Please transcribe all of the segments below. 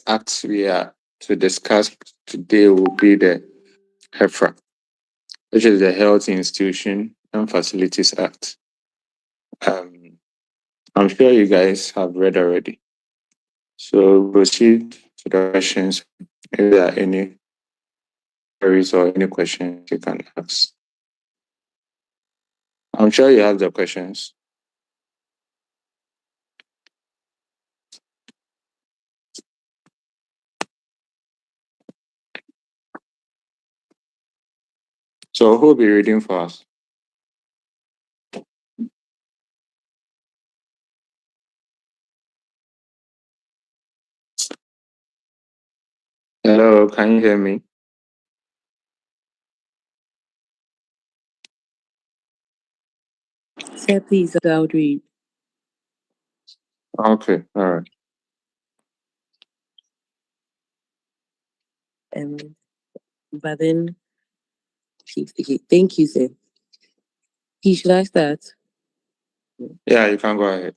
act we are to discuss today will be the HEFRA, which is the Health Institution and Facilities Act. Um, I'm sure you guys have read already. So proceed to the questions. If there are any queries or any questions you can ask. I'm sure you have the questions. So who will be reading for us? Hello, can you hear me? Sir, please, I'll read. Okay, all right. But then, okay, thank you, sir. Should I start? Yeah, you can go ahead.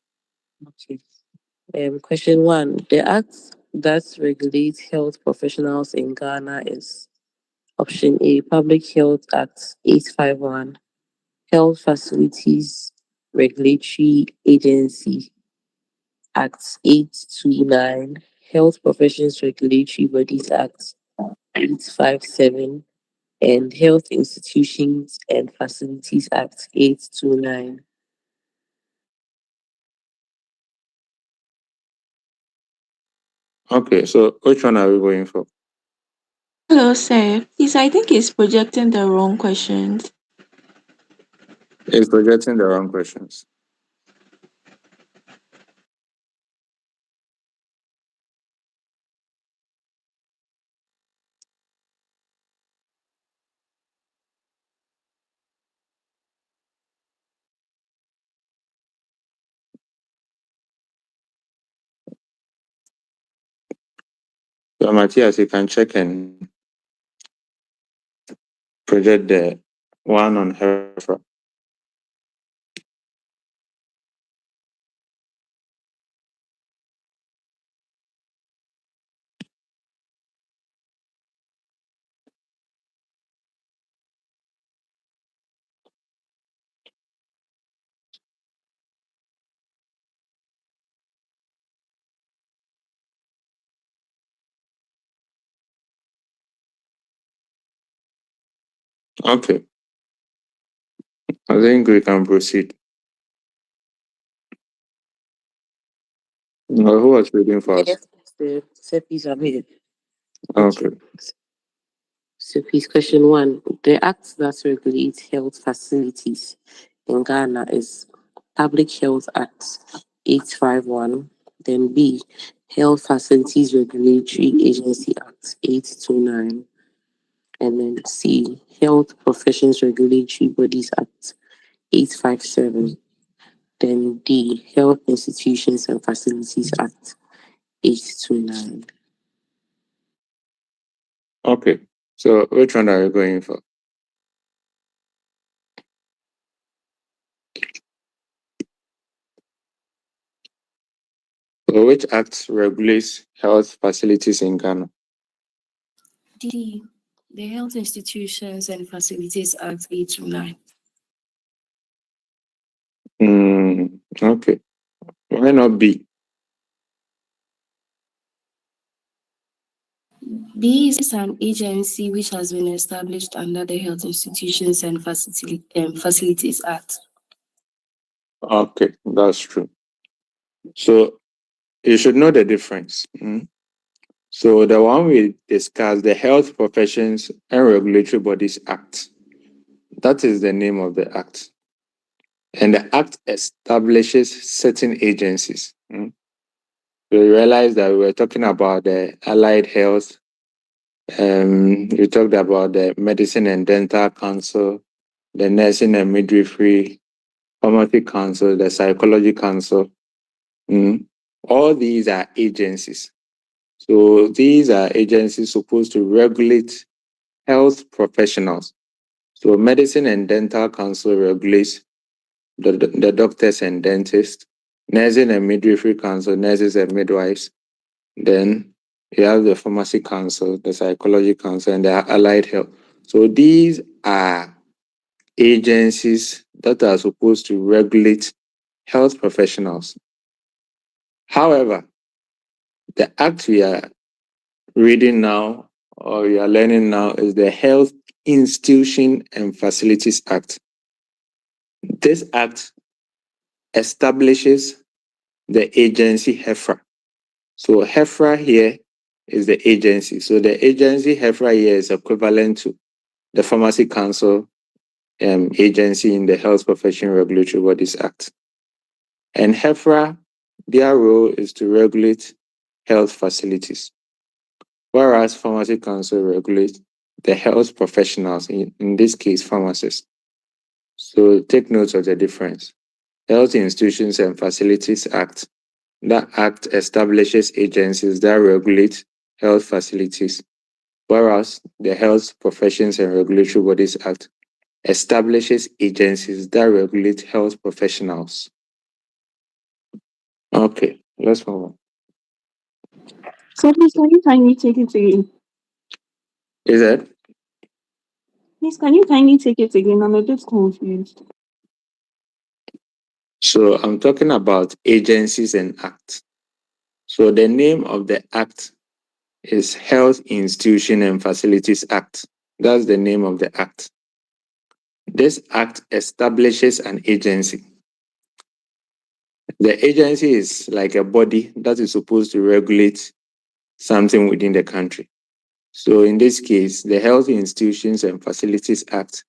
Okay. Question 1. The act that regulates health professionals in Ghana is option A, Public Health Act 851, Health Facilities Regulatory Agency Act 829, Health Professions Regulatory Bodies Act 857, and Health Institutions and Facilities Act 829. Okay, so which one are we going for? Hello, sir. Please, I think it's projecting the wrong questions. It's projecting the wrong questions. So Matthias, you can check and project the one on HEFRA. Okay, I think we can proceed. Who was reading for us? Yes, sir, please, I'm here. Okay. So, please, question 1. The act that regulates health facilities in Ghana is Public Health Act 851. Then B, Health Facilities Regulatory Agency Act 829. And then C, Health Professions Regulatory Bodies Act 857. Then D, Health Institutions and Facilities Act 829. Okay, so which one are you going for? So which act regulates health facilities in Ghana? D, the Health Institutions and Facilities Act 829. Okay. Why not B? B is an agency which has been established under the Health Institutions and Facilities Act. Okay, that's true. So you should know the difference. So the one we discussed, the Health Professions and Regulatory Bodies Act, that is the name of the act. And the act establishes certain agencies. So you realize that we were talking about the allied health. We talked about the Medicine and Dental Council, the Nursing and Midwifery, Pharmacy Council, the Psychology Council. All these are agencies. So these are agencies supposed to regulate health professionals. So Medicine and Dental Council regulates the doctors and dentists. Nursing and Midwifery Council, nurses and midwives. Then you have the Pharmacy Council, the Psychology Council, and the Allied Health. So these are agencies that are supposed to regulate health professionals. However, the act we are reading now or we are learning now is the Health Institution and Facilities Act. This act establishes the agency HEFRA. So HEFRA here is the agency. So the agency HEFRA here is equivalent to the Pharmacy Council agency in the Health Profession Regulatory Bodies Act. And HEFRA, their role is to regulate health facilities, whereas Pharmacy Council regulates the health professionals, in this case, pharmacists. So take note of the difference. Health Institutions and Facilities Act, that act establishes agencies that regulate health facilities, whereas the Health Professions and Regulatory Bodies Act establishes agencies that regulate health professionals. Okay, let's move on. So please, can you kindly take it again? Is that? Please, can you kindly take it again? I'm a bit confused. So I'm talking about agencies and acts. So the name of the act is Health Institution and Facilities Act. That's the name of the act. This act establishes an agency. The agency is like a body that is supposed to regulate something within the country. So in this case, the Health Institutions and Facilities Act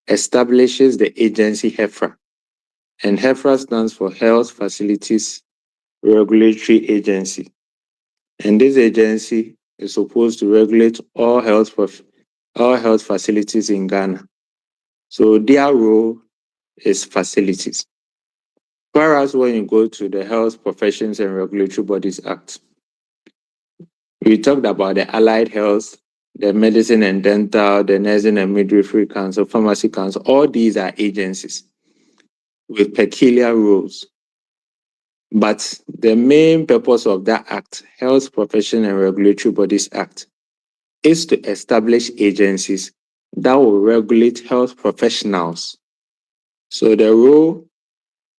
establishes the agency HEFRA. And HEFRA stands for Health Facilities Regulatory Agency. And this agency is supposed to regulate all health facilities in Ghana. So their role is facilities. Whereas when you go to the Health Professions and Regulatory Bodies Act, we talked about the Allied Health, the Medicine and Dental, the Nursing and Midwifery Council, Pharmacy Council. All these are agencies with peculiar roles. But the main purpose of that act, Health Profession and Regulatory Bodies Act, is to establish agencies that will regulate health professionals. So the role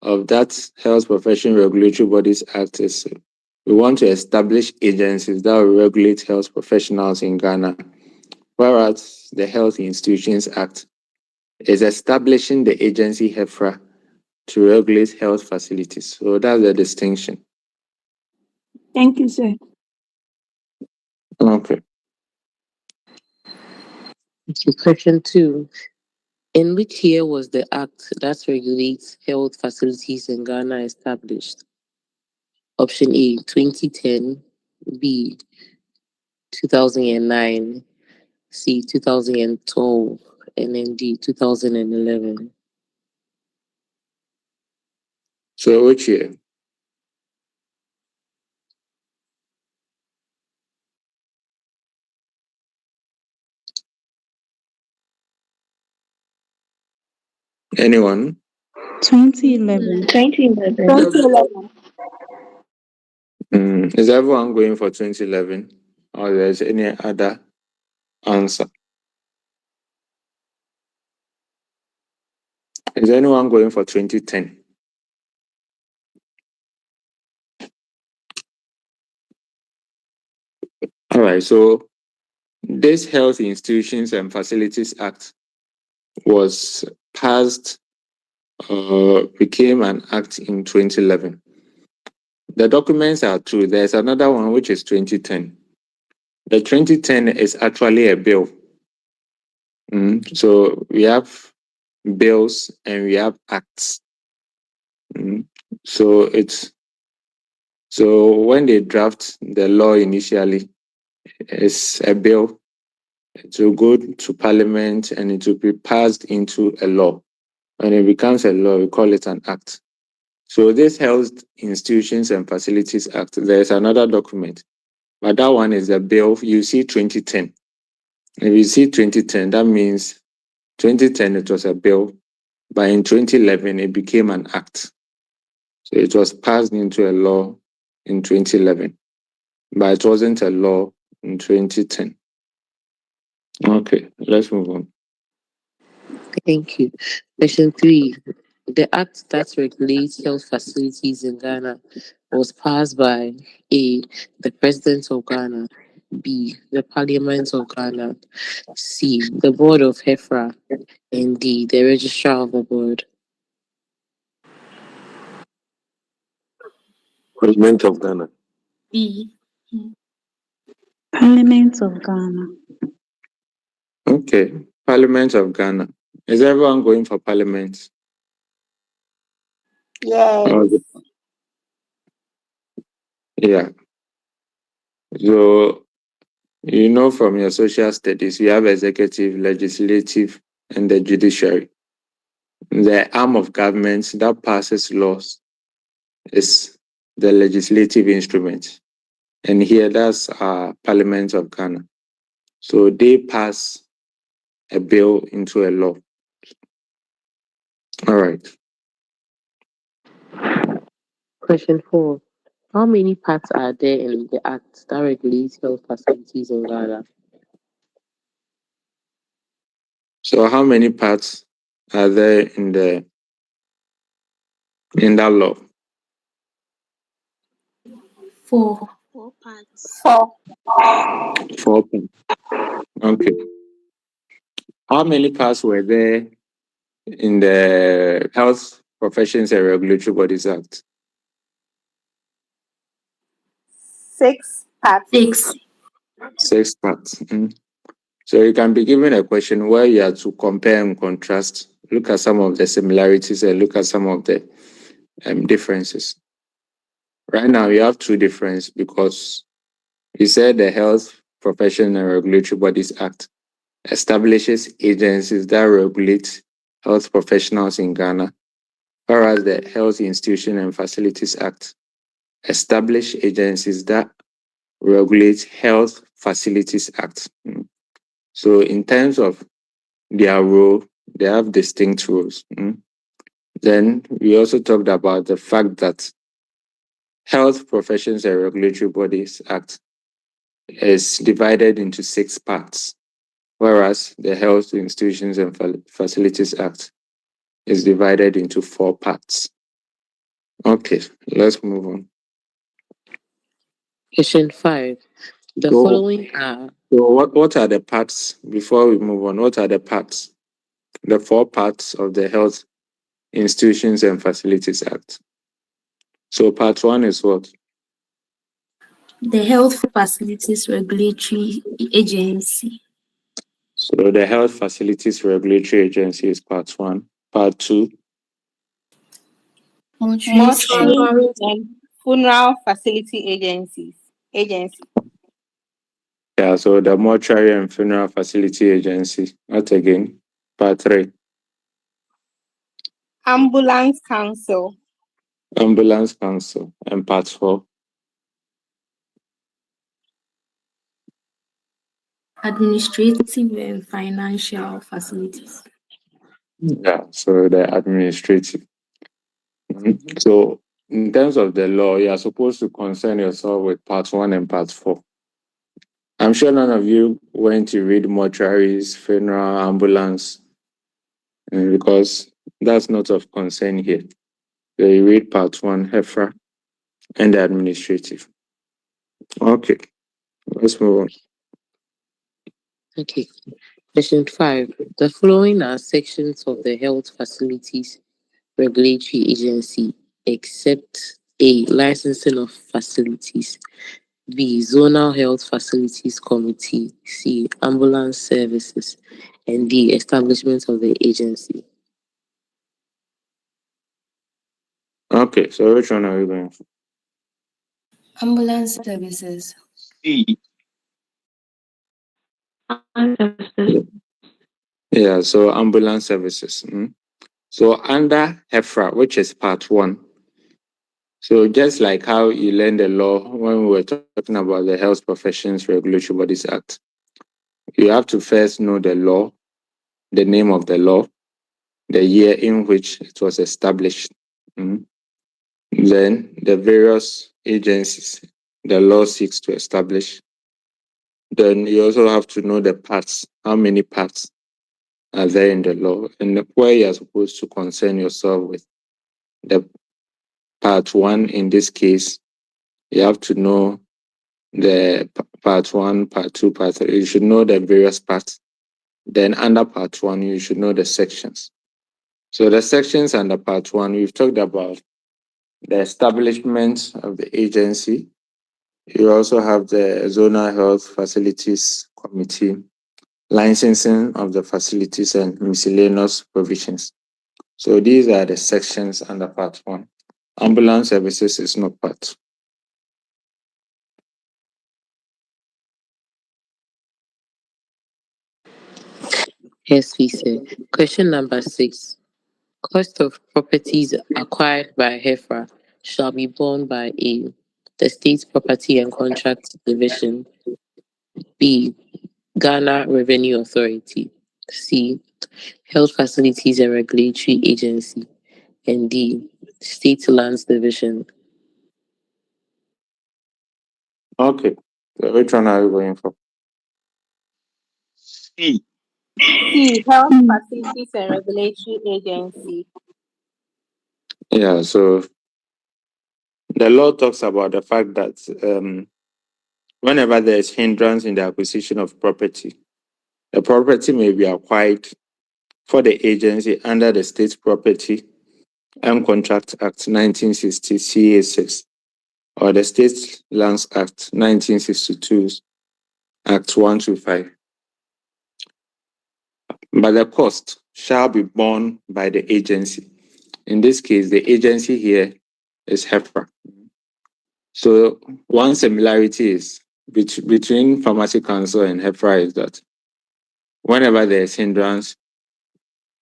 of that Health Profession Regulatory Bodies Act is we want to establish agencies that will regulate health professionals in Ghana, whereas the Health Institutions Act is establishing the agency HEFRA to regulate health facilities. So that's the distinction. Thank you, sir. Okay. Question 2. In which year was the act that regulates health facilities in Ghana established? Option A, 2010, B, 2009, C, 2012, and then D, 2011. So which year? Anyone? 2011. 2011. Is everyone going for 2011? Or there's any other answer? Is anyone going for 2010? All right, so this Health Institutions and Facilities Act was passed, became an act in 2011. The documents are two. There's another one which is 2010. The 2010 is actually a bill. So we have bills and we have acts. So when they draft the law initially, it's a bill. It will go to Parliament and it will be passed into a law. When it becomes a law, we call it an act. So this Health Institutions and Facilities Act, there's another document, but that one is a bill. You see 2010. If you see 2010, that means 2010 it was a bill, but in 2011 it became an act. So it was passed into a law in 2011. but it wasn't a law in 2010. Okay, let's move on. Thank you. Question 3. The act that regulates health facilities in Ghana was passed by A. the President of Ghana, B. the Parliament of Ghana, C. the Board of HEFRA, and D. the Registrar of the Board. President of Ghana. B. Parliament of Ghana. Okay, Parliament of Ghana. Is everyone going for Parliament? Yes. Okay. Yeah. So, you know, from your social studies, you have executive, legislative, and the judiciary. The arm of government that passes laws is the legislative instrument. And here, that's Parliament of Ghana. So they pass a bill into a law. All right. Question 4. How many parts are there in the act that regulates health facilities in Ghana? So how many parts are there in that law? 4. 4 parts. 4 parts. Okay. How many parts were there in the Health Professions and Regulatory Bodies Act? 6 parts. 6. 6 parts. So you can be given a question where you have to compare and contrast, look at some of the similarities and look at some of the differences. Right now, you have 2 differences because you said the Health Professions and Regulatory Bodies Act establishes agencies that regulate health professionals in Ghana, whereas the Health Institution and Facilities Act establish agencies that regulate Health Facilities Act. So in terms of their role, they have distinct roles. Then we also talked about the fact that Health Professions and Regulatory Bodies Act is divided into 6 parts, whereas the Health Institutions and Facilities Act is divided into 4 parts. Okay, let's move on. Question 5. The So- following are So what are the parts, before we move on, what are the parts? The 4 parts of the Health Institutions and Facilities Act. So part 1 is what? The Health Facilities Regulatory Agency. So the Health Facilities Regulatory Agency is part 1. Part 2, Mortuary and funeral facility agency. yeah, so the Mortuary and Funeral Facility Agency. What again? Part 3, Ambulance council. Ambulance Council. And part 4, Administrative and Financial Facilities. yeah, so the administrative. So in terms of the law, you are supposed to concern yourself with part 1 and part 4. I'm sure none of you went to read mortuaries, funeral, ambulance, because that's not of concern here. So you read part 1, HEFRA, and the administrative. Okay, let's move on. Okay. Question 5. The following are sections of the Health Facilities Regulatory Agency, except A. Licensing of facilities, B. Zonal Health Facilities Committee, C. Ambulance Services, and D. Establishment of the agency. Okay, so which one are we going for? Ambulance Services. Yeah, so ambulance services. So under HEFRA, which is part 1. So just like how you learned the law when we were talking about the Health Professions Regulatory Bodies Act, you have to first know the law, the name of the law, the year in which it was established, then the various agencies the law seeks to establish. Then you also have to know the parts, how many parts are there in the law, and where you are supposed to concern yourself with. The part 1, in this case, you have to know the part 1, part 2, part 3. You should know the various parts. Then under part 1, you should know the sections. So the sections under part 1, we've talked about the establishment of the agency. You also have the Zonal Health Facilities Committee, licensing of the facilities, and miscellaneous provisions. So these are the sections under part 1. Ambulance services is not part. Yes, we say. Question number 6. Cost of properties acquired by HEFRA shall be borne by A, the State Property and Contract Division, B, Ghana Revenue Authority, C, Health Facilities and Regulatory Agency, and D, State Lands Division. Okay. So which one are you going for? C. Health Facilities and Regulatory Agency. Yeah, so the law talks about the fact that whenever there is hindrance in the acquisition of property, the property may be acquired for the agency under the State Property and Contract Act 1960 CA6 or the State Lands Act 1962 Act 125. But the cost shall be borne by the agency. In this case, the agency here is HEFRA. So one similarity is between Pharmacy Council and HEFRA is that whenever there is hindrance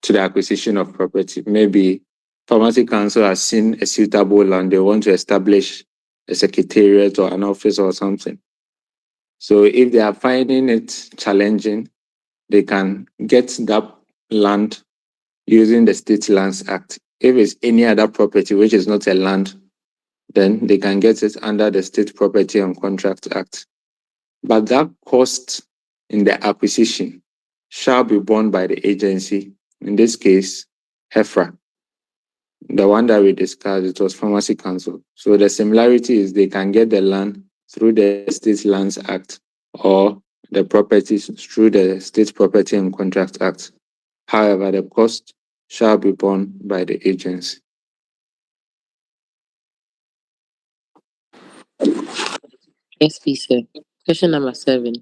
to the acquisition of property, maybe Pharmacy Council has seen a suitable land, they want to establish a secretariat or an office or something. So if they are finding it challenging, they can get that land using the State Lands Act. If it's any other property which is not a land, then they can get it under the State Property and Contract Act. But that cost in the acquisition shall be borne by the agency, in this case, HEFRA. The one that we discussed, it was Pharmacy Council. So the similarity is they can get the land through the State Lands Act or the properties through the State Property and Contract Act. However, the cost shall be borne by the agency. Yes, we say. Question number 7.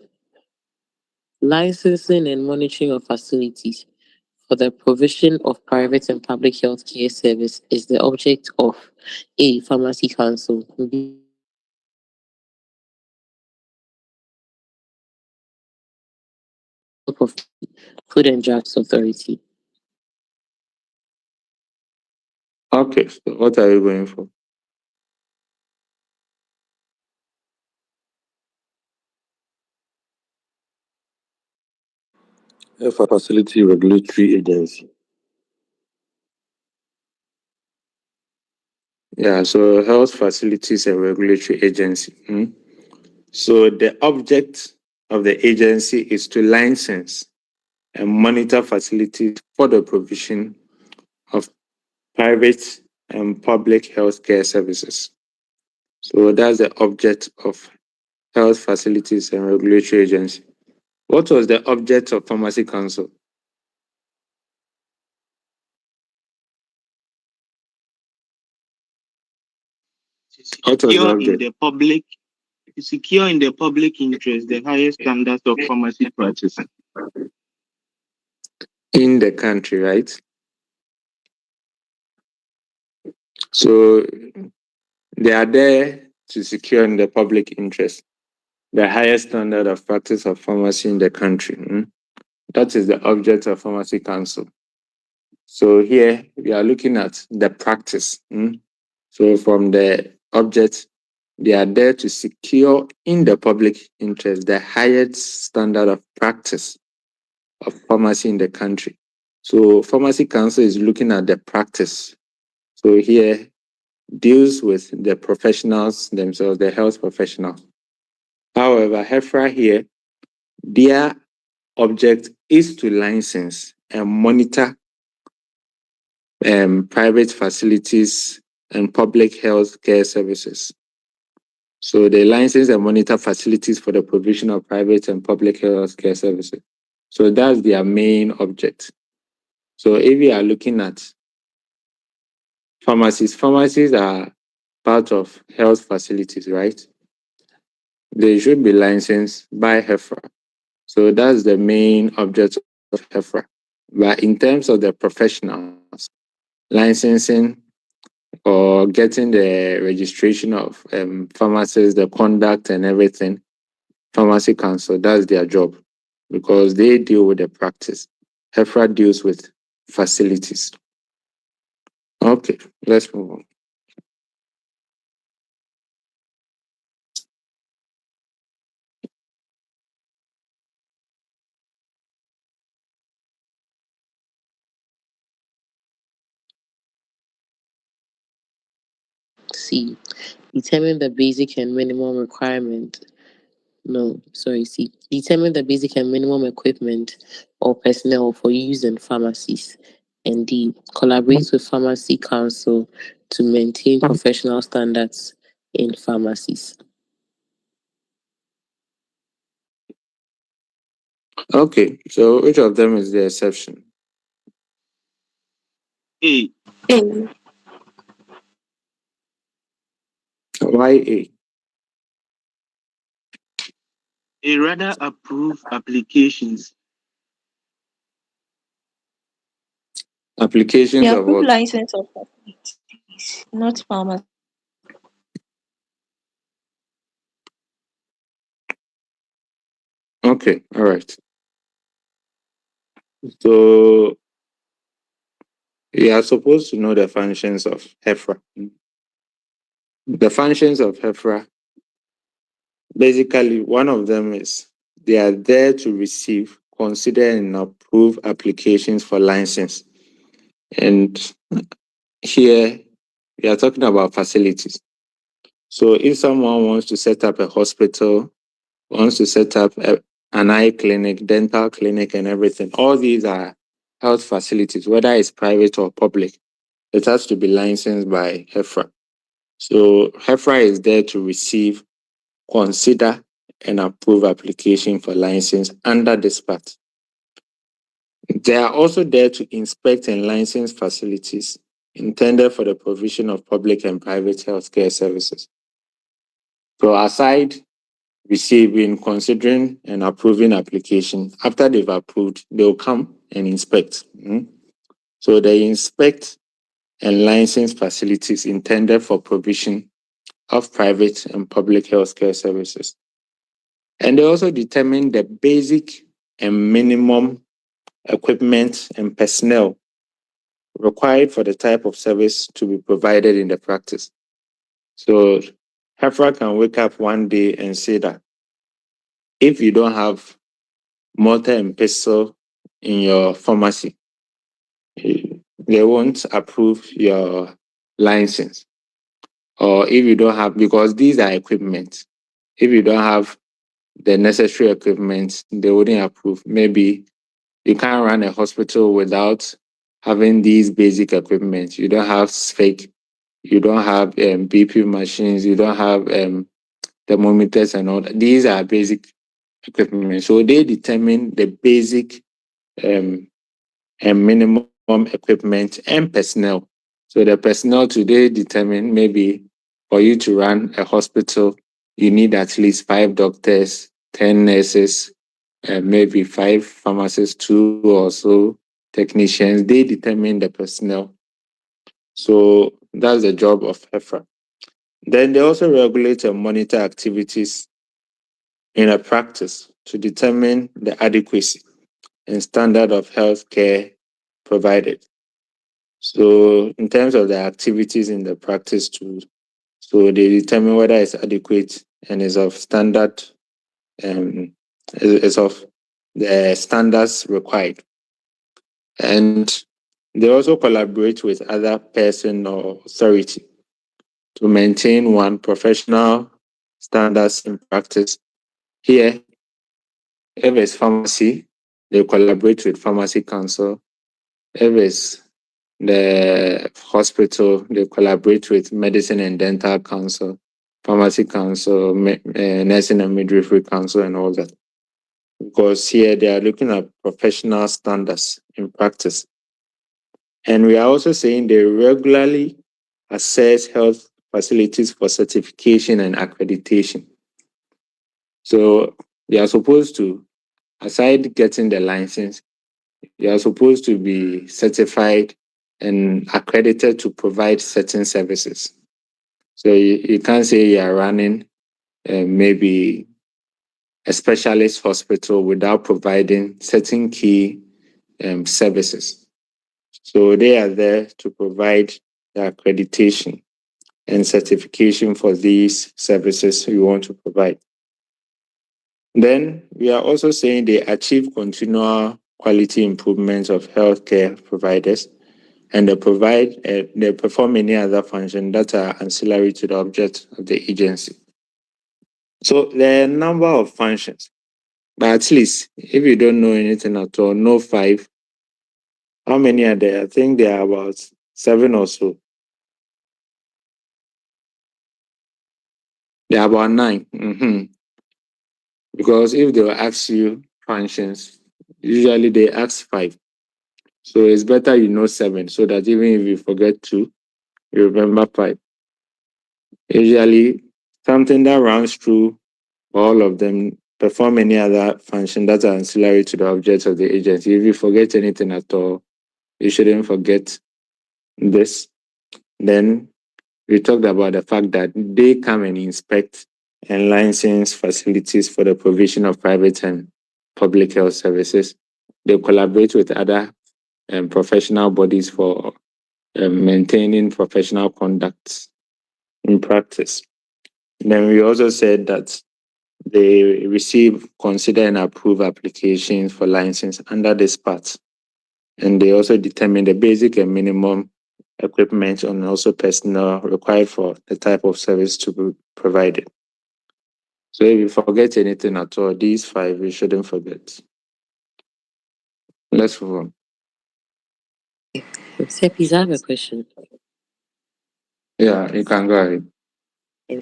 Licensing and monitoring of facilities for the provision of private and public health care service is the object of A, Pharmacy Council, B, of Food and Drugs Authority. Okay, so what are you going for? HEFRA Facility Regulatory Agency. Yeah, so Health Facilities and Regulatory Agency. So the object of the agency is to license and monitor facilities for the provision of private and public healthcare services. So that's the object of Health Facilities and Regulatory Agency. What was the object of Pharmacy Council? What was the object? Secure in the public interest the highest standards of pharmacy practice In the country, right? So they are there to secure in the public interest the highest standard of practice of pharmacy in the country. That is the object of Pharmacy Council. So here we are looking at the practice. So from the object, they are there to secure in the public interest the highest standard of practice of pharmacy in the country. So Pharmacy Council is looking at the practice. So here deals with the professionals themselves, the health professionals. However, HEFRA here, their object is to license and monitor private facilities and public health care services. So they license and monitor facilities for the provision of private and public health care services. So that's their main object. So if we are looking at pharmacies are part of health facilities, right? They should be licensed by HEFRA. So that's the main object of HEFRA. But in terms of the professionals, licensing or getting the registration of pharmacists, the conduct and everything, Pharmacy Council, that's their job because they deal with the practice. HEFRA deals with facilities. Okay, let's move on. C. Determine the basic and minimum requirement. No, sorry, C. Determine the basic and minimum equipment or personnel for use in pharmacies. And D. Collaborate with Pharmacy Council to maintain professional standards in pharmacies. Okay, so which of them is the exception? A. A. Why A? A rather approve applications. Applications The of approved what? license of facilities, not pharmacy. Okay, all right. So you are supposed to know the functions of HEFRA. The functions of HEFRA, basically, one of them is they are there to receive, consider, and approve applications for license. And here, we are talking about facilities. So if someone wants to set up a hospital, wants to set up an eye clinic, dental clinic, and everything, all these are health facilities, whether it's private or public. It has to be licensed by HEFRA. So HEFRA is there to receive, consider, and approve application for license under this part. They are also there to inspect and license facilities intended for the provision of public and private healthcare services. So aside receiving, considering, and approving application, after they've approved, they'll come and inspect. So they inspect and license facilities intended for provision of private and public healthcare services. And they also determine the basic and minimum equipment and personnel required for the type of service to be provided in the practice. So HEFRA can wake up one day and say that if you don't have mortar and pestle in your pharmacy, they won't approve your license. Or if you don't have, because these are equipment, if you don't have the necessary equipment, they wouldn't approve. Maybe you can't run a hospital without having these basic equipment. You don't have fake, you don't have BP machines, you don't have thermometers and all that. These are basic equipment. So they determine the basic and minimum equipment and personnel. So the personnel today determine maybe for you to run a hospital, you need at least 5 doctors, 10 nurses, maybe 5 pharmacists, 2 or so technicians. They determine the personnel. So that's the job of HEFRA. Then they also regulate and monitor activities in a practice to determine the adequacy and standard of health care provided. So in terms of the activities in the practice too, so they determine whether it's adequate and is of standard, is of the standards required. And they also collaborate with other person or authority to maintain one professional standards in practice. Here, if it's pharmacy, they collaborate with Pharmacy Council. If it's the hospital, they collaborate with Medicine and Dental Council, Pharmacy Council, Nursing and Midwifery Council, and all that. Because here they are looking at professional standards in practice. And we are also saying they regularly assess health facilities for certification and accreditation. So they are supposed to, aside getting the license, they are supposed to be certified and accredited to provide certain services. So you can't say you are running maybe a specialist hospital without providing certain key services. So they are there to provide the accreditation and certification for these services you want to provide. Then we are also saying they achieve continual quality improvements of healthcare providers, and they perform any other function that are ancillary to the object of the agency. So there are a number of functions, but at least if you don't know anything at all, know 5. How many are there? I think there are about 7 or so. There are about 9. Because if they'll ask you functions, usually they ask 5. So it's better you know 7 so that even if you forget 2, you remember 5. Usually something that runs through all of them, perform any other function that are ancillary to the objects of the agency. If you forget anything at all, you shouldn't forget this. Then we talked about the fact that they come and inspect and license facilities for the provision of private and public health services. They collaborate with other professional bodies for maintaining professional conduct in practice. Then we also said that they receive, consider, and approve applications for license under this part. And they also determine the basic and minimum equipment and also personnel required for the type of service to be provided. So if you forget anything at all, these 5 you shouldn't forget. Let's move on. Please, I have a question. Yeah, you can go ahead.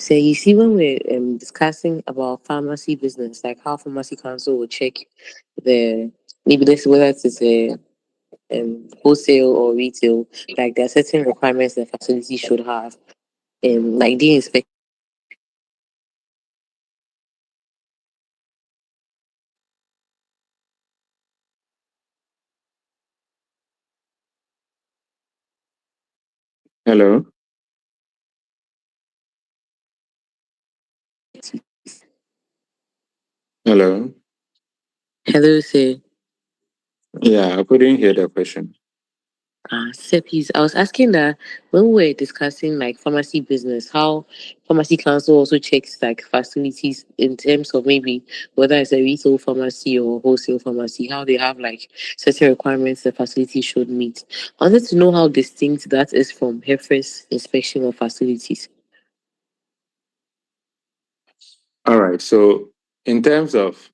So you see, when we're discussing about pharmacy business, like how Pharmacy Council will check the maybe this whether it's a wholesale or retail, like there are certain requirements the facility should have, like the inspect. Hello. Hello. Hello, sir. Yeah, I couldn't hear the question. Sir, please, I was asking that when we were discussing like pharmacy business, how Pharmacy Council also checks like facilities in terms of maybe whether it's a retail pharmacy or wholesale pharmacy, how they have like certain requirements the facility should meet. I wanted to know how distinct that is from HEFRA's inspection of facilities. All right. So in terms of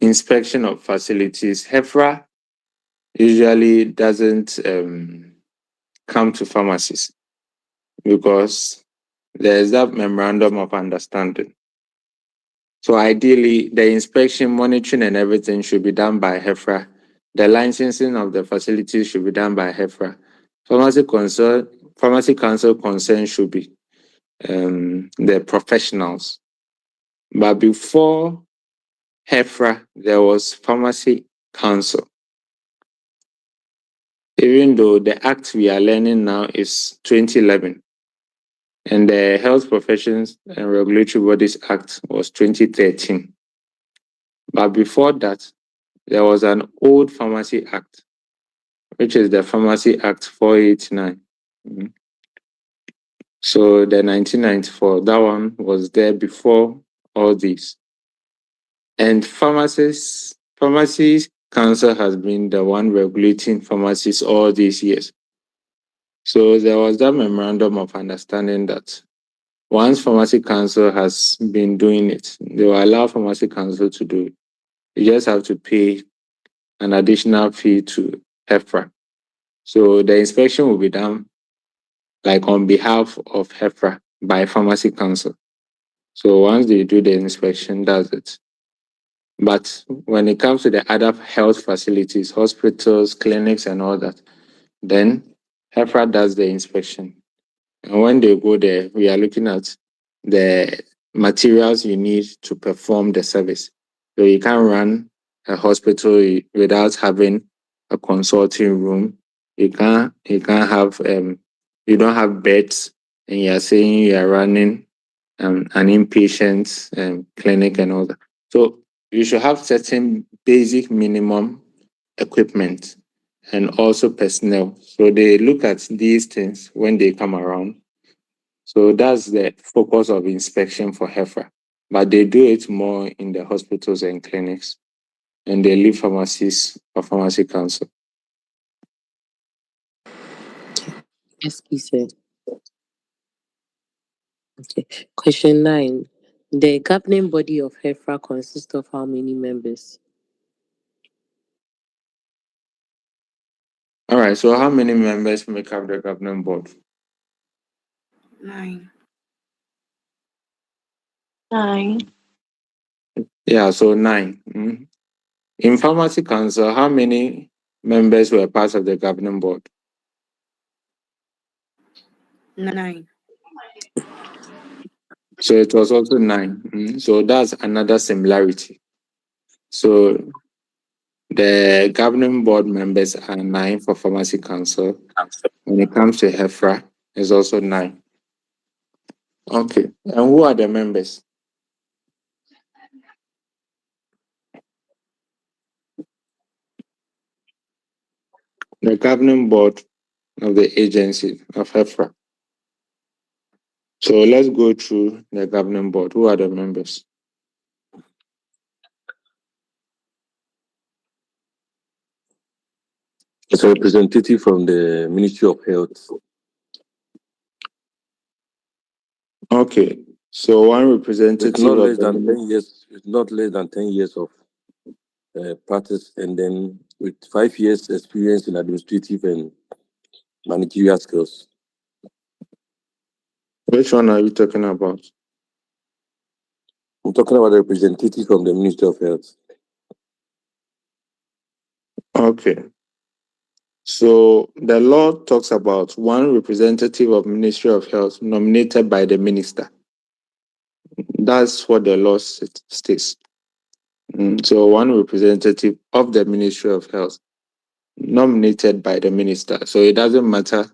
inspection of facilities, HEFRA usually doesn't come to pharmacies because there's that memorandum of understanding. So ideally, the inspection, monitoring, and everything should be done by HEFRA. The licensing of the facilities should be done by HEFRA. Pharmacy Council concern should be the professionals. But before HEFRA, there was Pharmacy Council. Even though the act we are learning now is 2011, and the Health Professions and Regulatory Bodies Act was 2013. But before that, there was an old Pharmacy Act, which is the Pharmacy Act 489. So the 1994, that one was there before all these. And Pharmacies Council has been the one regulating pharmacies all these years. So there was that memorandum of understanding that once Pharmacy Council has been doing it, they will allow Pharmacy Council to do it. You just have to pay an additional fee to HEFRA. So the inspection will be done like on behalf of HEFRA by Pharmacy Council. So once they do the inspection, that's it. But when it comes to the other health facilities, hospitals, clinics, and all that, then HEFRA does the inspection. And when they go there, we are looking at the materials you need to perform the service. So you can't run a hospital without having a consulting room. You can't have you don't have beds, and you are saying you are running an inpatient clinic and all that. So you should have certain basic minimum equipment and also personnel. So they look at these things when they come around. So that's the focus of inspection for HEFRA. But they do it more in the hospitals and clinics, and they leave pharmacies or Pharmacy Council. Yes, please, sir. Okay. Question 9. The governing body of HEFRA consists of how many members? All right, so how many members make up the governing board? 9. 9. Yeah, so 9. In Pharmacy Council, how many members were part of the governing board? 9. So it was also 9. So that's another similarity. So the governing board members are 9 for Pharmacy Council. When it comes to HEFRA, it's also 9. Okay. And who are the members? The governing board of the agency of HEFRA. So let's go through the governing board. Who are the members? It's a representative from the Ministry of Health. Okay. So one representative It's not of less the than 10 years. It's not less than 10 years of practice, and then with 5 years experience in administrative and managerial skills. Which one are you talking about? I'm talking about the representative from the Ministry of Health. Okay. So the law talks about one representative of Ministry of Health nominated by the minister. That's what the law states. So one representative of the Ministry of Health nominated by the minister. So it doesn't matter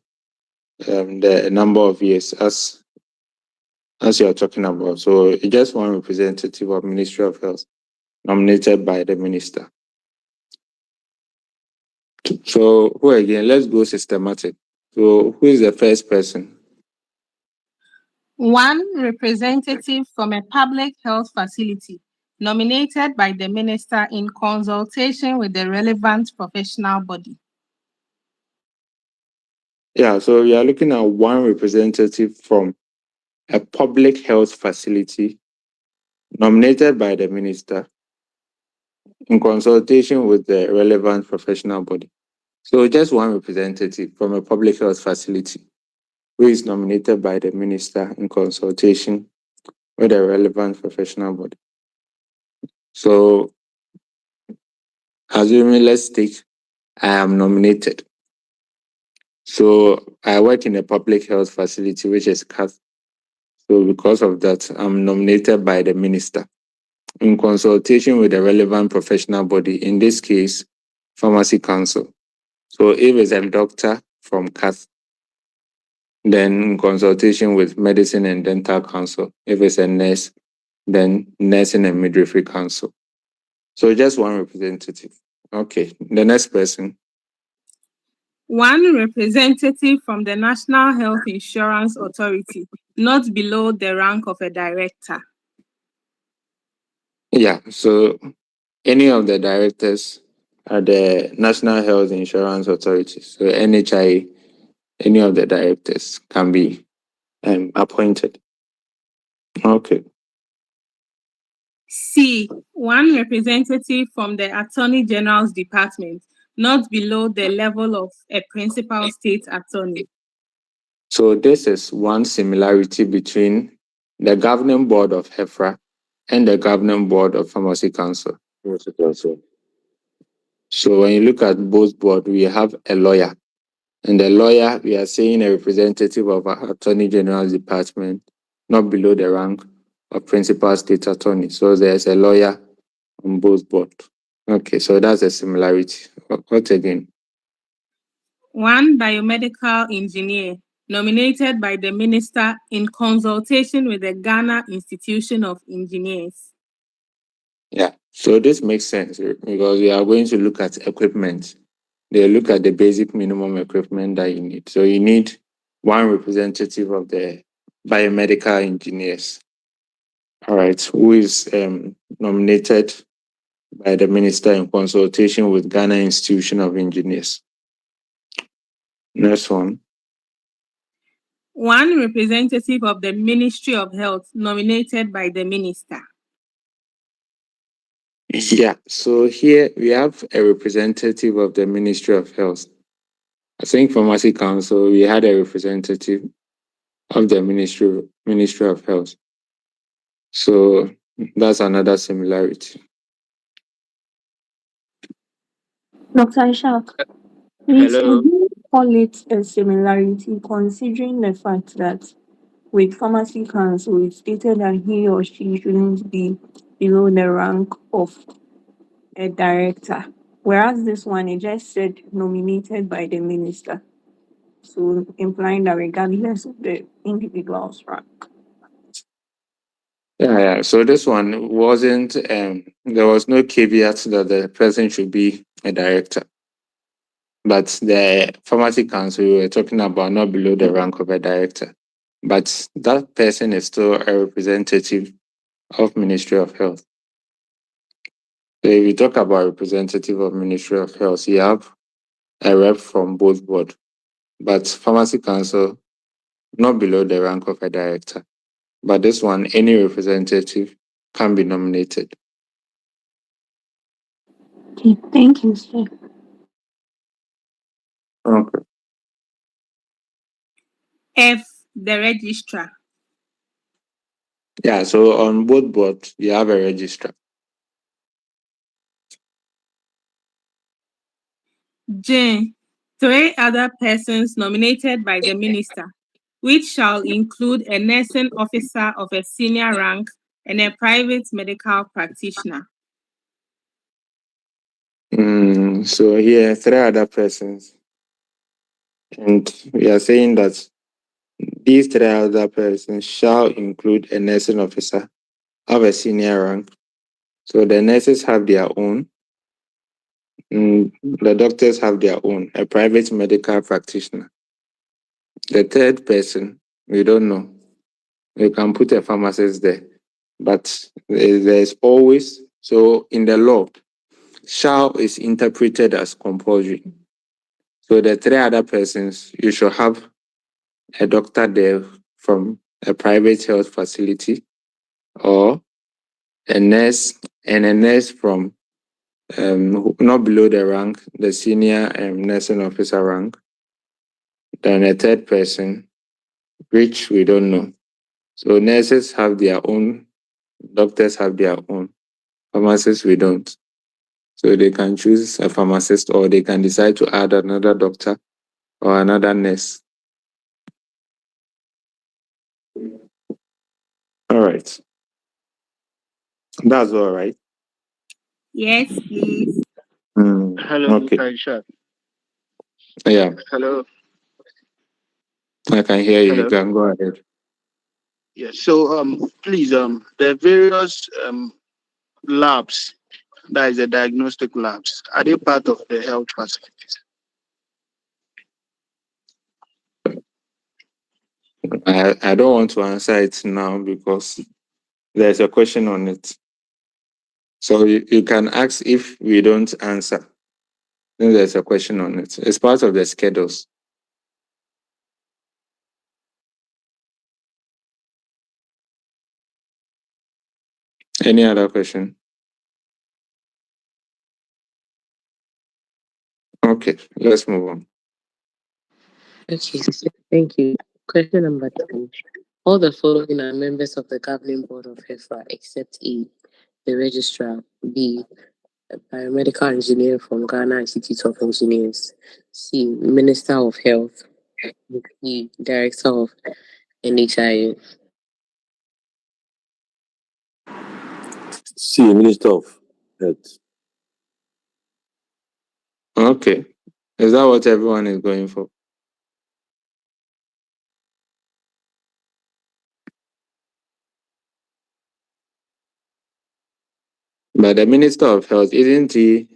the number of years as you're talking about. So it's just one representative of Ministry of Health nominated by the minister. So who again? Let's go systematic. So who is the first person? One representative from a public health facility nominated by the minister in consultation with the relevant professional body. Yeah, so we are looking at one representative from a public health facility nominated by the minister in consultation with the relevant professional body. So just one representative from a public health facility who is nominated by the minister in consultation with the relevant professional body. So assuming, let's take, I am nominated. So I work in a public health facility, which is CATH. So because of that, I'm nominated by the minister in consultation with the relevant professional body, in this case, Pharmacy Council. So if it's a doctor from CATH, then in consultation with Medicine and Dental Council. If it's a nurse, then Nursing and Midwifery Council. So just one representative. Okay, the next person. One representative from the National Health Insurance Authority, not below the rank of a director. Yeah, so any of the directors are the National Health Insurance Authority, so NHIA. any of the directors can be appointed. Okay. C, one representative from the Attorney General's department, not below the level of a principal state attorney. So this is one similarity between the governing board of HEFRA and the governing board of Pharmacy Council. So when you look at both boards, we have a lawyer. And the lawyer, we are saying a representative of our Attorney General's department, not below the rank of principal state attorney. So there's a lawyer on both boards. Okay, so that's a similarity. What again? One biomedical engineer nominated by the minister in consultation with the Ghana Institution of Engineers. Yeah, so this makes sense because we are going to look at equipment. They look at the basic minimum equipment that you need. So you need one representative of the biomedical engineers. All right, who is nominated by the minister in consultation with Ghana Institution of Engineers. Next one. One representative of the Ministry of Health nominated by the minister. Yeah, so here we have a representative of the Ministry of Health. I think Pharmacy Council, we had a representative of the Ministry of Health. So that's another similarity. Dr. Ishak, please, Hello. would you call it a similarity considering the fact that with Pharmacy Council, it stated that he or she shouldn't be below the rank of a director, whereas this one, it just said nominated by the minister. So implying that regardless of the individual's rank. Yeah. So this one wasn't, there was no caveat that the person should be a director. But the Pharmacy Council, we were talking about not below the rank of a director. But that person is still a representative of Ministry of Health. So if you talk about representative of Ministry of Health, you have a rep from both boards. But Pharmacy Council, not below the rank of a director. But this one, any representative can be nominated. Okay, thank you, sir. Okay. F, the registrar. Yeah, so on both boards, you have a registrar. J, three other persons nominated by the minister, which shall include a nursing officer of a senior rank and a private medical practitioner. So here, three other persons. And we are saying that these three other persons shall include a nursing officer of a senior rank. So the nurses have their own. The doctors have their own, a private medical practitioner. The third person, we don't know. You can put a pharmacist there. But there's always, so in the law, shall is interpreted as compulsory. So the three other persons, you should have a doctor there from a private health facility or a nurse and a nurse from not below the rank, the senior nursing officer rank. Then a third person, which we don't know. So nurses have their own, doctors have their own, pharmacists we don't. So they can choose a pharmacist or they can decide to add another doctor or another nurse. All right. That's all right. Yes, please. Hello, Okay. Dr. Ishak. Yeah, Hello. I can hear you. Hello. You can go ahead. Yes. So please the various labs, that is the diagnostic labs, are they part of the health facilities? I don't want to answer it now because there's a question on it. So you can ask if we don't answer. Then there's a question on it. It's part of the schedules. Any other question? Okay, let's move on. Okay, thank you. Question number 10. All the following are members of the governing board of HEFRA except A, the registrar, B, a biomedical engineer from Ghana Institute of Engineers, C, Minister of Health, D, Director of NHIA. C, Minister of Health. Okay, is that what everyone is going for? But the Minister of Health, isn't he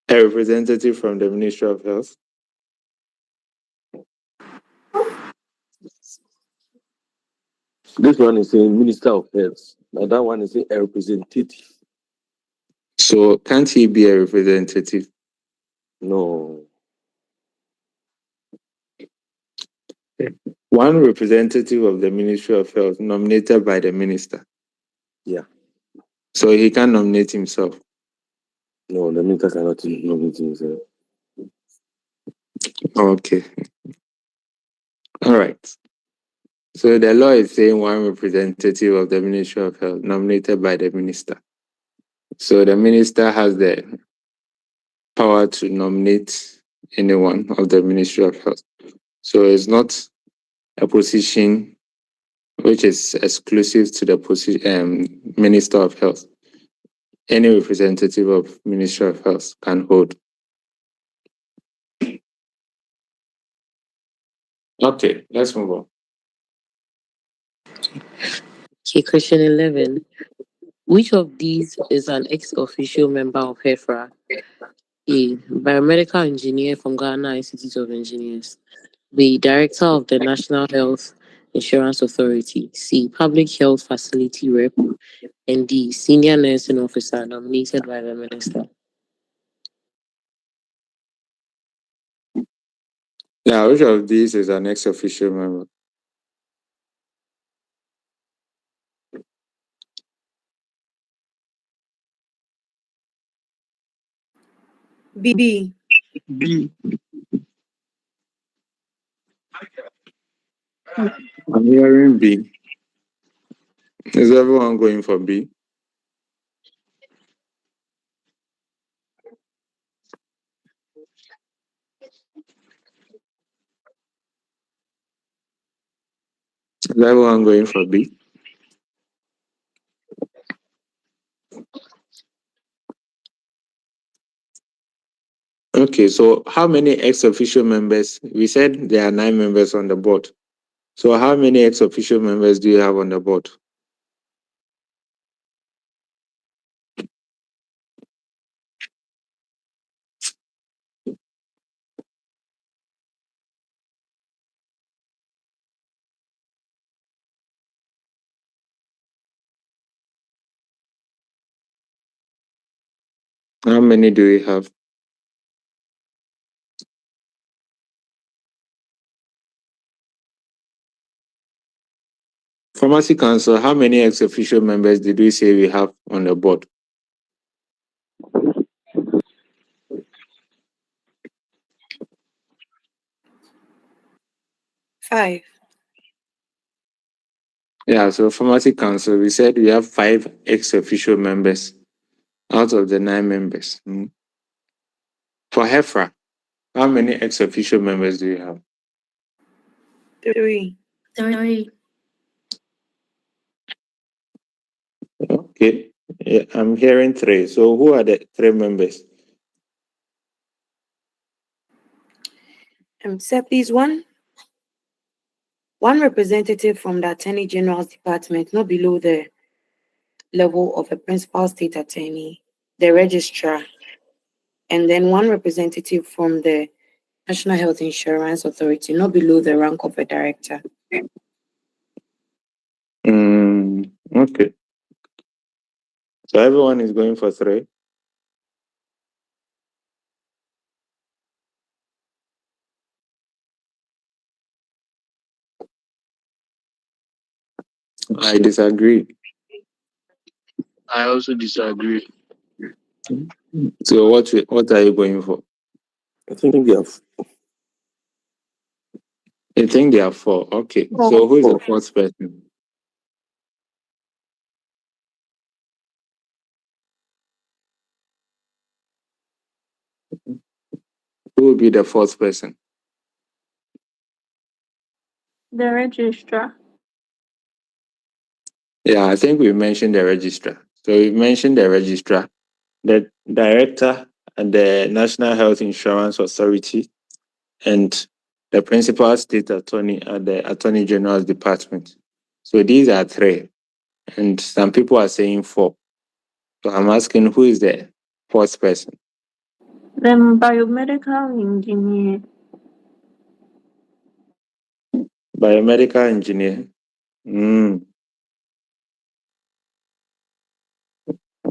a representative from the Ministry of Health? This one is saying Minister of Health. Now that one is saying a representative. So can't he be a representative? No. One representative of the Ministry of Health nominated by the minister. Yeah. So he can nominate himself. No, the minister cannot nominate himself. Okay. All right. So the law is saying one representative of the Ministry of Health nominated by the minister. So the minister has the power to nominate anyone of the Ministry of Health. So it's not a position which is exclusive to the Minister of Health. Any representative of Ministry of Health can hold. Okay, let's move on. Okay, question 11. Which of these is an ex-officio member of HEFRA? A, biomedical engineer from Ghana Institute of Engineers. B, director of the National Health Insurance Authority. C, public health facility rep. And D, senior nursing officer nominated by the minister. Yeah, which of these is an ex-officio member? B. B. I'm hearing B. Is everyone going for B? Is everyone going for B? Okay, so how many ex-officio members? We said there are 9 members on the board. So how many ex-officio members do you have on the board? How many do we have? Pharmacy Council, how many ex-officio members did we say we have on the board? Five. Yeah, so Pharmacy Council, we said we have 5 ex-officio members out of the 9 members. For HEFRA, how many ex-officio members do you have? 3. Okay, yeah, I'm hearing 3. So who are the 3 members? Sir, please, one representative from the Attorney General's department, not below the level of a principal state attorney, the registrar, and then one representative from the National Health Insurance Authority, not below the rank of a director. Okay. So everyone is going for 3. I disagree. I also disagree. So what are you going for? I think they have You think there are four? Okay. So who is the fourth person? Who will be the fourth person? The registrar. Yeah, I think we mentioned the registrar. So we mentioned the registrar, the director and the National Health Insurance Authority, and the principal state attorney at the Attorney General's Department. So these are three, and some people are saying four. So I'm asking, who is the fourth person? The biomedical engineer. Biomedical engineer.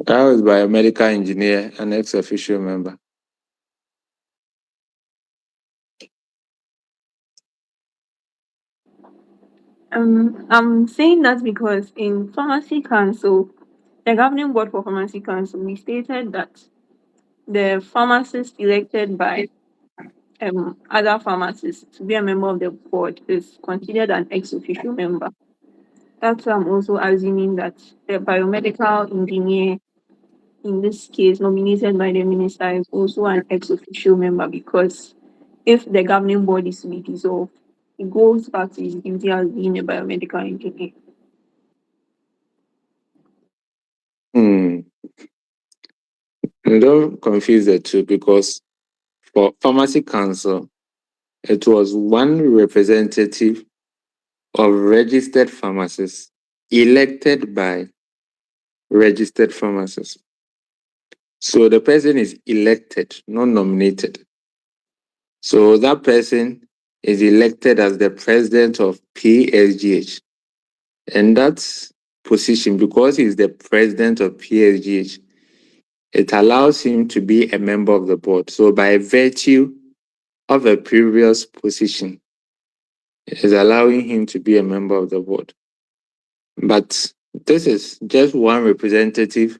How is biomedical engineer an ex-official member? I'm saying that because in Pharmacy Council, the governing board for Pharmacy Council, we stated that the pharmacist elected by other pharmacists to be a member of the board is considered an ex-official member. That's why I'm also assuming that the biomedical engineer, in this case nominated by the minister, is also an ex-official member, because if the governing board is to be dissolved, it goes back to his duty as being a biomedical engineer. Don't confuse the two, because for Pharmacy Council, it was one representative of registered pharmacists elected by registered pharmacists. So the person is elected, not nominated. So that person is elected as the president of PSGH. And that position, because he's the president of PSGH, it allows him to be a member of the board. So by virtue of a previous position, it is allowing him to be a member of the board. But this is just one representative,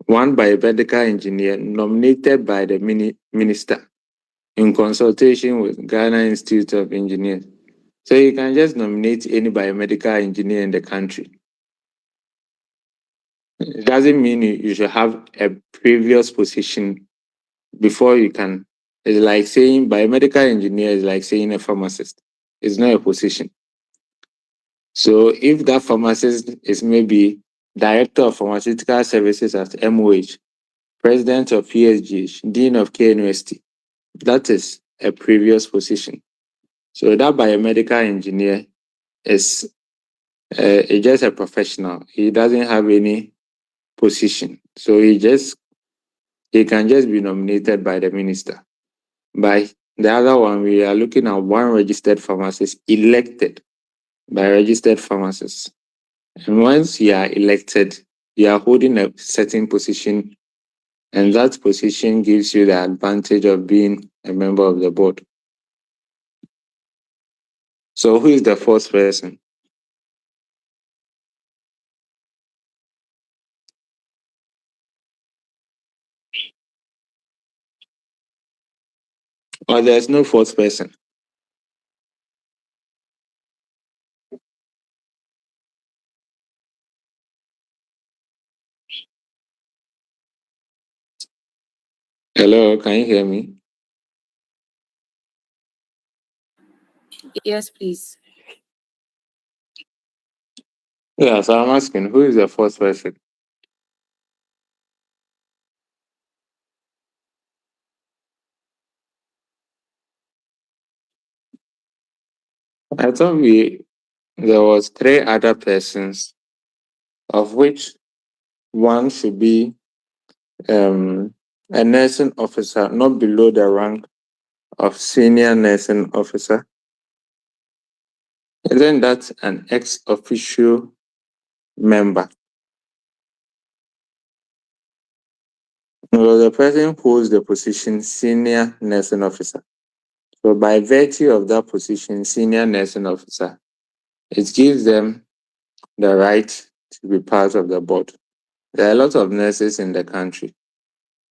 one biomedical engineer nominated by the minister in consultation with Ghana Institute of Engineers. So you can just nominate any biomedical engineer in the country. It doesn't mean you should have a previous position before you can. It's like saying biomedical engineer is like saying a pharmacist. It's not a position. So if that pharmacist is maybe director of pharmaceutical services at MOH, president of PSGH, dean of KNUST, that is a previous position. So that biomedical engineer is just a professional. He doesn't have any position. So he can just be nominated by the minister. By the other one, we are looking at one registered pharmacist elected by registered pharmacists. And once you are elected, you are holding a certain position, and that position gives you the advantage of being a member of the board. So who is the fourth person? Or there's no fourth person? Hello, can you hear me? Yes, please. Yeah, so I'm asking, who is the fourth person? I thought there was three other persons, of which one should be a nursing officer, not below the rank of senior nursing officer. Isn't that an ex-official member? Well, the person holds the position senior nursing officer. So by virtue of that position, senior nursing officer, it gives them the right to be part of the board. There are a lot of nurses in the country,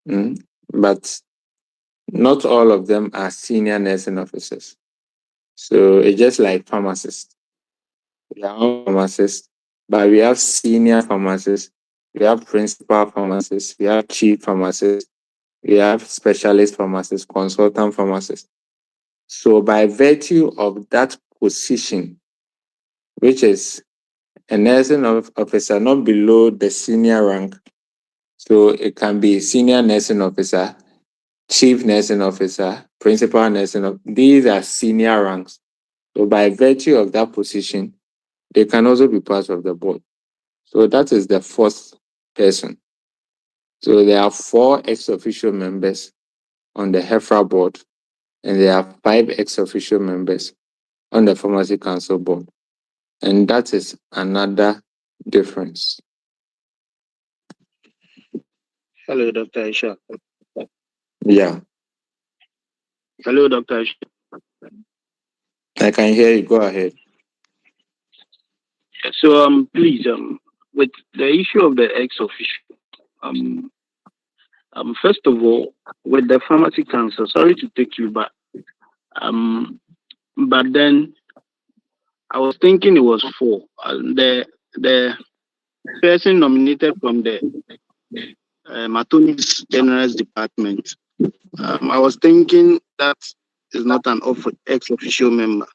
but not all of them are senior nursing officers. So it's just like pharmacists. We are all pharmacists, but we have senior pharmacists, we have principal pharmacists, we have chief pharmacists, we have specialist pharmacists, consultant pharmacists. So by virtue of that position, which is a nursing officer not below the senior rank, so it can be senior nursing officer, chief nursing officer, principal nursing officer. These are senior ranks. So by virtue of that position, they can also be part of the board. So that is the fourth person. So there are 4 ex-officio members on the HEFRA board, and there are 5 ex-officio members on the Pharmacy Council board. And that is another difference. Hello, Dr. Aisha. Yeah, Hello, Dr. Aisha. I can hear you. Go ahead. So please with the issue of the ex officio, first of all, with the Pharmacy Council, sorry to take you back, but then I was thinking it was 4. The person nominated from the Attorney General's department. I was thinking that is not an ex officio member.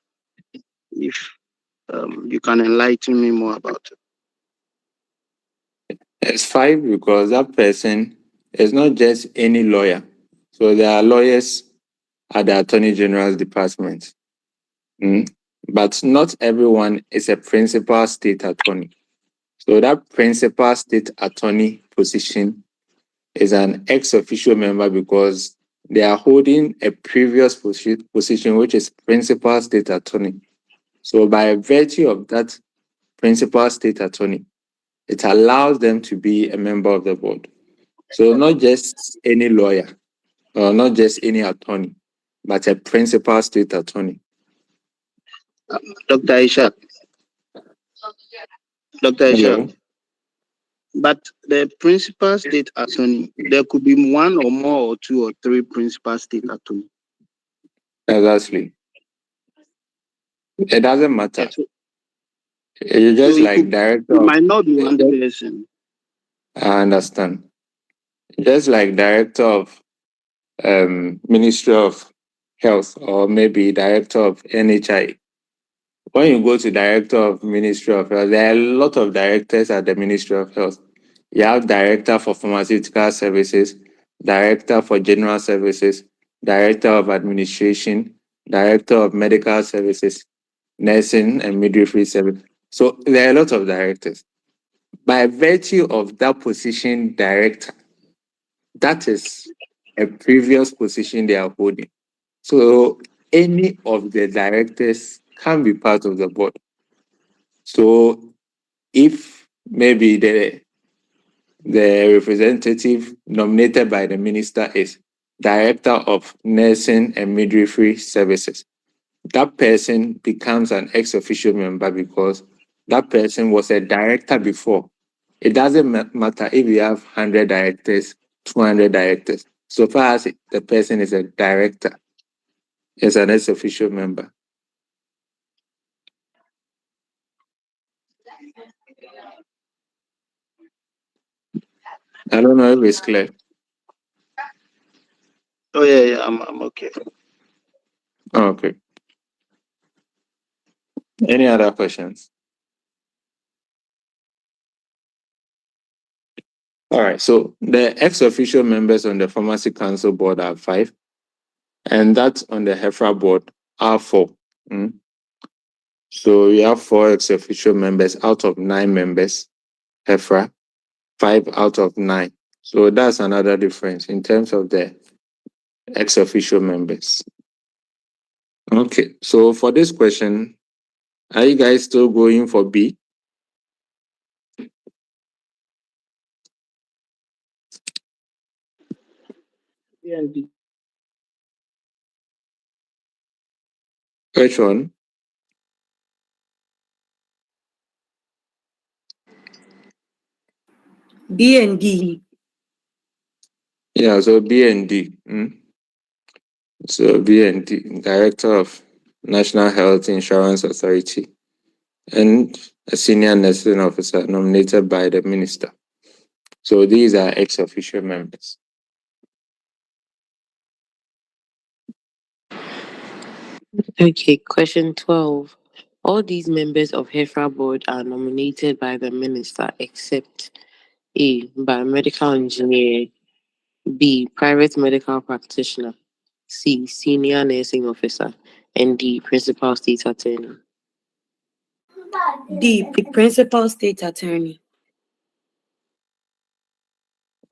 If you can enlighten me more about it. It's 5 because that person is not just any lawyer. So there are lawyers at the Attorney General's department. But not everyone is a principal state attorney. So that principal state attorney position is an ex officio member because they are holding a previous position, which is principal state attorney. So by virtue of that principal state attorney, it allows them to be a member of the board. So not just any lawyer or not just any attorney, but a principal state attorney. Dr. Aisha. Hello? But the principal state attorney, there could be 1 or more or 2 or 3 principal state attorney. Exactly. It doesn't matter. It's just So like director. It might not be one person. I understand. Just like director of Ministry of Health or maybe director of NHI. When you go to director of Ministry of Health, there are a lot of directors at the Ministry of Health. You have director for pharmaceutical services, director for general services, director of administration, director of medical services, nursing and midwifery service. So there are a lot of directors. By virtue of that position, director, that is a previous position they are holding. So any of the directors can be part of the board. So if maybe the representative nominated by the minister is director of nursing and midwifery services, that person becomes an ex officio member because that person was a director before. It doesn't matter if you have 100 directors, 200 directors. So far as the person is a director, is an ex officio member. I don't know if it's clear. Oh yeah, I'm okay. Okay. Any other questions? All right. So the ex officio members on the Pharmacy Council board are 5, and that on the HEFRA board are 4. So we have 4 ex officio members out of 9 members, HEFRA, 5 out of 9. So that's another difference in terms of the ex officio members. Okay. So for this question, are you guys still going for B? Which one? B and D. Yeah, so B and D. So B and D, Director of National Health Insurance Authority, and a senior nursing officer nominated by the minister. So these are ex-officio members. Okay, question 12. All these members of HEFRA board are nominated by the minister except A, biomedical engineer, B, private medical practitioner, C, senior nursing officer, and D, principal state attorney. D, principal state attorney.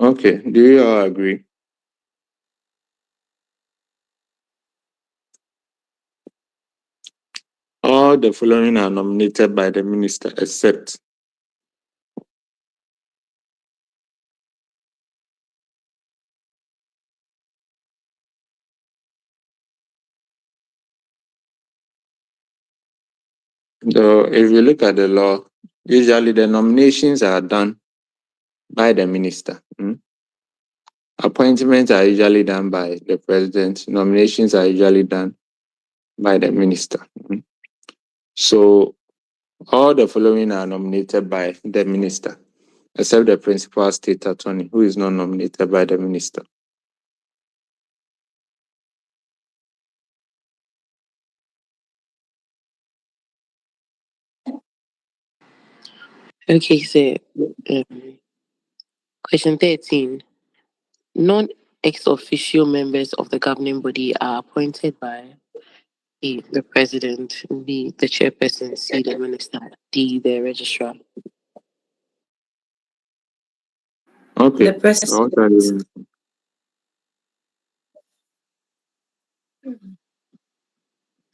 Okay, do you all agree? All the following are nominated by the minister except So if you look at the law, usually the nominations are done by the minister. Appointments are usually done by the president. Nominations are usually done by the minister. So all the following are nominated by the minister, except the principal state attorney, who is not nominated by the minister. Okay, so question 13. Non-ex-officio members of the governing body are appointed by A, the president, B, the chairperson, C, the minister, D, the registrar. Okay. The president.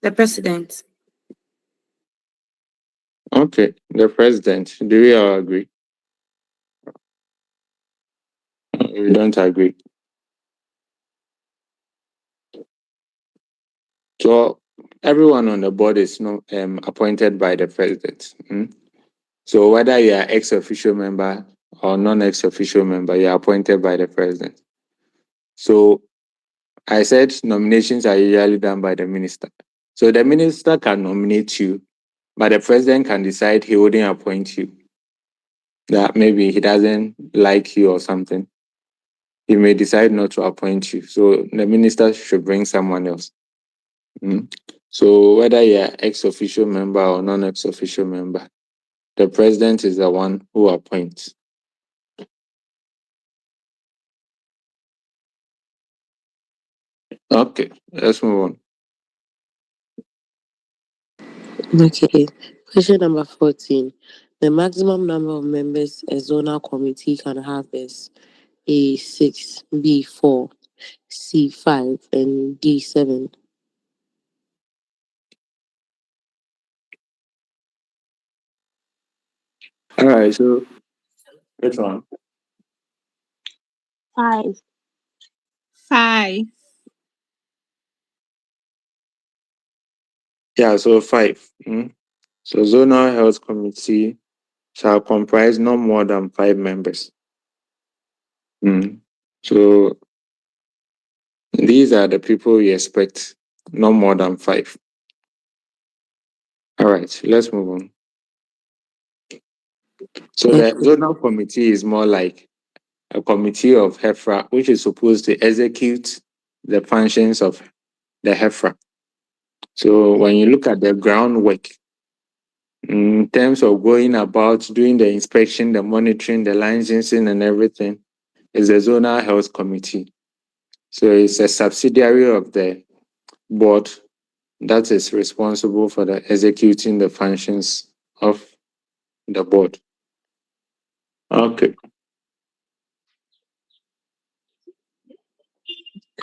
The president. Okay, the president. Do we all agree? We don't agree. So everyone on the board is appointed by the president. So whether you are ex-officio member or non-ex-officio member, you are appointed by the president. So I said nominations are usually done by the minister. So the minister can nominate you, but the president can decide he wouldn't appoint you. That maybe he doesn't like you or something. He may decide not to appoint you. So the minister should bring someone else. So whether you're ex-officio member or non-ex-officio member, the president is the one who appoints. Okay, let's move on. Okay, question number 14. The maximum number of members a zonal committee can have is A, 6, B, 4, C, 5, and D, 7. All right, so which one? 5. 5. Yeah, so 5. So zonal health committee shall comprise no more than 5 members. So these are the people we expect, no more than 5. All right, let's move on. So the zonal committee is more like a committee of HEFRA, which is supposed to execute the functions of the HEFRA. So when you look at the groundwork, in terms of going about doing the inspection, the monitoring, the licensing and everything, is the zonal health committee. So it's a subsidiary of the board that is responsible for the executing the functions of the board. Okay.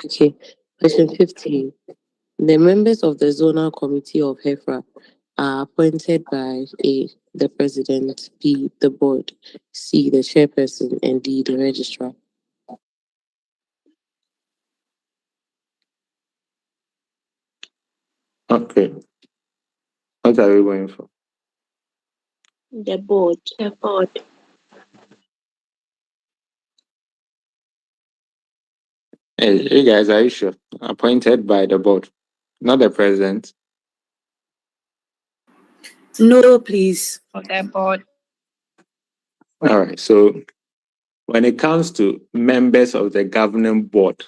Okay, question 15. The members of the zonal committee of HEFRA are appointed by A, the president, B, the board, C, the chairperson, and D, the registrar. Okay. What are we going for? The board. Hey, you guys, are you sure? Appointed by the board, not the president. No, please. of the board. All right. So when it comes to members of the governing board,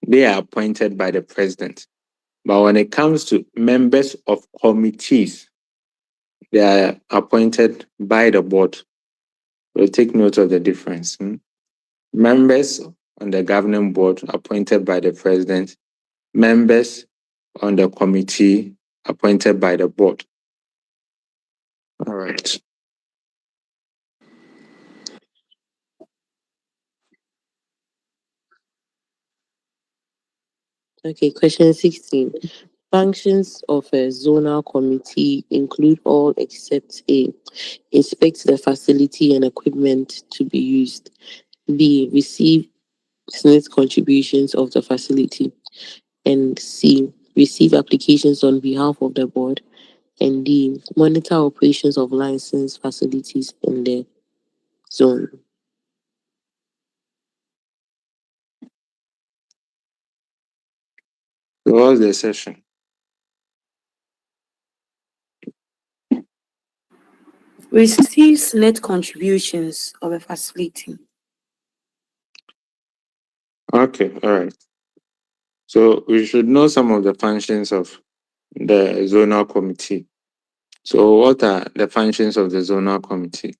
they are appointed by the president. But when it comes to members of committees, they are appointed by the board. So take note of the difference. Members on the governing board appointed by the president, members on the committee appointed by the board. All right. Okay, question 16. Functions of a zonal committee include all except A. Inspect the facility and equipment to be used. B. Receive SNIT contributions of the facility. And C. Receive applications on behalf of the board. And D. Monitor operations of licensed facilities in the zone. So what's the session? Receives net contributions of a facility. Okay, all right. So we should know some of the functions of the zonal committee. So what are the functions of the zonal committee?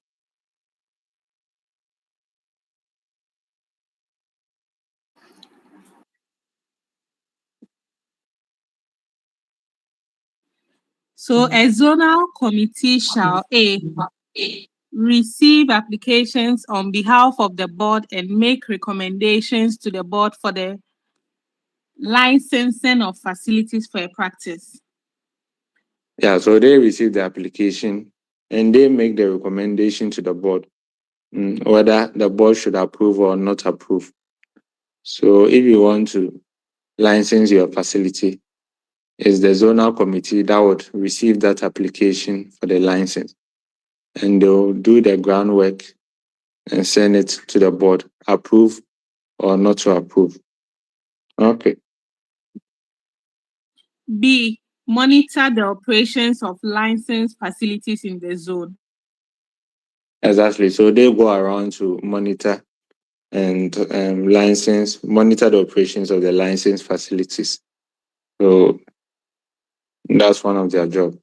So a zonal committee shall A. Receive applications on behalf of the board and make recommendations to the board for the licensing of facilities for a practice. Yeah, so they receive the application and they make the recommendation to the board whether the board should approve or not approve. So if you want to license your facility, it's the zonal committee that would receive that application for the license. And they'll do the groundwork and send it to the board, approve or not to approve. Okay. B. Monitor the operations of licensed facilities in the zone. Exactly. So they go around to monitor and monitor the operations of the licensed facilities. So that's one of their jobs.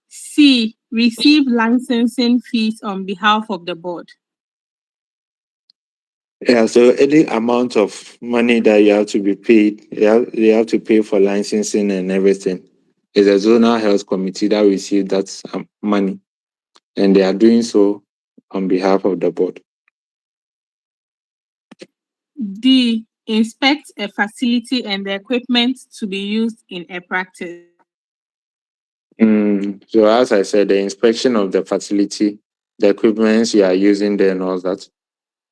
C. Receive licensing fees on behalf of the board. Yeah, so any amount of money that you have to be paid, you have to pay for licensing and everything. It's a zonal health committee that receives that money, and they are doing so on behalf of the board. D. Inspect a facility and the equipment to be used in a practice. So as I said, the inspection of the facility, the equipment you are using there and all that,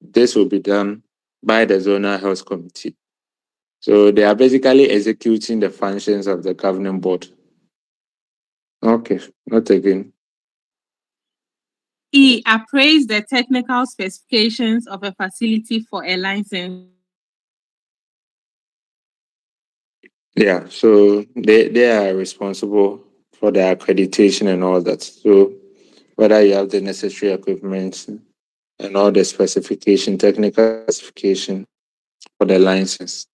this will be done by the zonal health committee. So they are basically executing the functions of the governing board. Okay, not again. E. Appraise the technical specifications of a facility for a license. Yeah, so they are responsible for the accreditation and all that. So whether you have the necessary equipment and all the specification, technical specification for the license.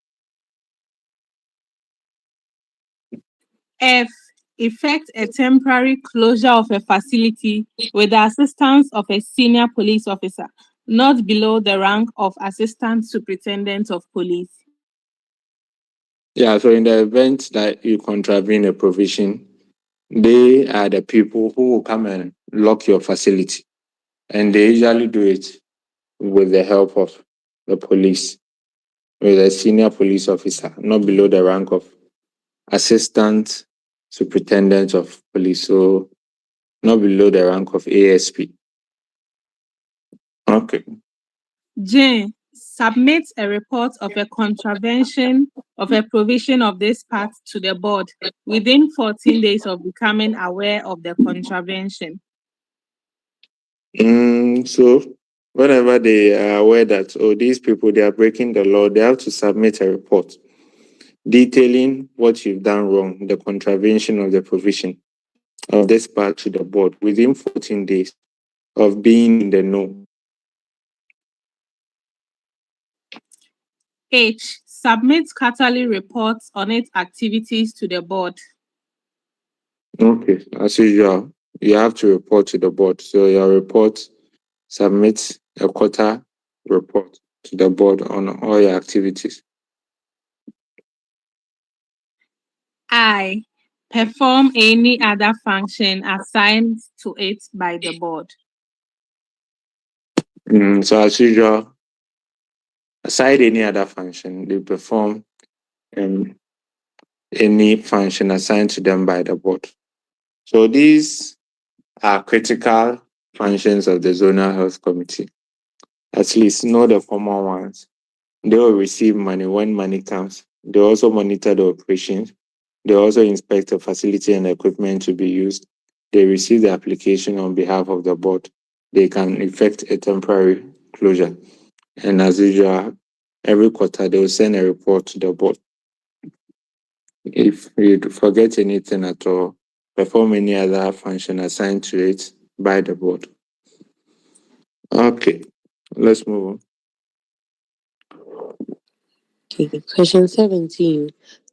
F. Effect a temporary closure of a facility with the assistance of a senior police officer, not below the rank of assistant superintendent of police. Yeah, so in the event that you contravene a provision, they are the people who will come and lock your facility. And they usually do it with the help of the police, with a senior police officer, not below the rank of assistant superintendent of police, so not below the rank of ASP. Okay. J. Submit a report of a contravention of a provision of this part to the board within 14 days of becoming aware of the contravention. So whenever they are aware that, oh, these people, they are breaking the law, they have to submit a report detailing what you've done wrong, the contravention of the provision of this part to the board within 14 days of being in the know. H. Submit quarterly reports on its activities to the board. Okay, as usual, you have to report to the board. So your report submits a quarter report to the board on all your activities. I. Perform any other function assigned to it by the board. So as usual, aside any other function, they perform any function assigned to them by the board. So these are critical functions of the Zonal Health Committee. At least know the common ones. They will receive money when money comes. They also monitor the operations. They also inspect the facility and equipment to be used. They receive the application on behalf of the board. They can effect a temporary closure. And as usual, every quarter they will send a report to the board. If you forget anything at all, perform any other function assigned to it by the board. Okay, let's move on. Okay, question 17.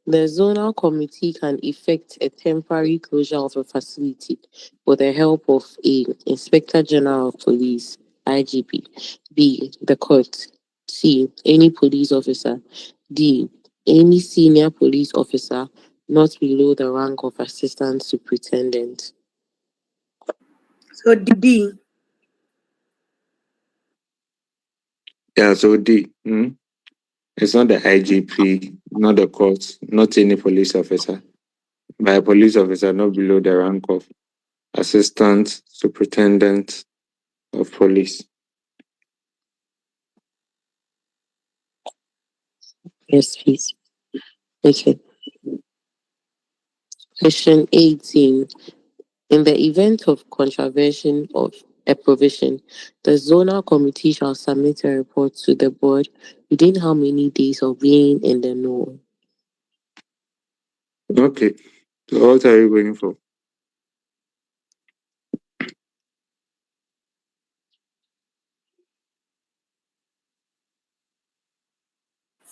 The zonal committee can effect a temporary closure of a facility with the help of A. Inspector General of Police, IGP, B. The court, C. Any police officer, D. Any senior police officer not below the rank of assistant superintendent. So D. Yeah, so D. It's not the IGP, not the court, not any police officer. By a police officer not below the rank of assistant superintendent of police. Yes, please. Okay. Question 18. In the event of contravention of a provision, the zonal committee shall submit a report to the board within how many days of being in the know? Okay, so what are you going for?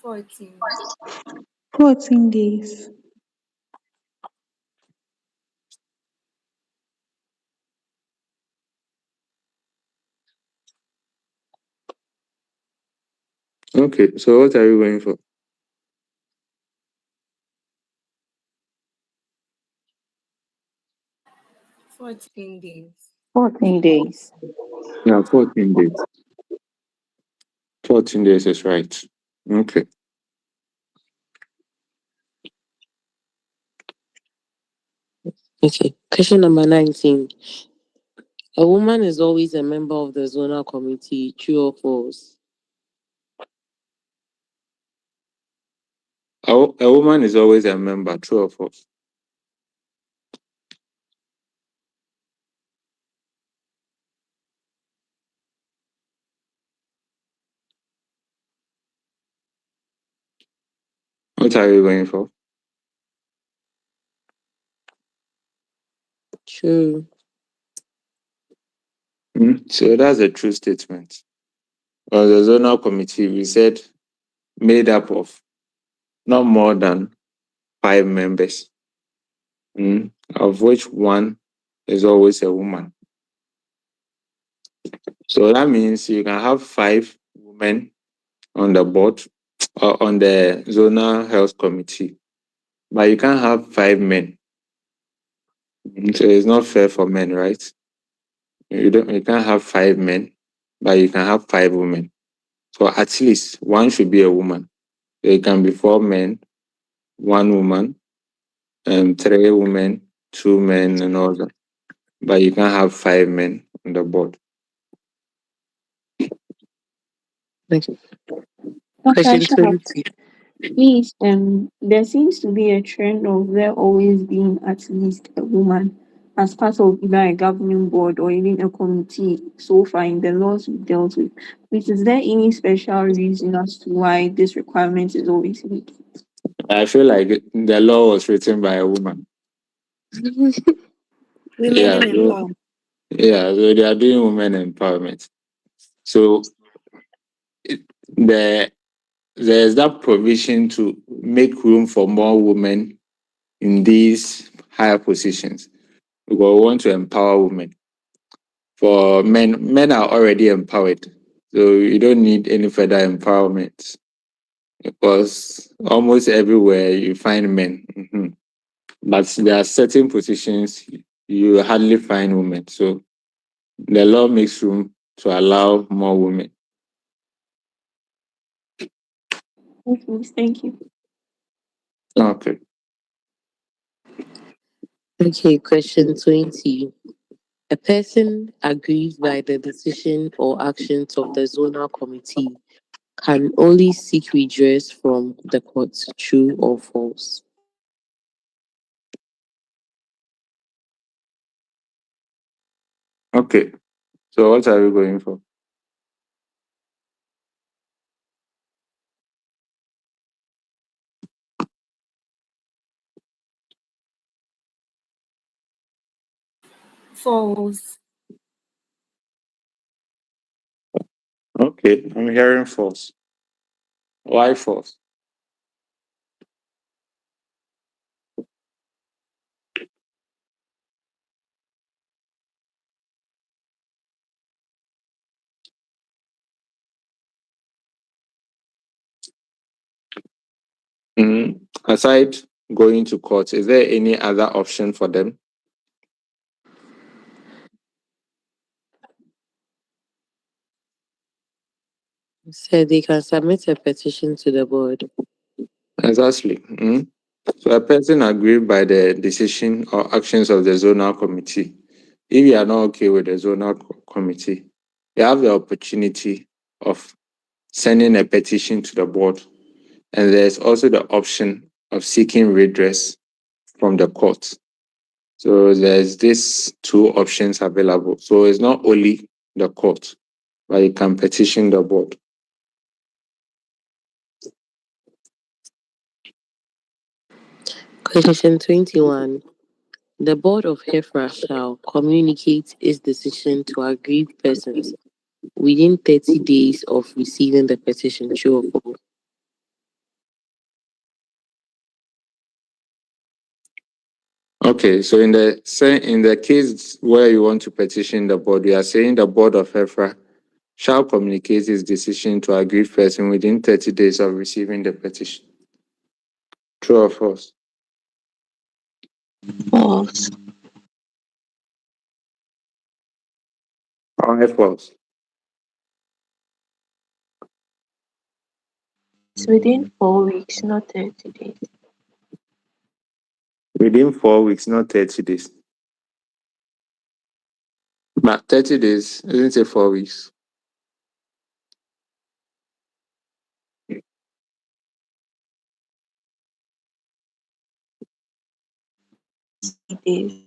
$14. 14 days. Okay, so what are you going for? 14 days. 14 days. Yeah, 14 days. 14 days is right. Okay. Okay. Question number 19. A woman is always a member of the zonal committee, true or false? A woman is always a member, true or false? What are you going for? True. So that's a true statement. On the zonal committee, we said made up of not more than 5 members, of which one is always a woman. So that means you can have 5 women on the board or on the zonal health committee, but you can't have 5 men. So it's not fair for men, right? You can't have 5 men, but you can have 5 women. So at least one should be a woman. It can be 4 men, 1 woman, 3 women, 2 men, and all that. But you can't have 5 men on the board. Okay. Dr. Question Sharp, 20. please, there seems to be a trend of there always being at least a woman as part of either a governing board or even a committee so far in the laws we've dealt with. Which is there any special reason as to why this requirement is always made? I feel like the law was written by a woman. Women Yeah, in so, empowerment. so they are doing women empowerment. So there, there's that provision to make room for more women in these higher positions. We want to empower women. For men are already empowered, so you don't need any further empowerment because almost everywhere you find men. But there are certain positions you hardly find women. So the law makes room to allow more women. Okay, thank you. Okay. Okay, question 20. A person aggrieved by the decision or actions of the zonal committee can only seek redress from the court, true or false? Okay. So what are we going for? False. Okay, I'm hearing false. Why false? Aside going to court, is there any other option for them? So they can submit a petition to the board. Exactly. So a person aggrieved by the decision or actions of the zonal committee. If you are not okay with the zonal committee, you have the opportunity of sending a petition to the board. And there's also the option of seeking redress from the court. So there's these two options available. So it's not only the court, but you can petition the board. Question 21. The board of HEFRA shall communicate its decision to aggrieved persons within 30 days of receiving the petition, true or false? Okay, so in the case where you want to petition the board, you are saying the board of HEFRA shall communicate its decision to aggrieved person within 30 days of receiving the petition. True or false? False. Or false? It's within 4 weeks, not 30 days. Within 4 weeks, not 30 days. But 30 days, isn't it 4 weeks? Days.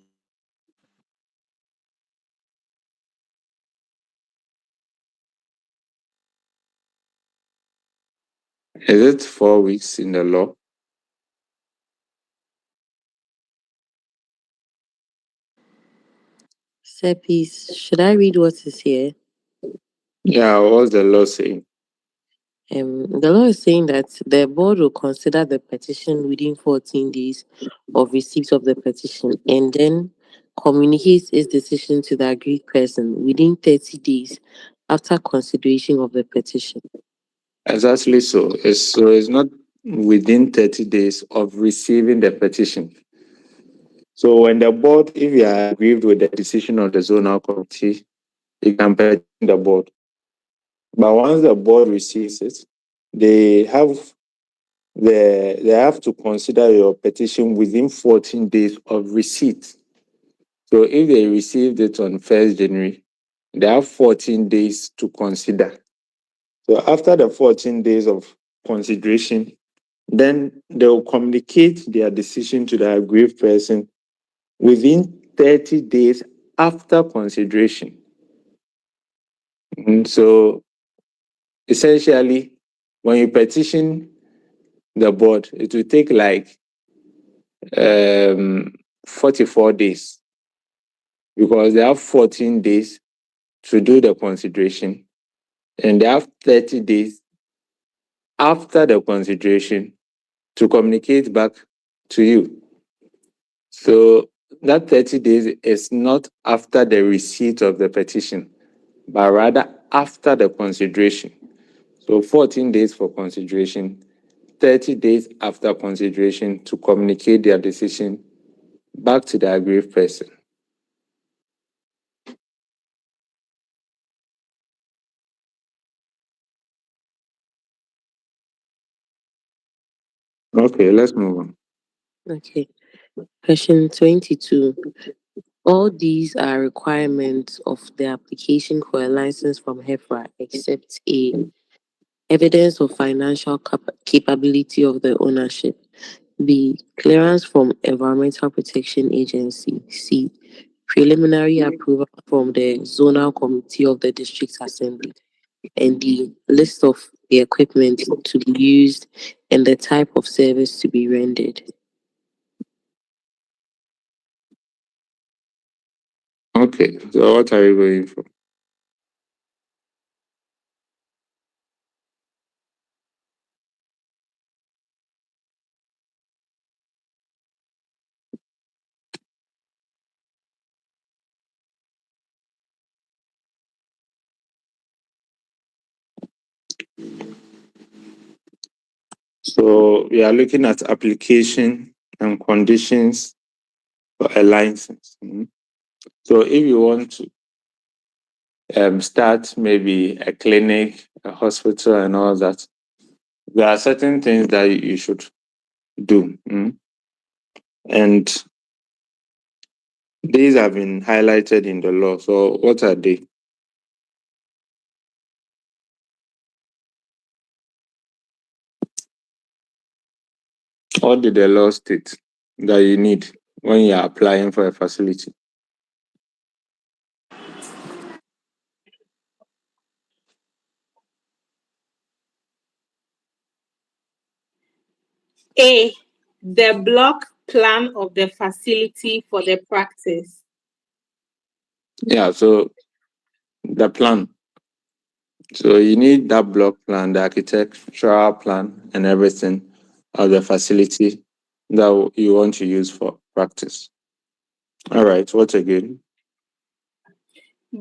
Is it 4 weeks in the law? Sir, please, should I read what is here? Yeah, what's the law saying? The law is saying that the board will consider the petition within 14 days of receipt of the petition and then communicates its decision to the aggrieved person within 30 days after consideration of the petition. Exactly so. It's not within 30 days of receiving the petition. So when the board, if you are aggrieved with the decision of the zonal committee, you can petition the board. But once the board receives it, they have to consider your petition within 14 days of receipt. So if they received it on 1st January, they have 14 days to consider. So after the 14 days of consideration, then they will communicate their decision to the aggrieved person within 30 days after consideration. So essentially, when you petition the board, it will take like 44 days because they have 14 days to do the consideration and they have 30 days after the consideration to communicate back to you. So that 30 days is not after the receipt of the petition, but rather after the consideration. So 14 days for consideration, 30 days after consideration to communicate their decision back to the aggrieved person. Okay, let's move on. Okay. Question 22. All these are requirements of the application for a license from HEFRA except A. Evidence of financial capability of the ownership. B. Clearance from Environmental Protection Agency. C. Preliminary approval from the Zonal Committee of the District Assembly. And D. List of the equipment to be used and the type of service to be rendered. Okay, so what are you going for? So we are looking at application and conditions for a license. So if you want to start maybe a clinic, a hospital, and all that, there are certain things that you should do. And these have been highlighted in the law. So what are they? What did the law state that you need when you are applying for a facility? A. The block plan of the facility for the practice. Yeah, so the plan. So you need that block plan, the architectural plan, and everything of the facility that you want to use for practice. All right, what again?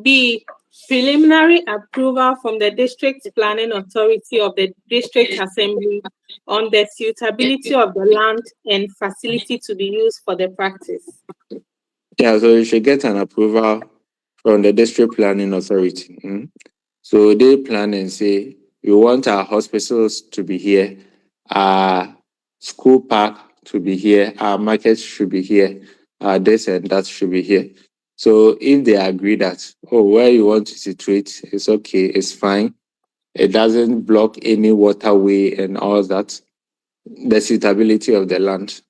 B. Preliminary approval from the District Planning Authority of the District Assembly on the suitability of the land and facility to be used for the practice. Yeah, so you should get an approval from the District Planning Authority. So they plan and say, we want our hospitals to be here, our school park to be here, our markets should be here, this and that should be here. So if they agree that, where you want to situate, it's okay, it's fine. It doesn't block any waterway and all that. The suitability of the land,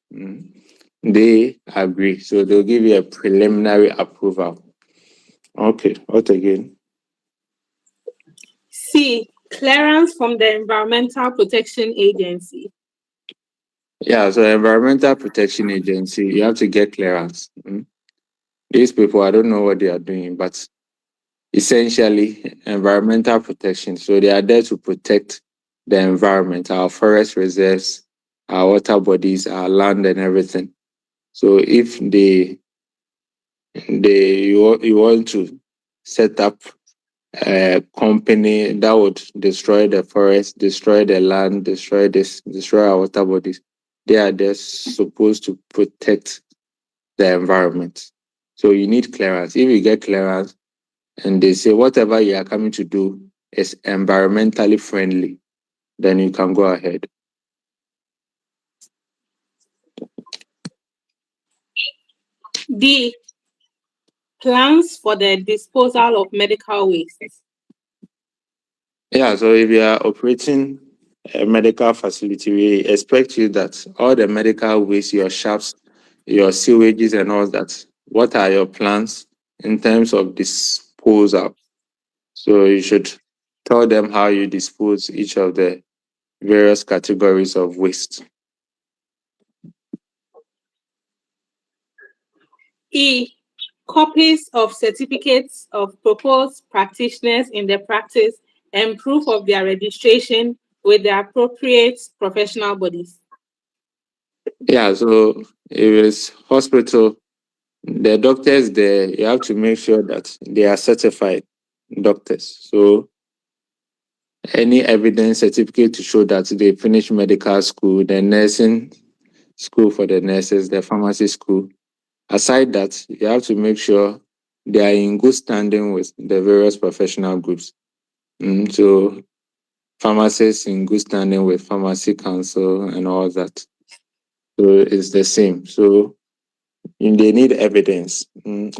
they agree. So they'll give you a preliminary approval. Okay, what again? C. Clearance from the Environmental Protection Agency. Yeah, so Environmental Protection Agency, you have to get clearance. These people, I don't know what they are doing, but essentially environmental protection. So they are there to protect the environment, our forest reserves, our water bodies, our land and everything. So if you want to set up a company that would destroy the forest, destroy the land, destroy our water bodies, they are there supposed to protect the environment. So you need clearance. If you get clearance and they say whatever you are coming to do is environmentally friendly, then you can go ahead. D. Plans for the disposal of medical waste. Yeah, so if you are operating a medical facility, we expect you that all the medical waste, your shafts, your sewages and all that, what are your plans in terms of disposal. So you should tell them how you dispose each of the various categories of waste. E. Copies of certificates of proposed practitioners in the practice and proof of their registration with the appropriate professional bodies. Yeah, so if it's hospital, the doctors there, you have to make sure that they are certified doctors. So any evidence certificate to show that they finished medical school, the nursing school for the nurses, the pharmacy school. Aside that, you have to make sure they are in good standing with the various professional groups. So pharmacists in good standing with pharmacy council and all that. So it's the same. So they need evidence and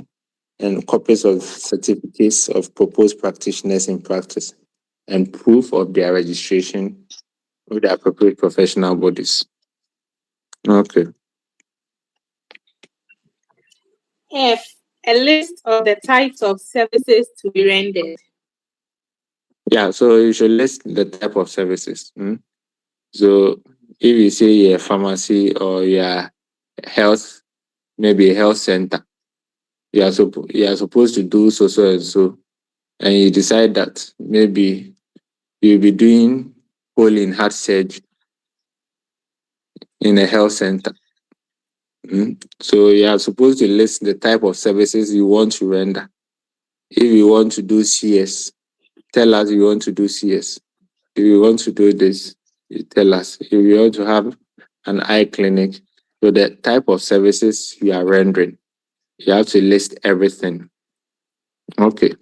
copies of certificates of proposed practitioners in practice and proof of their registration with the appropriate professional bodies. Okay. F. A list of the types of services to be rendered. Yeah, so you should list the type of services. So if you say you're a pharmacy or you're health, maybe a health center, you are supposed to do so and so, and you decide that maybe you'll be doing whole in heart surgery in a health center. So you are supposed to list the type of services you want to render. If you want to do CS, tell us you want to do CS. If you want to do this, you tell us. If you want to have an eye clinic, so the type of services you are rendering, you have to list everything. Okay.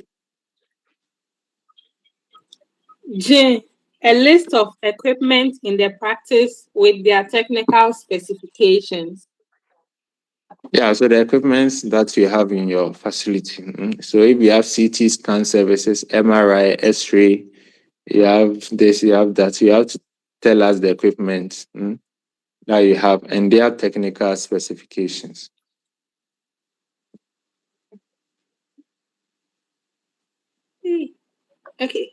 J. A list of equipment in the practice with their technical specifications. Yeah, so the equipments that you have in your facility. So if you have CT scan services, MRI, X-ray, you have this, you have that, you have to tell us the equipment that you have and their technical specifications. Okay.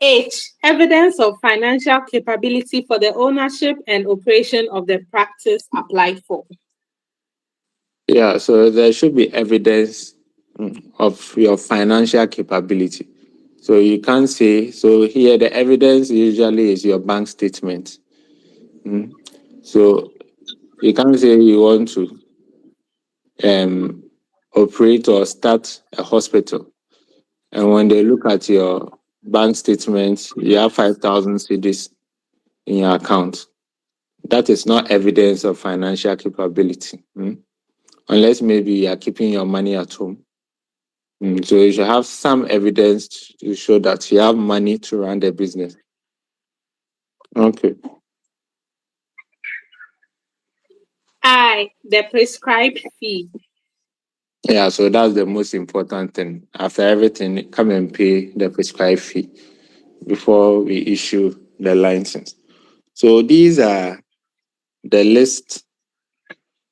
H. Evidence of financial capability for the ownership and operation of the practice applied for. Yeah, so there should be evidence of your financial capability. So you can't say, so here the evidence usually is your bank statement. So you can't say you want to operate or start a hospital. And when they look at your bank statement, you have 5,000 cedis in your account. That is not evidence of financial capability. Unless maybe you are keeping your money at home. So you should have some evidence to show that you have money to run the business. Okay. I. The prescribed fee. Yeah, so that's the most important thing. After everything, come and pay the prescribed fee before we issue the license. So these are the list,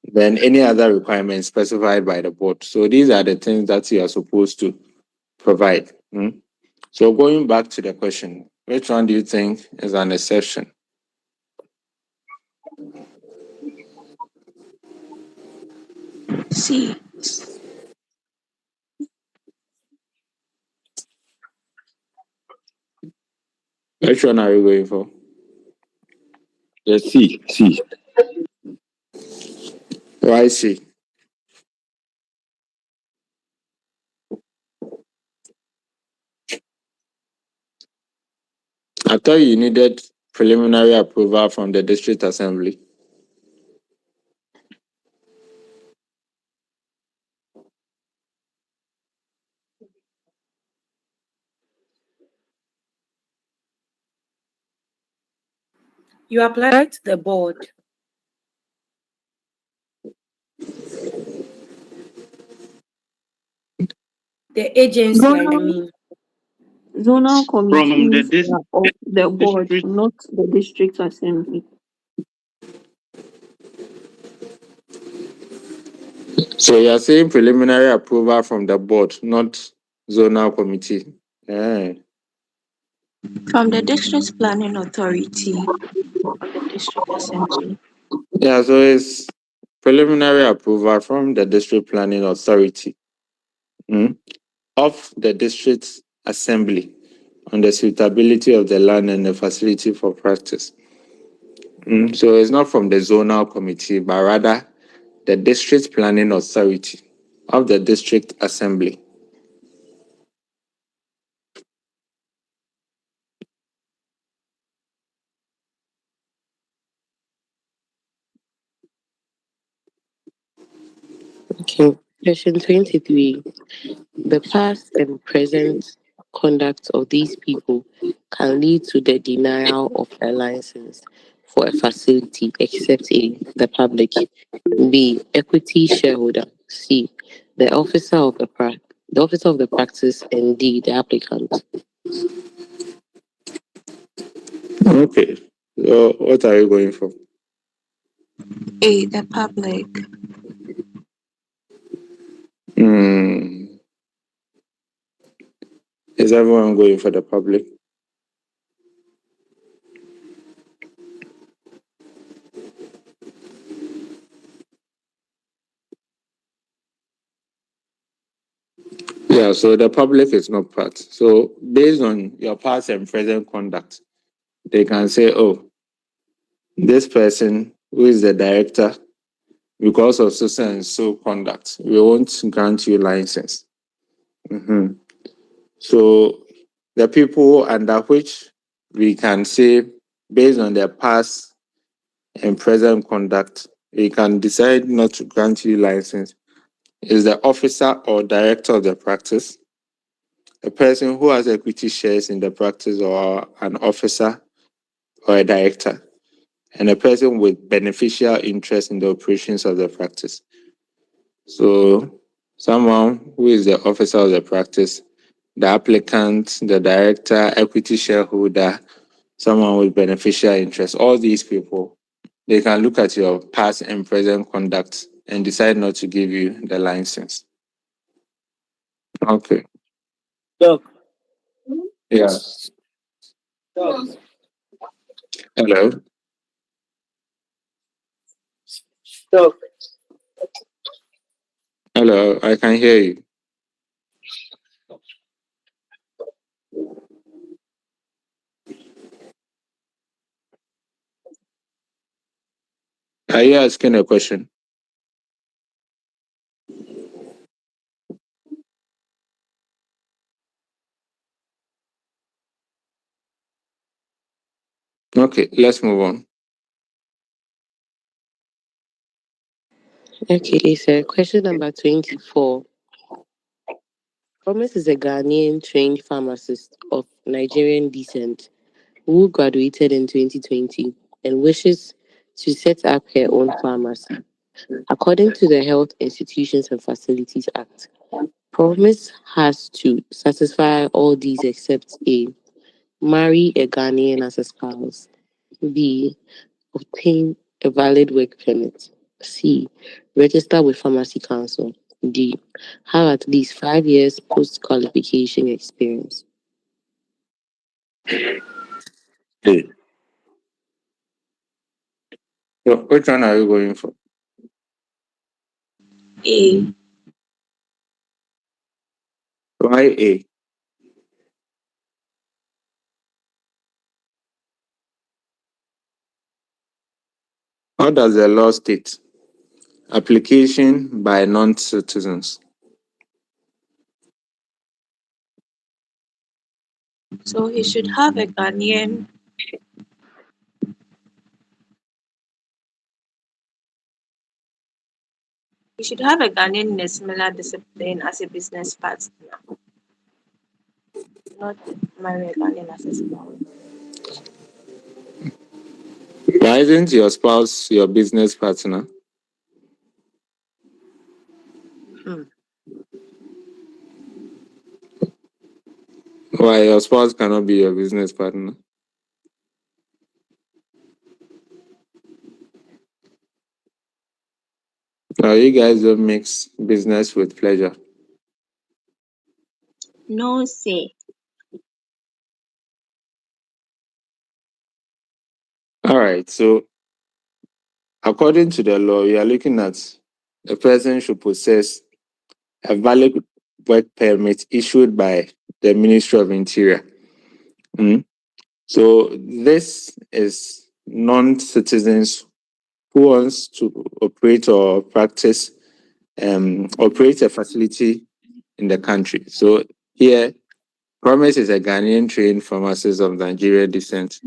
then any other requirements specified by the board. So these are the things that you are supposed to provide. So going back to the question, which one do you think is an exception? C. Which one are you going for? Yes, C. Why C? I thought you needed preliminary approval from the district assembly. You apply to the board. The agency, I mean. Zonal committees dis- are of the board, district- not the district assembly. So you're saying preliminary approval from the board, not zonal committee. Yeah. From the district planning authority or the district assembly. Yeah, so it's preliminary approval from the district planning authority of the district assembly on the suitability of the land and the facility for practice. So it's not from the zonal committee, but rather the district planning authority of the district assembly. Okay. Question 23. The past and present conduct of these people can lead to the denial of a license for a facility except A, the public, B, equity shareholder, C, the officer of the practice, and D, the applicant. Okay. So what are you going for? A, the public. Is everyone going for the public? Yeah, so the public is not part. So based on your past and present conduct, they can say, oh, this person who is the director, because of so and so conduct, we won't grant you license. So the people under which we can say, based on their past and present conduct, we can decide not to grant you license is the officer or director of the practice, a person who has equity shares in the practice or an officer or a director, and a person with beneficial interest in the operations of the practice. So someone who is the officer of the practice, the applicant, the director, equity shareholder, someone with beneficial interest, all these people, they can look at your past and present conduct and decide not to give you the license. Okay. Doc. Yeah. Doc. Hello. Doc. Hello, I can hear you. Are you asking a question? Okay, let's move on. Okay, so question number 24. Promise is a Ghanaian trained pharmacist of Nigerian descent who graduated in 2020 and wishes to set up her own pharmacy. According to the Health Institutions and Facilities Act, Promise has to satisfy all these except A, marry a Ghanaian as a spouse, B, obtain a valid work permit, C, register with Pharmacy Council, D, have at least 5 years post-qualification experience. Okay. So which one are you going for? A. Why A? How does the law state? Application by non-citizens. So he should have a Ghanaian. He should have a Ghanaian in a similar discipline as a business partner. Not marry a Ghanaian as a spouse. Why isn't your spouse your business partner? Why your spouse cannot be your business partner? Or you guys don't mix business with pleasure? No say. All right. So according to the law, we are looking at a person should possess a valid work permit issued by the Ministry of Interior. So this is non-citizens who wants to operate or practice, operate a facility in the country. So here, Promise is a Ghanaian trained pharmacist of Nigerian descent.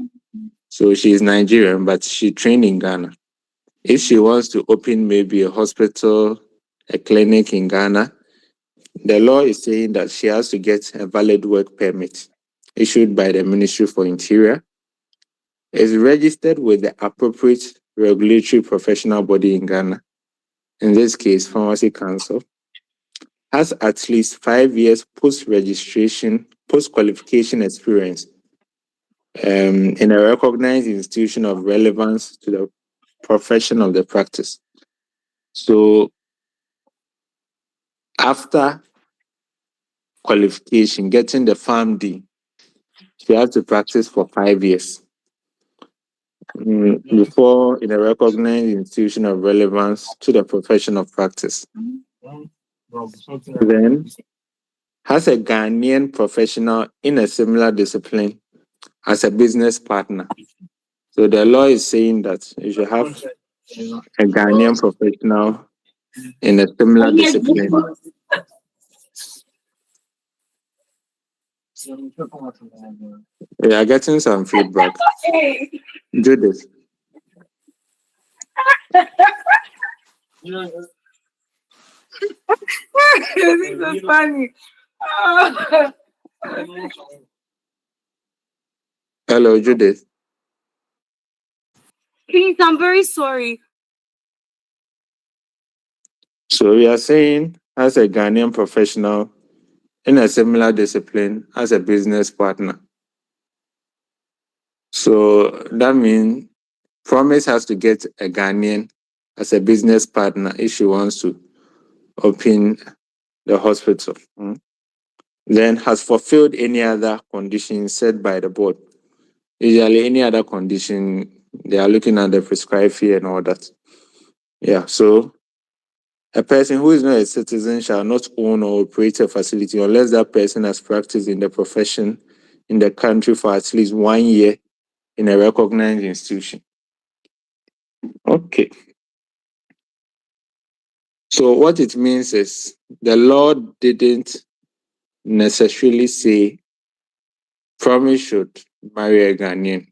So she is Nigerian, but she trained in Ghana. If she wants to open maybe a hospital, a clinic in Ghana, the law is saying that she has to get a valid work permit issued by the Ministry for Interior, is registered with the appropriate regulatory professional body in Ghana, in this case, Pharmacy Council, has at least 5 years post-registration, post-qualification experience in a recognized institution of relevance to the profession of the practice. So after qualification, getting the PharmD, she has to practice for 5 years before in a recognized institution of relevance to the profession of practice. Then has a Ghanaian professional in a similar discipline as a business partner. So the law is saying that you should have a Ghanaian professional in a similar discipline. We are getting some feedback. Judith. This is funny. Hello, Judith. Please, I'm very sorry. So we are saying as a Ghanaian professional in a similar discipline as a business partner. So that means Promise has to get a Ghanaian as a business partner if she wants to open the hospital. Then has fulfilled any other conditions set by the board. Usually any other condition, they are looking at the prescribed fee and all that. Yeah, so a person who is not a citizen shall not own or operate a facility unless that person has practiced in the profession in the country for at least 1 year in a recognized institution. Okay. So what it means is the law didn't necessarily say Promise should marry a Ghanaian.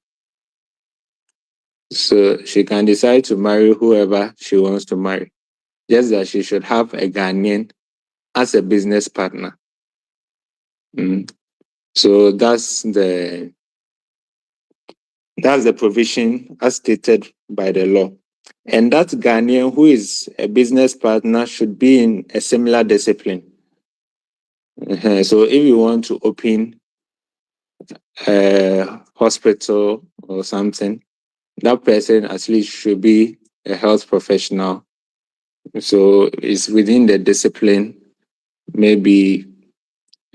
So she can decide to marry whoever she wants to marry. Just that she should have a Ghanaian as a business partner. So that's the provision as stated by the law. And that Ghanaian who is a business partner should be in a similar discipline. So if you want to open a hospital or something, that person at least should be a health professional. So it's within the discipline, maybe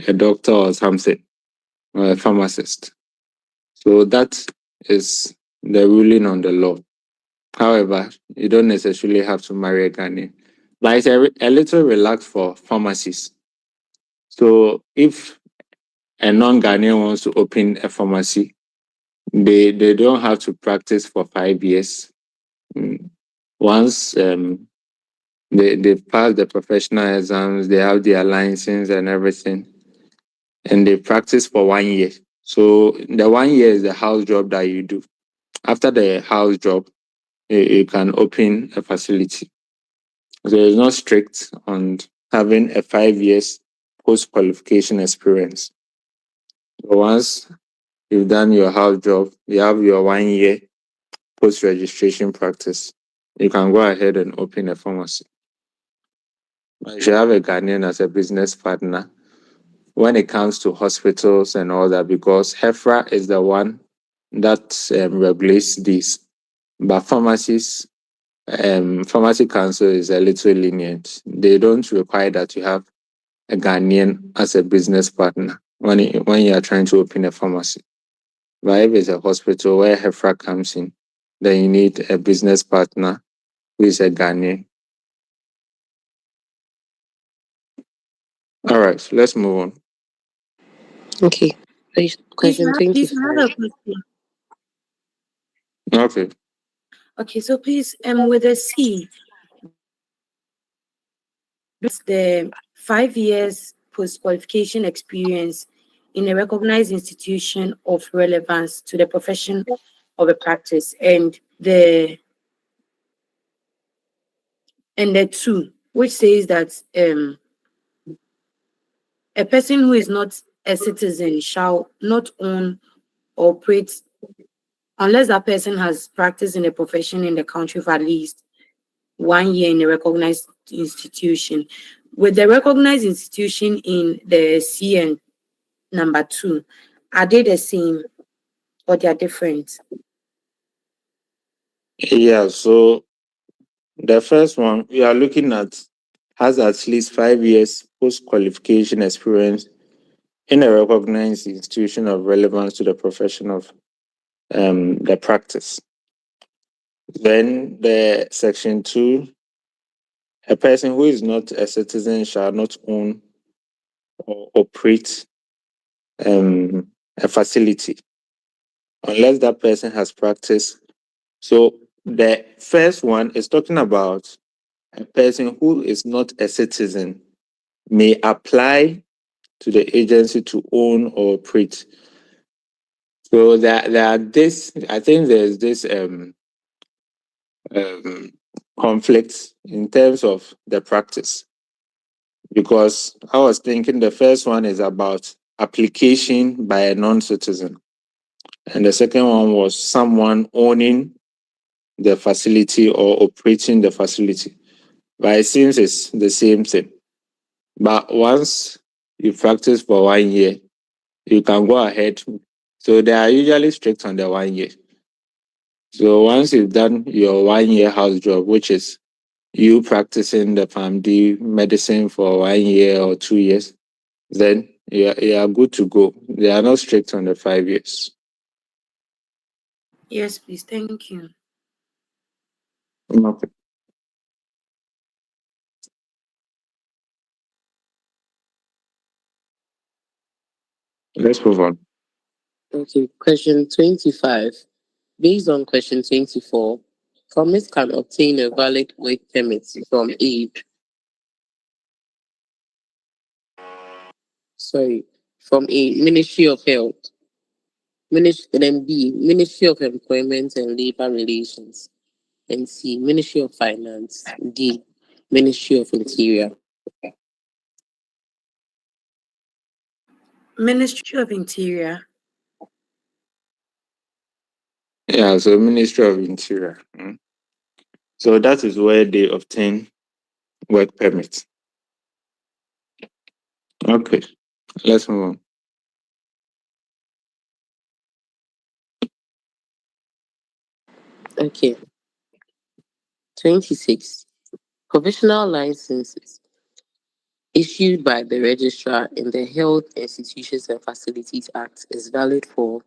a doctor or something, or a pharmacist. So that is the ruling on the law. However, you don't necessarily have to marry a Ghanaian. But it's a little relaxed for pharmacies. So if a non-Ghanaian wants to open a pharmacy, they don't have to practice for 5 years. Once they pass the professional exams, they have their license and everything, and they practice for 1 year. So the 1 year is the house job that you do. After the house job, you can open a facility. So it's not strict on having a 5 years post-qualification experience. So once you've done your house job, you have your 1 year post-registration practice, you can go ahead and open a pharmacy. You should have a Ghanaian as a business partner when it comes to hospitals and all that, because HEFRA is the one that regulates these. But pharmacies, Pharmacy Council is a little lenient. They don't require that you have a Ghanaian as a business partner when you are trying to open a pharmacy. But if it's a hospital where HEFRA comes in, then you need a business partner who is a Ghanaian. All right, so let's move on. Okay. Question Please, I have 25. a question. Okay. Okay, so please, with the C, the 5 years post-qualification experience in a recognized institution of relevance to the profession of a practice, and the 2, which says that a person who is not a citizen shall not own or operate unless that person has practiced in a profession in the country for at least 1 year in a recognized institution. With the recognized institution in the CN number 2, are they the same or they are different? Yeah, so the first one we are looking at has at least 5 years post-qualification experience in a recognized institution of relevance to the profession of the practice. Then the section 2, a person who is not a citizen shall not own or operate a facility unless that person has practiced. So the first one is talking about a person who is not a citizen may apply to the agency to own or operate. So there are this, I think there's this conflict in terms of the practice, because I was thinking the first one is about application by a non-citizen, and the second one was someone owning the facility or operating the facility. But it seems it's the same thing. But once you practice for 1 year, you can go ahead. So they are usually strict on the 1 year. So once you've done your 1 year house job, which is you practicing the PharmD medicine for 1 year or 2 years, then you are good to go. They are not strict on the 5 years. Yes, please. Thank you. Okay. Let's move on. Okay. Question 25. Based on question 24, Promise can obtain a valid work permit from from A, Ministry of Health. Then B, Ministry of Employment and Labor Relations. And C, Ministry of Finance. D, Ministry of Interior. Ministry of Interior. Yeah, so Ministry of Interior. So that is where they obtain work permits. Okay, let's move on. Okay. 26. Provisional licenses issued by the registrar in the Health Institutions and Facilities Act is valid for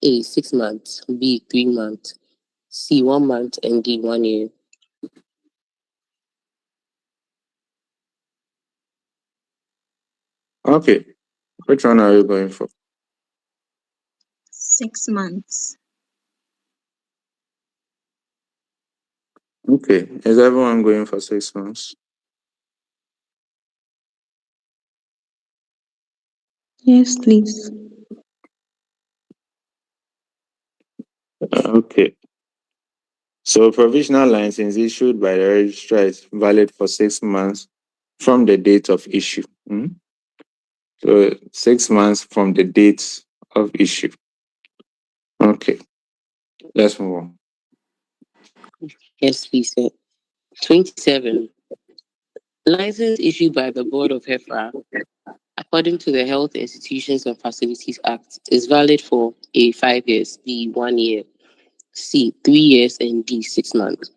A, 6 months, B, 3 months, C, 1 month, and D, 1 year. Okay, which one are you going for? 6 months. Okay, is everyone going for 6 months? Yes, please. Okay. So provisional license issued by the registrar is valid for 6 months from the date of issue. So 6 months from the date of issue. Okay, let's move on. Yes, please. 27. License issued by the Board of HEFRA, according to the Health Institutions and Facilities Act, is valid for A, 5 years, B, 1 year, C, 3 years, and D, 6 months.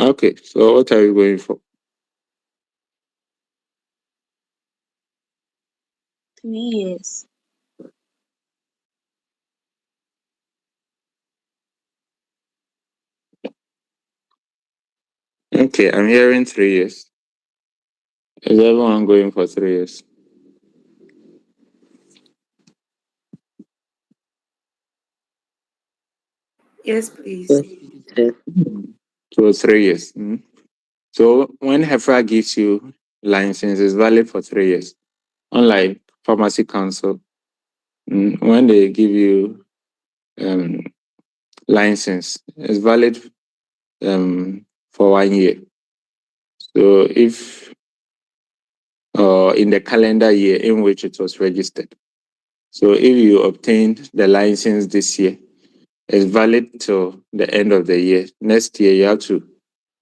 Okay, so what are you going for? 3 years. Okay, I'm hearing 3 years. Is everyone going for 3 years? Yes, please. Yes, sir. So 3 years. So when HEFRA gives you license, it's valid for 3 years. Unlike Pharmacy Council, when they give you um, license, it's valid for 1 year. So if in the calendar year in which it was registered. So if you obtained the license this year, it's valid till the end of the year. Next year, you have to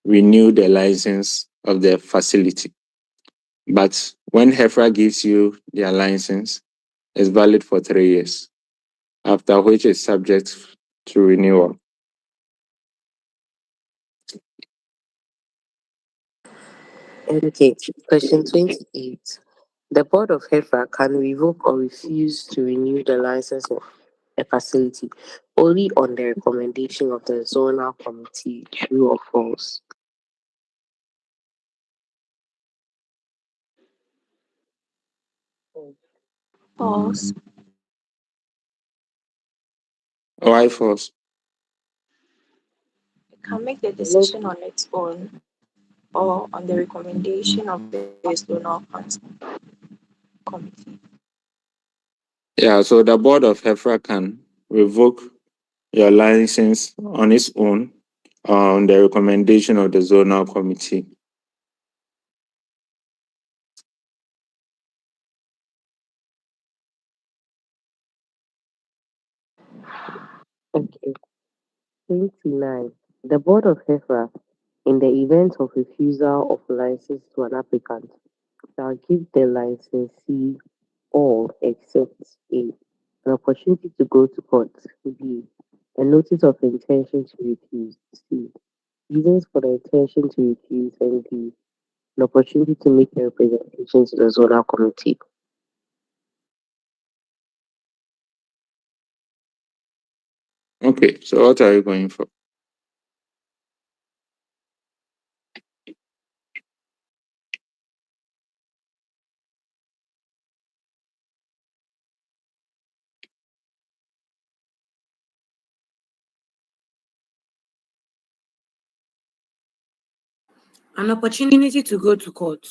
renew the license of the facility. But when HEFRA gives you their license, it's valid for 3 years, after which it's subject to renewal. Okay, question 28. The board of HEFRA can revoke or refuse to renew the license of a facility only on the recommendation of the zonal committee. True or false? False. Why false? It can make the decision on its own or on the recommendation of the zonal committee. Yeah, so the board of HEFRA can revoke your license on its own on the recommendation of the zonal committee. Okay. 29. The board of HEFRA, in the event of refusal of license to an applicant, shall give the licensee all except A, an opportunity to go to court; B, a notice of intention to refuse; C, reasons for the intention to refuse; and D, an opportunity to make a representation to the zonal committee. Okay, so what are you going for? An opportunity to go to court.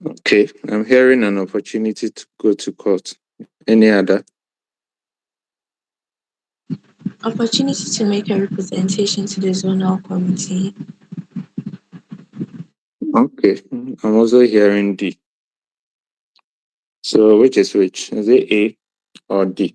Okay, I'm hearing an opportunity to go to court. Any other? Opportunity to make a representation to the zonal committee. Okay, I'm also hearing D. So which is which? Is it A or D?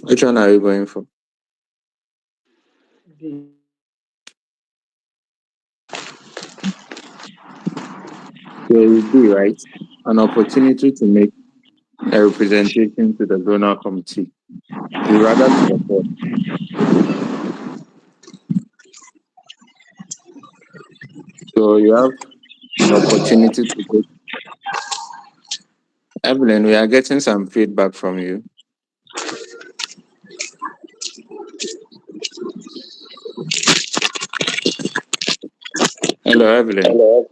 Which one are you going for? So it's D, right? An opportunity to make a representation to the zonal committee. It's rather to the board. So you have an opportunity to go. Evelyn, we are getting some feedback from you. Hello, Evelyn.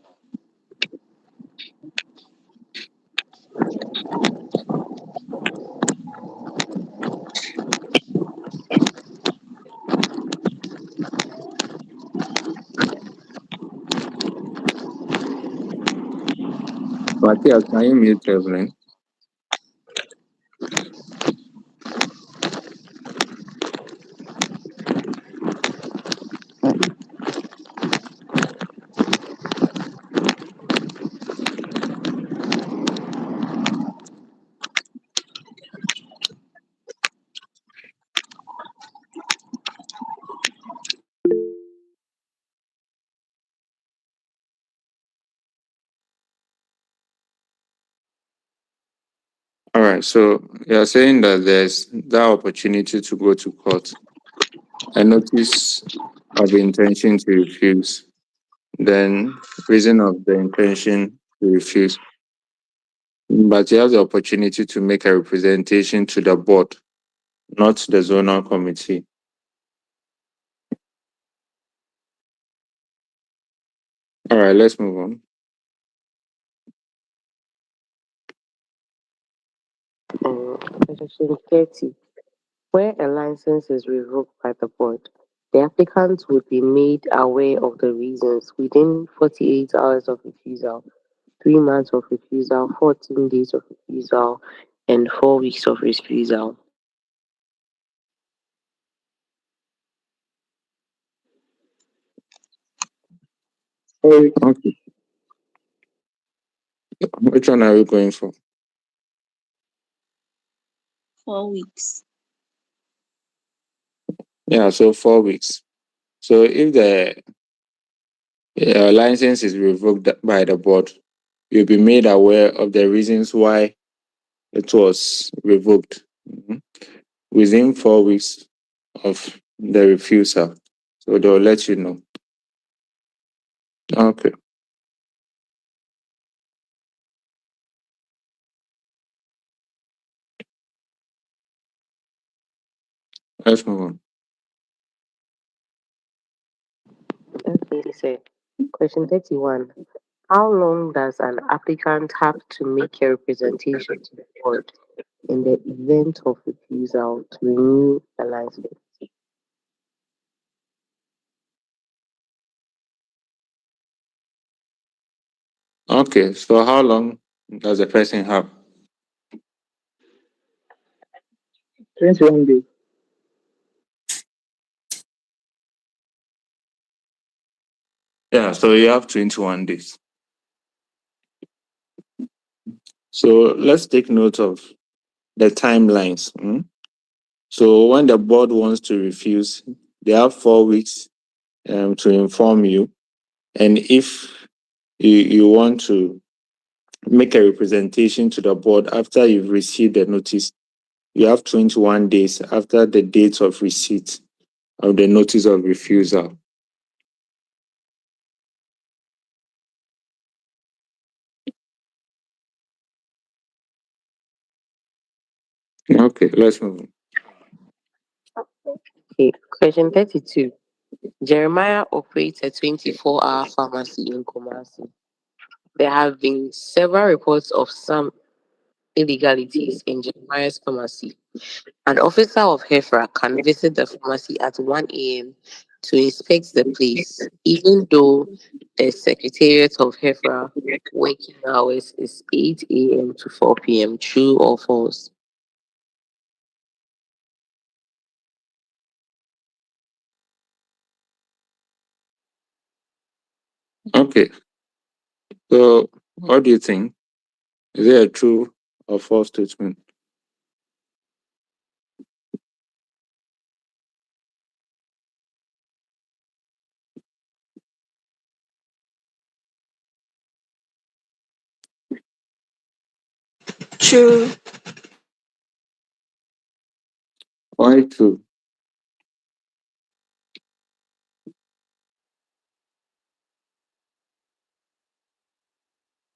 Matthias, can you mute Evelyn? right. So you're saying that there's that opportunity to go to court. A notice of intention to refuse, then reason of the intention to refuse. But you have the opportunity to make a representation to the board, not the zonal committee. All right, let's move on. Section 30. Where a license is revoked by the board, the applicant would be made aware of the reasons within 48 hours of refusal, 3 months of refusal, 14 days of refusal, and 4 weeks of refusal. Okay. Which one are we going for? 4 weeks. Yeah, so 4 weeks. So if the license is revoked by the board, you'll be made aware of the reasons why it was revoked within 4 weeks of the refusal. So they'll let you know. Okay. Let's move on. Okay, so question 31. How long does an applicant have to make a representation to the board in the event of refusal to renew a license? Okay, so how long does the person have? 21 days. Yeah, so you have 21 days. So let's take note of the timelines. So when the board wants to refuse, they have 4 weeks to inform you. And if you want to make a representation to the board after you've received the notice, you have 21 days after the date of receipt of the notice of refusal. Okay, let's move on. Okay, question 32. Jeremiah operates a 24-hour pharmacy in Kumasi. There have been several reports of some illegalities in Jeremiah's pharmacy. An officer of HEFRA can visit the pharmacy at 1 a.m. to inspect the place, even though the Secretariat of HEFRA working hours is 8 a.m. to 4 p.m. True or false? Okay, so what do you think? Is it a true or false statement? True. Why true?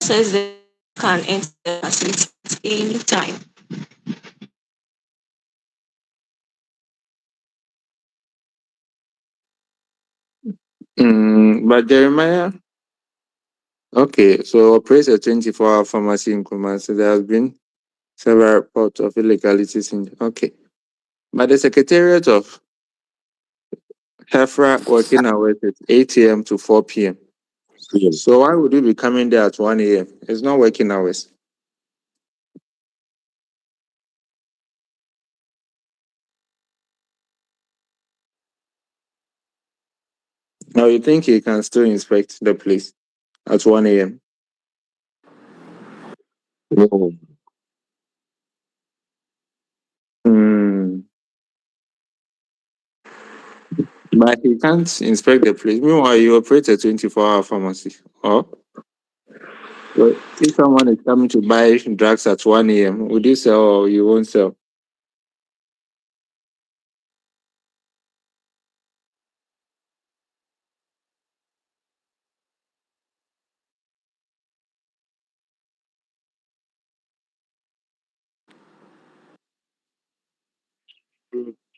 Says they can enter the facility at any time. But Jeremiah, okay, so operates a 24-hour pharmacy in Kumasi. There has been several reports of illegalities in. Okay, but the Secretariat of HEFRA working hours is 8 a.m. to 4 p.m. So why would you be coming there at 1 a.m.? It's not working hours. Now you think he can still inspect the place at 1 a.m.? No. Hmm. But he can't inspect the place. Meanwhile, you operate a 24-hour pharmacy. Oh, So if someone is coming to buy drugs at 1 a.m., would you sell or you won't sell?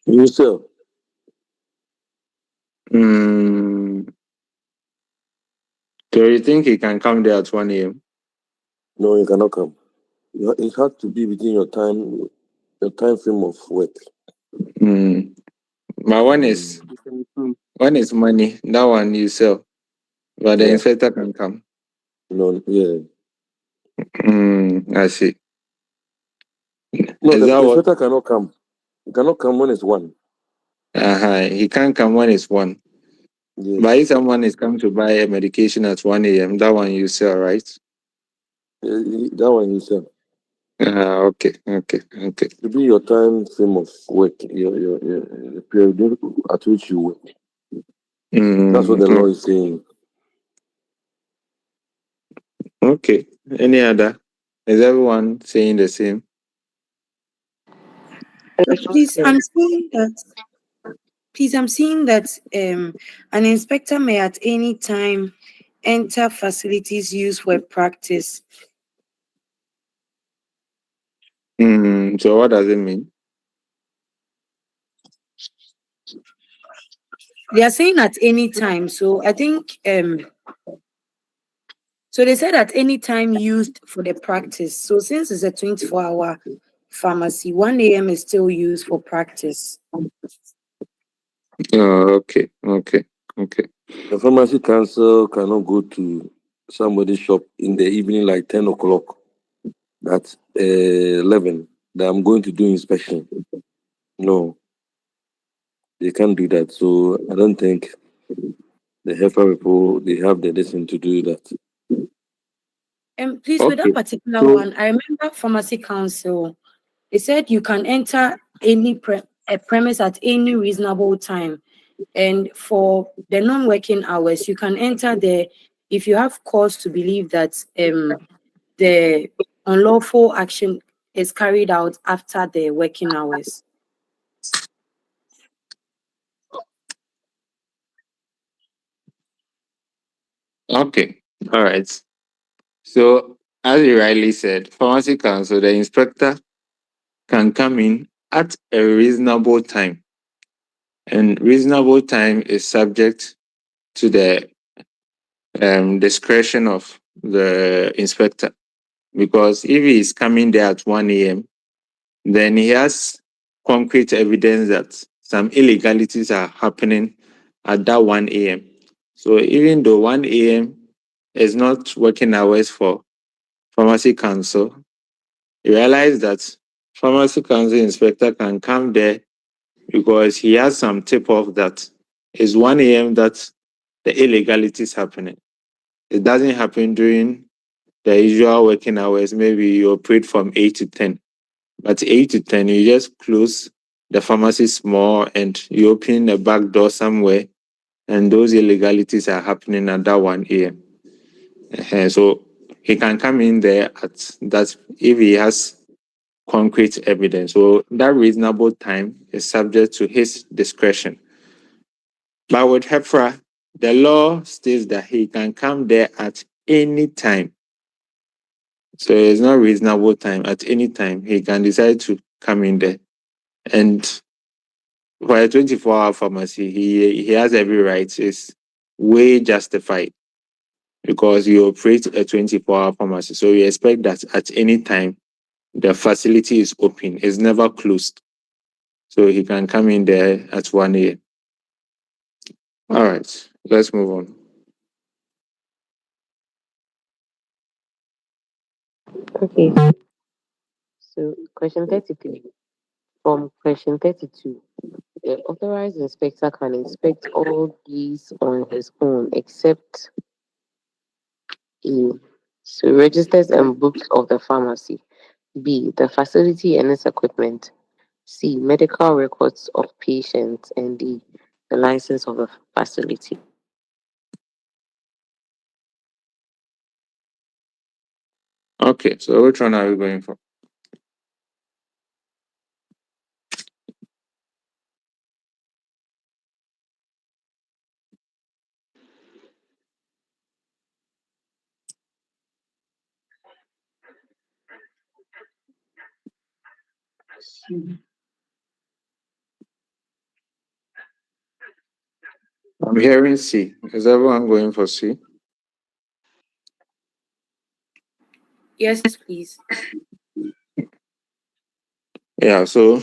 You sell. Mm, so you think he can come there at 1 a.m.? No, you cannot come. It has to be within your time frame of work. Mm. But one is money. That one you sell. But the Yeah. inspector can come. No, yeah. I see. No, Is the that what? inspector cannot come. He cannot come when it's 1. He can't come when it's 1. But if Yes. someone is coming to buy a medication at 1 a.m., that one you sell, right? That one you sell. Okay. To be your time frame of work, your the period at which you work. That's what the law is saying. Okay. Any other? Is everyone saying the same? Please, I'm seeing that an inspector may at any time enter facilities used for practice. So what does it mean? They are saying at any time. So I think so they said at any time used for the practice. So since it's a 24-hour pharmacy, 1 a.m. is still used for practice. Okay. The pharmacy council cannot go to somebody's shop in the evening, like 10 o'clock. That's 11. That I'm going to do inspection. No, they can't do that. So I don't think the HEFRA people they have the lesson to do that. And please, with that Okay. particular So one, I remember pharmacy council. They said you can enter any a premise at any reasonable time. And for the non-working hours, you can enter there if you have cause to believe that the unlawful action is carried out after the working hours. okay. All right. So as you rightly said, pharmacy council, the inspector can come in at a reasonable time. And reasonable time is subject to the discretion of the inspector. Because if he is coming there at 1 a.m., then he has concrete evidence that some illegalities are happening at that 1 a.m. So even though 1 a.m. is not working hours for pharmacy council, you realize that pharmacy council inspector can come there because he has some tip off that it's 1 a.m. that the illegality is happening. It doesn't happen during the usual working hours. Maybe you operate from 8 to 10. But 8 to 10, you just close the pharmacy small and you open a back door somewhere, and those illegalities are happening at that 1 a.m. So he can come in there at that if he has concrete evidence. So that reasonable time is subject to his discretion. But with HEFRA, the law states that he can come there at any time. So it's not reasonable time. At any time, he can decide to come in there. And for a 24-hour pharmacy, he has every right. It's way justified because you operate a 24-hour pharmacy. So you expect that at any time, the facility is open. It's never closed. So he can come in there at 1 a.m. All right, let's move on. Okay. So question 33. From question 32. The authorized inspector can inspect all these on his own except A. So registers and books of the pharmacy. B. The facility and its equipment. C. Medical records of patients. And D. The license of the facility. Okay, so which one are we going for? I'm hearing C. Is everyone going for C? Yes, please. Yeah, so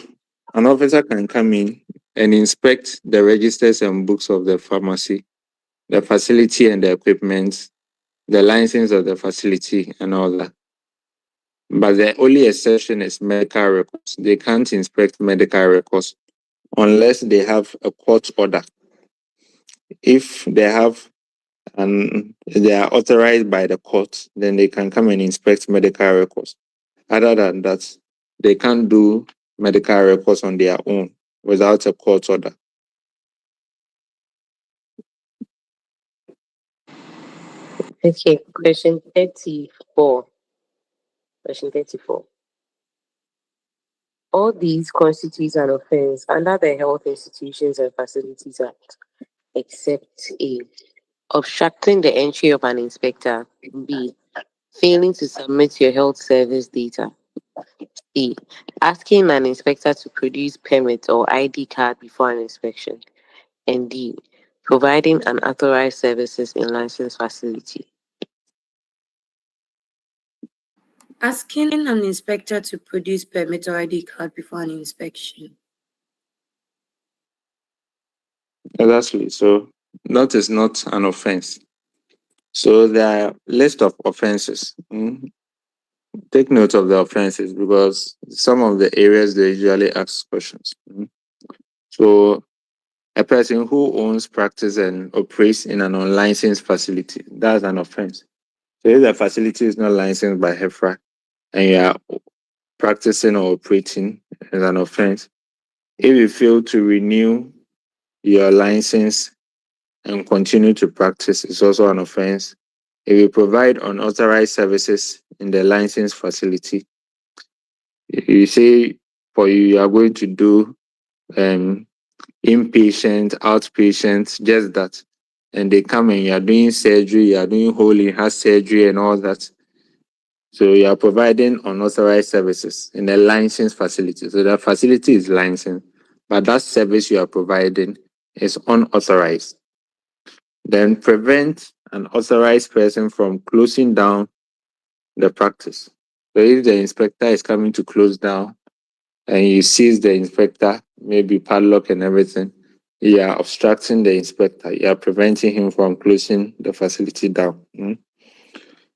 an officer can come in and inspect the registers and books of the pharmacy, the facility and the equipment, the license of the facility, and all that. But the only exception is medical records. They can't inspect medical records unless they have a court order. If they have and they are authorized by the court, then they can come and inspect medical records. Other than that, they can't do medical records on their own without a court order. Okay, question 34. Question 34. All these constitute an offense under the Health Institutions and Facilities Act, except A. Obstructing the entry of an inspector. B. Failing to submit your health service data. C. Asking an inspector to produce permit or ID card before an inspection. And D. Providing unauthorized services in licensed facility. Asking an inspector to produce permit or ID card before an inspection. Exactly. So that is not an offense. So there are list of offenses. Take note of the offenses because some of the areas they usually ask questions. So a person who owns, practice, and operates in an unlicensed facility, that's an offense. So if the facility is not licensed by HEFRA and you are practicing or operating, is an offense. If you fail to renew your license and continue to practice, it's also an offense. If you provide unauthorized services in the licensed facility, you say for you are going to do inpatient, outpatient, just that. And they come and you are doing surgery, you are doing whole in-house surgery and all that. So you are providing unauthorized services in a licensed facility. So the facility is licensed, but that service you are providing is unauthorized. Then prevent an authorized person from closing down the practice. So if the inspector is coming to close down and you seize the inspector, maybe padlock and everything, you are obstructing the inspector. You are preventing him from closing the facility down.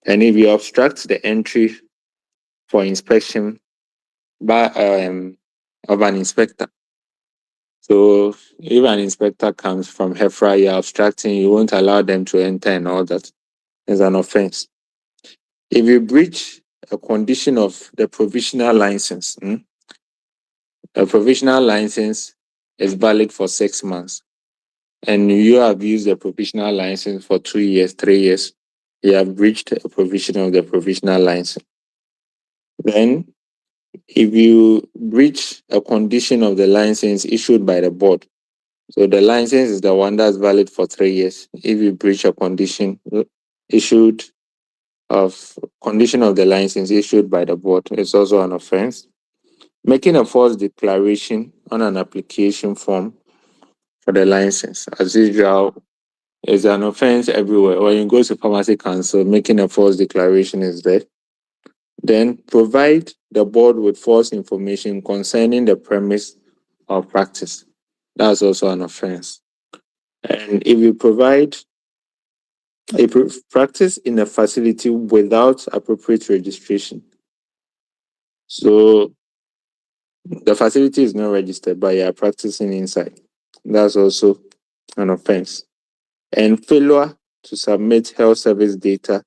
And if you obstruct the entry for inspection by of an inspector, so if an inspector comes from HEFRA, you are obstructing, you won't allow them to enter and all that, is an offense. If you breach a condition of the provisional license, a provisional license is valid for 6 months, and you have used the provisional license for 2 years, 3 years, you have breached a provision of the provisional license. Then, if you breach a condition of the license issued by the board, so the license is the one that's valid for 3 years. If you breach a condition issued of condition of the license issued by the board, it's also an offense. Making a false declaration on an application form for the license, as usual, is an offense everywhere. When you go to pharmacy council, making a false declaration is there. Then provide the board with false information concerning the premise of practice. That's also an offense. And if you provide a practice in a facility without appropriate registration, so the facility is not registered, but you are practicing inside, that's also an offense. And failure to submit health service data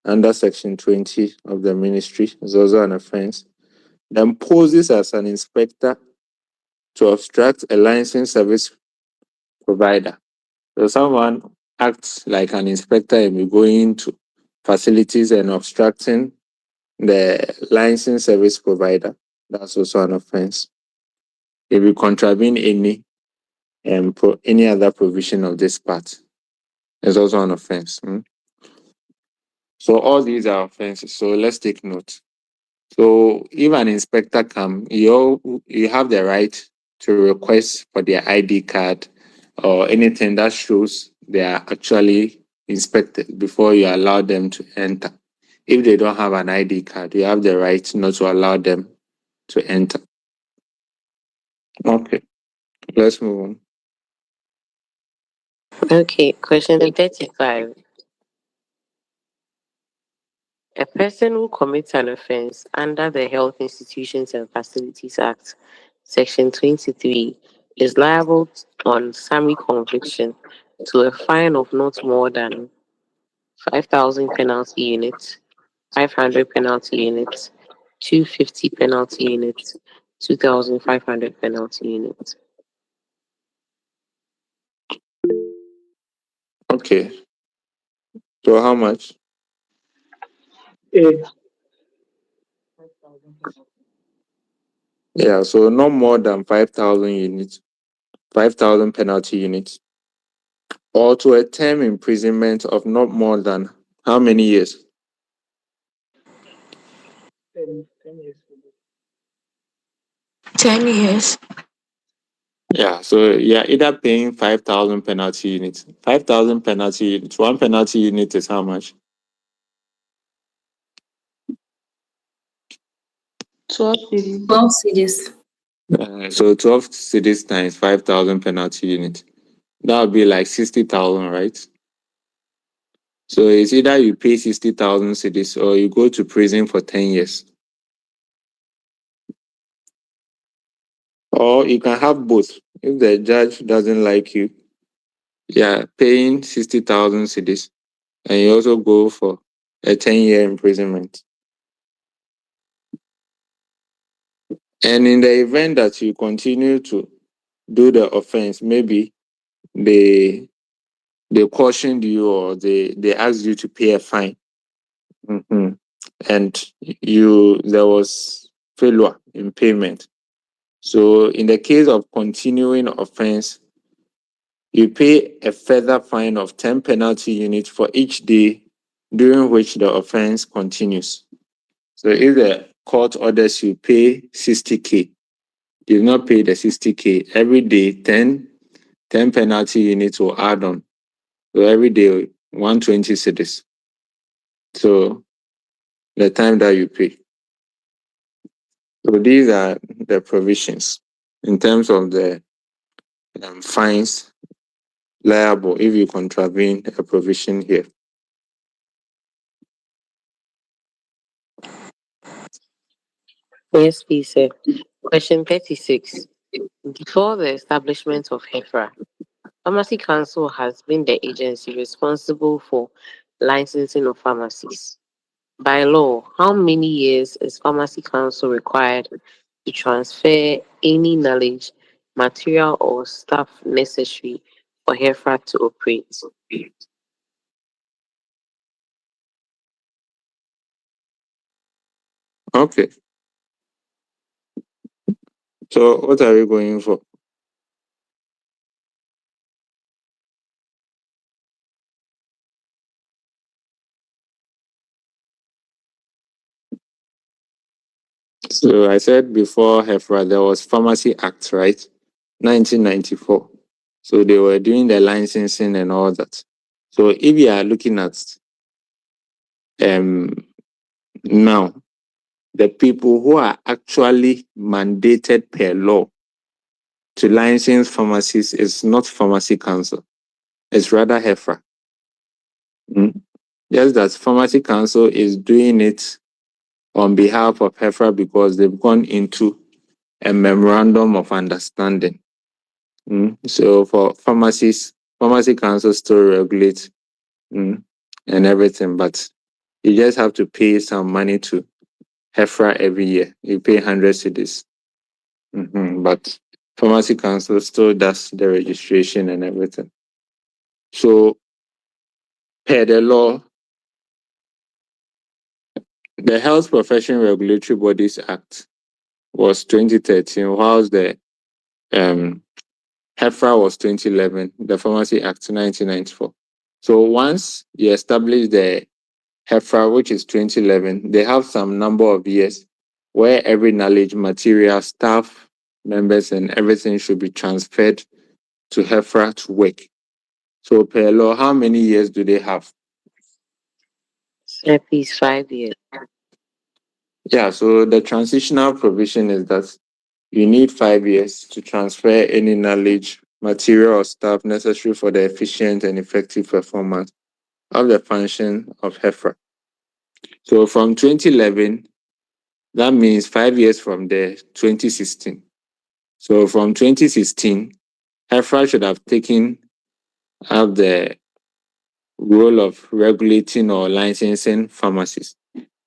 under Section 20 of the ministry is also an offense. Then poses as an inspector to obstruct a licensed service provider. So someone acts like an inspector and be going to facilities and obstructing the licensed service provider, that's also an offense. If you contravene any other provision of this part, it's also an offense. So all these are offenses. So let's take note. So if an inspector comes, you have the right to request for their ID card or anything that shows they are actually inspected before you allow them to enter. If they don't have an ID card, you have the right not to allow them to enter. Okay, let's move on. Okay, question 35. A person who commits an offense under the Health Institutions and Facilities Act, Section 23, is liable on summary conviction to a fine of not more than 5,000 penalty units, 500 penalty units, 250 penalty units, 2,500 penalty units. Okay, so how much? A. Yeah, so no more than 5,000 units, 5,000 penalty units, or to a term imprisonment of not more than how many years? 10 years. 10 years. Yeah, so you're either paying 5,000 penalty units. 5,000 penalty units. One penalty unit is how much? 12 cities. 12 cities. So 12 cities times 5,000 penalty units. That would be like 60,000, right? So it's either you pay 60,000 cities or you go to prison for 10 years. Or you can have both. If the judge doesn't like you, yeah, paying 60,000 cities, and you also go for a 10-year imprisonment. And in the event that you continue to do the offense, maybe they cautioned you or they asked you to pay a fine, and there was failure in payment. So in the case of continuing offense, you pay a further fine of 10 penalty units for each day during which the offense continues. So if the court orders you pay 60K, you've not paid the 60K, every day 10 penalty units will add on. So every day 120 cedis. So the time that you pay. So these are the provisions in terms of the fines liable if you contravene a provision here. Yes, please, sir. Question 36. Before the establishment of HEFRA, Pharmacy Council has been the agency responsible for licensing of pharmacies. By law, how many years is Pharmacy Council required to transfer any knowledge, material, or staff necessary for HEFRA to operate? Okay. So what are we going for? So I said before HEFRA, there was Pharmacy Act, right? 1994. So they were doing the licensing and all that. So if you are looking at now, the people who are actually mandated per law to license pharmacies is not Pharmacy Council. It's rather HEFRA. Just that Pharmacy Council is doing it on behalf of HEFRA because they've gone into a memorandum of understanding. So for pharmacies, Pharmacy Council still regulates and everything, but you just have to pay some money to HEFRA every year. You pay 100 cedis. But Pharmacy Council still does the registration and everything. So per the law, The Health Profession Regulatory Bodies Act was 2013, whilst the HEFRA was 2011, the Pharmacy Act 1994. So once you establish the HEFRA, which is 2011, they have some number of years where every knowledge, material, staff, members, and everything should be transferred to HEFRA to work. So per law, how many years do they have? At least 5 years. Yeah, so the transitional provision is that you need 5 years to transfer any knowledge, material, or staff necessary for the efficient and effective performance of the function of HEFRA. So from 2011, that means 5 years from there, 2016. So from 2016, HEFRA should have taken up the role of regulating or licensing pharmacies.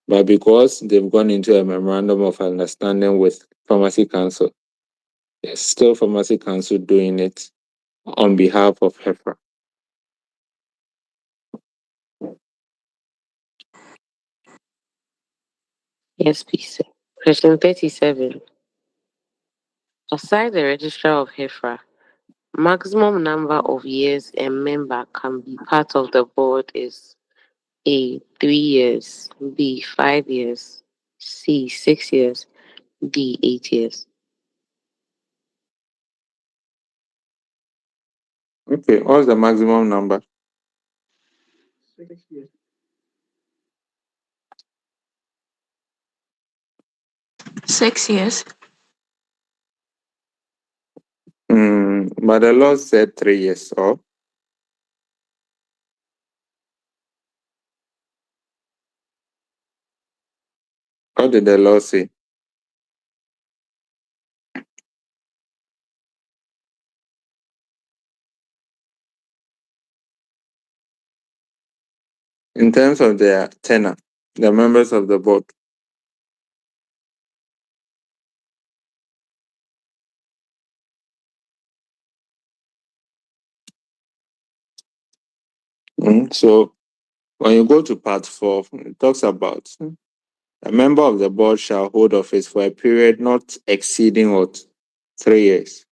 But because they've gone into a memorandum of understanding with Pharmacy Council, it's still Pharmacy Council doing it on behalf of HEFRA. Yes, please. Question 37. Aside the registrar of HEFRA, maximum number of years a member can be part of the board is A, 3 years, B, 5 years, C, 6 years, D, 8 years. Okay, what's the maximum number? 6 years. 6 years. But the law said 3 years, or? What did the law say? In terms of their tenure, the members of the board. So when you go to part 4, it talks about a member of the board shall hold office for a period not exceeding 3 years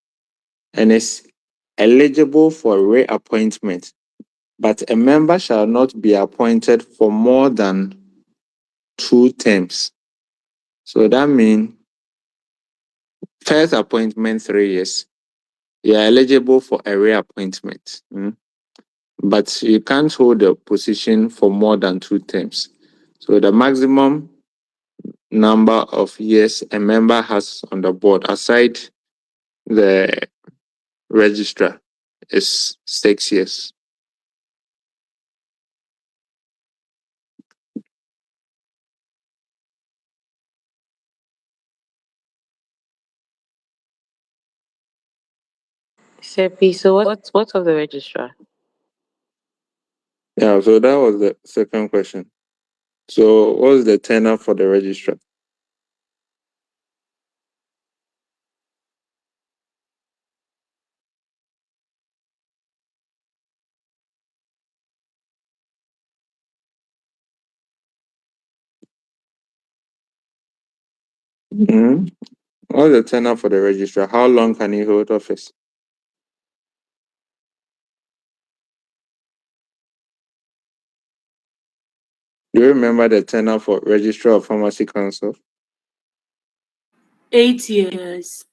and is eligible for reappointment, but a member shall not be appointed for more than 2 terms. So that means first appointment 3 years, you are eligible for a reappointment. But you can't hold a position for more than 2 terms. So the maximum number of years a member has on the board, aside the registrar, is 6 years. Seppi, so what's of the registrar? Yeah, so that was the second question. So what's the tenure for the registrar? What's the tenure for the registrar? How long can he hold office? Do you remember the tenure for registrar of Pharmacy Council? 8 years.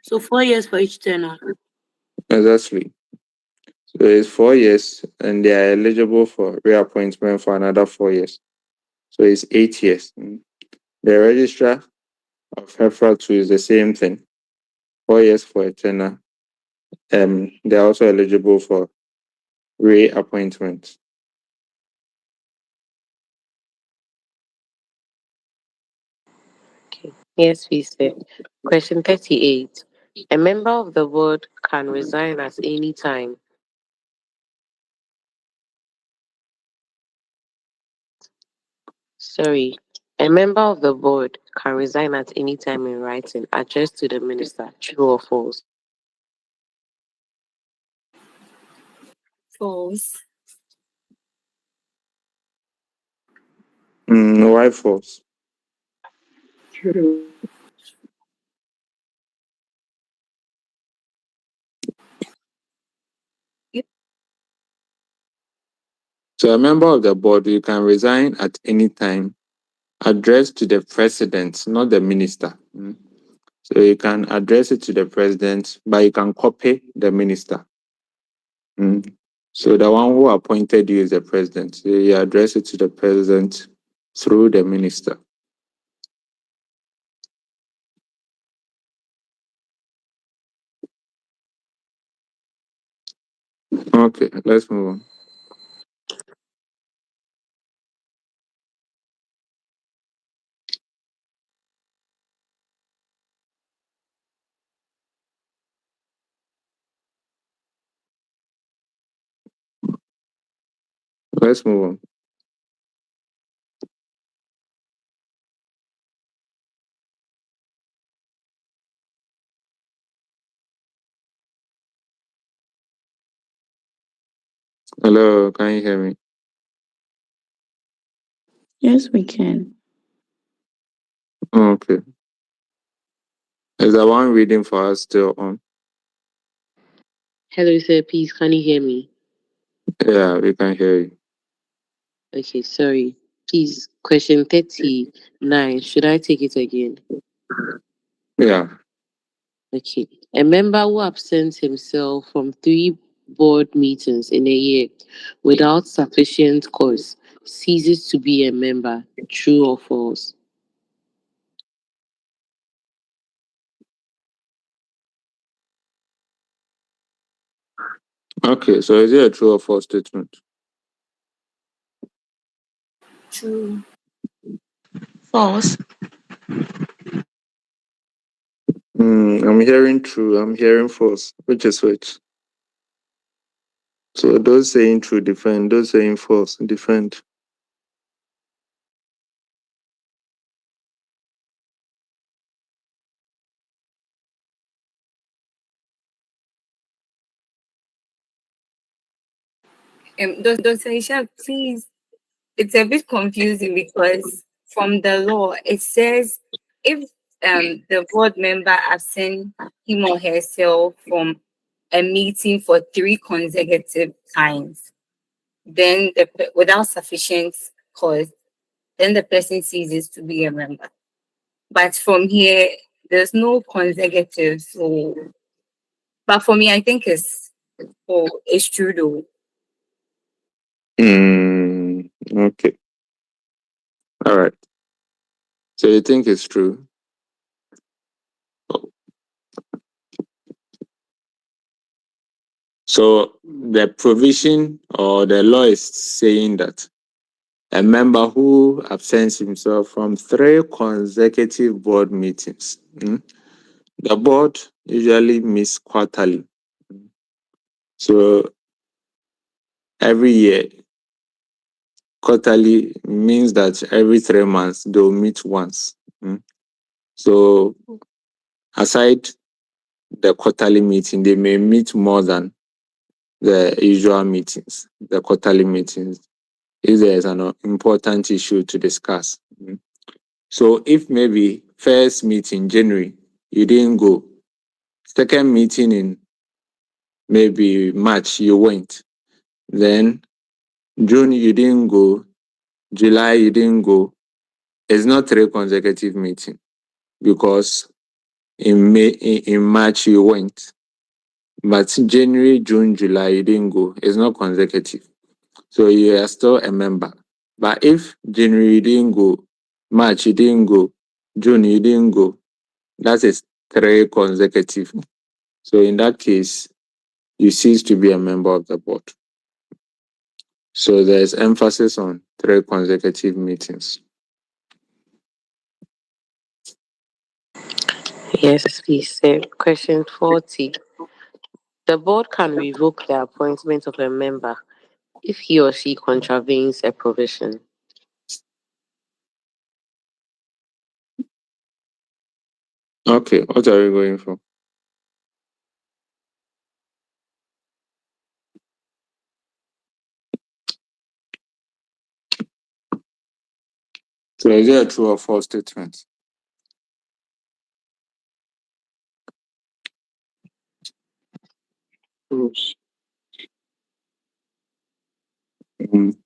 So 4 years for each tenure. Exactly. So it's 4 years, and they are eligible for reappointment for another 4 years. So it's 8 years. The registrar of HEFRA 2 is the same thing. 4 years for a tenure. They're also eligible for reappointment. Okay. Yes, please. Question 38. A member of the board can resign at any time. Sorry. A member of the board can resign at any time in writing, addressed to the minister, true or false? False. Why false? True. So a member of the board, you can resign at any time, addressed to the president, not the minister. So you can address it to the president, but you can copy the minister. So the one who appointed you is the president. So you address it to the president through the minister. Okay, let's move on. Let's move on. Hello, can you hear me? Yes, we can. Okay. Is the one reading for us still on? Hello, sir. Please, can you hear me? Yeah, we can hear you. Okay, sorry. Please, question 39. Should I take it again? Yeah. Okay. A member who absents himself from 3 board meetings in a year without sufficient cause ceases to be a member. True or false? Okay, so is it a true or false statement? True. False. I'm hearing true, I'm hearing false. Which is which? So those saying true defend, those saying false defend. Dr. Isha, please, it's a bit confusing because from the law it says if the board member absent him or herself from a meeting for 3 consecutive times, then without sufficient cause, then the person ceases to be a member. But from here, there's no consecutive. So, but for me, I think it's true though. Okay. All right. So you think it's true? So the provision or the law is saying that a member who absents himself from 3 consecutive board meetings. The board usually meets quarterly. So every year, quarterly means that every 3 months they'll meet once. So aside the quarterly meeting, they may meet more than the usual meetings, the quarterly meetings, if there is an important issue to discuss. So if maybe first meeting January, you didn't go, second meeting in maybe March, you went, then June you didn't go, July you didn't go, it's not 3 consecutive meetings because in March you went, but January, June, July you didn't go. It's not consecutive, so you are still a member. But if January you didn't go, March you didn't go, June you didn't go, that is 3 consecutive. So in that case, you cease to be a member of the board. So there's emphasis on 3 consecutive meetings. Yes, please, sir. Question 40. The board can revoke the appointment of a member if he or she contravenes a provision. Okay, what are we going for? So is it a true or false statement? False.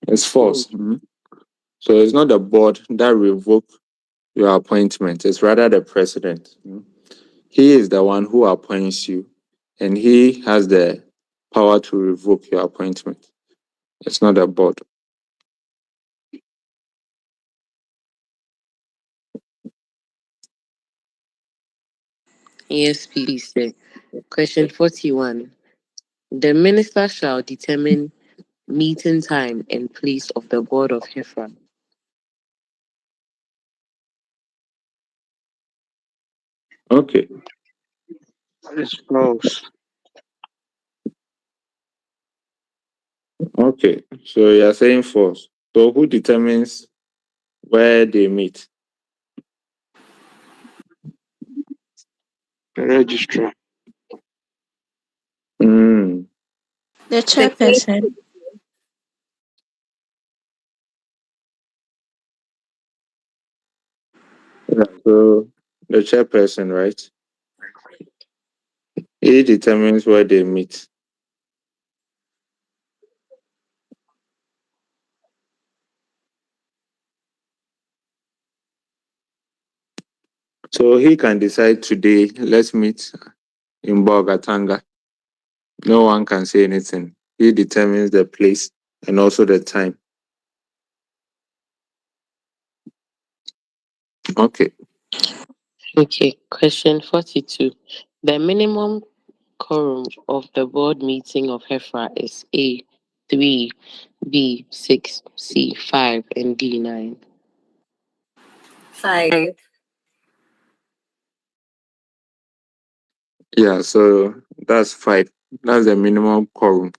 It's false. So it's not the board that revoke your appointment. It's rather the president. He is the one who appoints you, and he has the power to revoke your appointment. It's not the board. Yes, please, sir. Question 41. The minister shall determine meeting time and place of the board of HEFRA. Okay. It's false. Okay. So you're saying false. So who determines where they meet? The registrar. Mm. The The chairperson. Yeah, so the chairperson, right? He determines where they meet. So he can decide today, let's meet in Bogatanga. No one can say anything. He determines the place and also the time. Okay. Okay, question 42. The minimum quorum of the board meeting of HEFRA is A, 3, B, 6, C, 5, and D, 9. 5. Yeah, so that's 5. That's the minimum quorum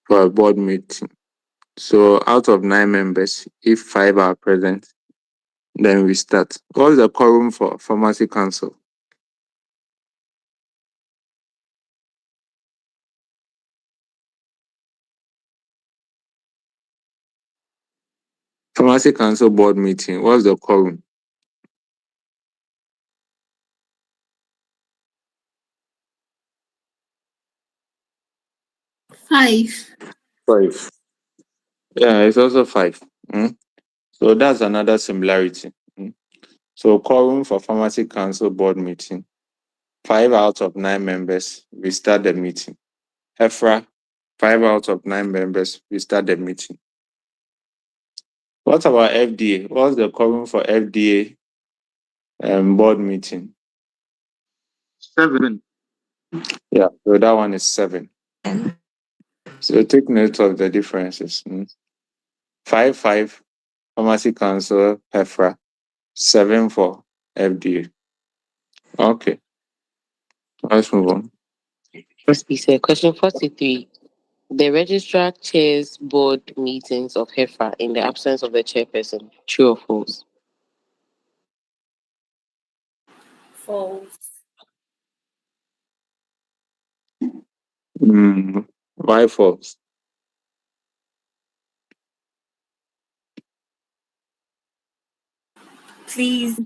for a board meeting. So out of 9 members, if 5 are present, then we start. What's the quorum for Pharmacy Council? Pharmacy Council board meeting. What's the quorum? 5. 5. Yeah, it's also 5. So that's another similarity. So quorum for Pharmacy Council board meeting. 5 out of 9 members, we start the meeting. HEFRA, 5 out of 9 members, we start the meeting. What about FDA? What's the quorum for FDA board meeting? 7. Yeah, so that one is 7. So take note of the differences. 5, 5, Pharmacy Council, HEFRA, 7 for FDA. Okay, let's move on. First, we say question 43. The registrar chairs board meetings of HEFRA in the absence of the chairperson. True or false? False. Why false? Please,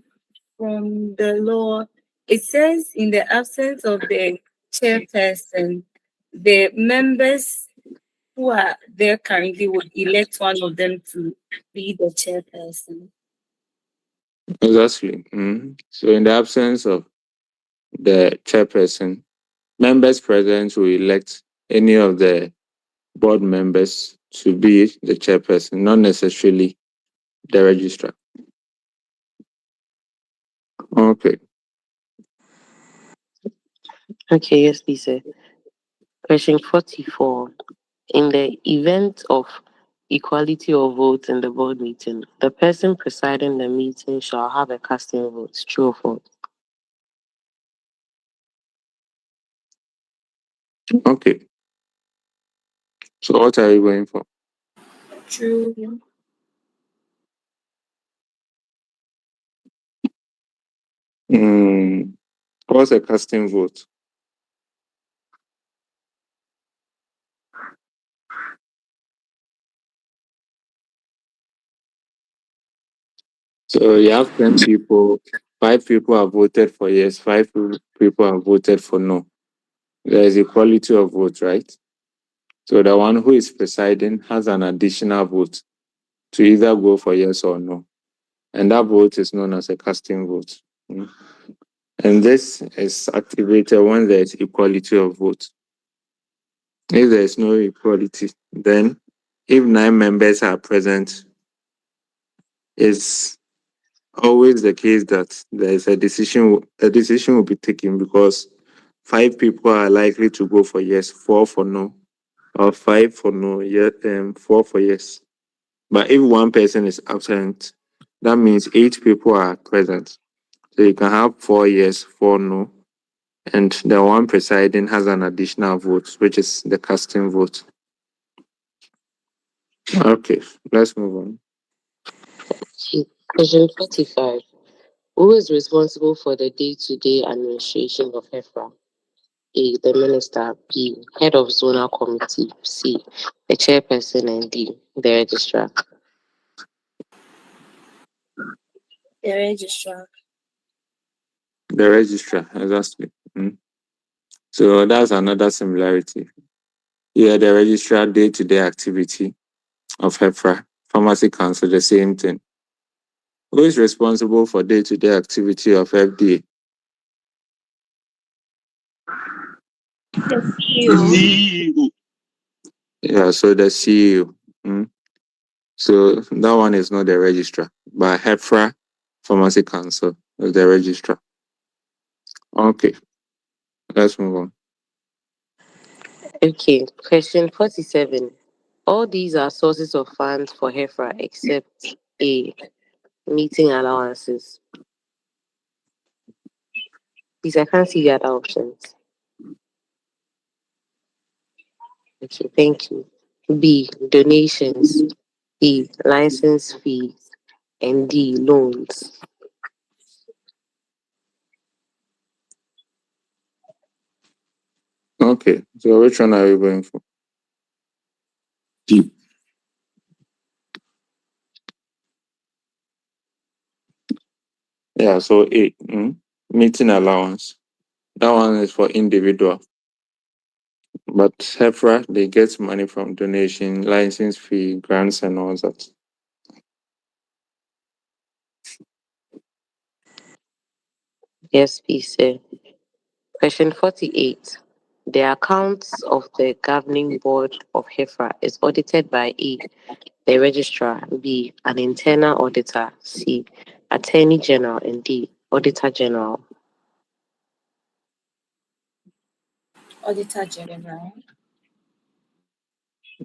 from the law, it says in the absence of the chairperson, the members who are there currently would elect one of them to be the chairperson. Exactly. So in the absence of the chairperson, members present will elect any of the board members to be the chairperson, not necessarily the registrar. Okay. Okay, yes, Lisa. Question 44. In the event of equality of votes in the board meeting, the person presiding the meeting shall have a casting vote. True or false? Okay. So what are you going for? True. What's a casting vote? So you have 10 people, 5 people have voted for yes, people have voted for no. There is equality of votes, right? So the one who is presiding has an additional vote to either go for yes or no. And that vote is known as a casting vote. Mm. And this is activated when there is equality of votes. If there is no equality, then if 9 members are present, it's always the case that there is a decision will be taken because 5 people are likely to go for yes, 4 for no, or 5 for no, 4 for yes. But if one person is absent, that means 8 people are present. So you can have 4 yes, 4 no, and the one presiding has an additional vote, which is the casting vote. Okay, let's move on. Question 45. Who is responsible for the day-to-day administration of HEFRA? A. The minister. B. Head of zonal committee. C. The chairperson. And D. The registrar. The registrar. The registrar, exactly. So that's another similarity. Here, the registrar day-to-day activity of HEFRA, Pharmacy Council, the same thing. Who is responsible for day-to-day activity of FDA? The CEO. Yeah, so the CEO. So that one is not the registrar, but HEFRA, Pharmacy Council, is the registrar. Okay, let's move on. Okay, question 47. All these are sources of funds for HEFRA except A. Meeting allowances. Please, I can't see the other options. Okay, thank you. B. Donations. C. License fees. And D. Loans. Okay, so which one are you going for? D. Yeah, so A. Meeting allowance. That one is for individual. But HEFRA, they get money from donation, license fee, grants, and all that. Yes, please, sir. Question 48. The accounts of the governing board of HEFRA is audited by A. The registrar. B. An internal auditor. C. Attorney General. And D. Auditor General. Auditor General.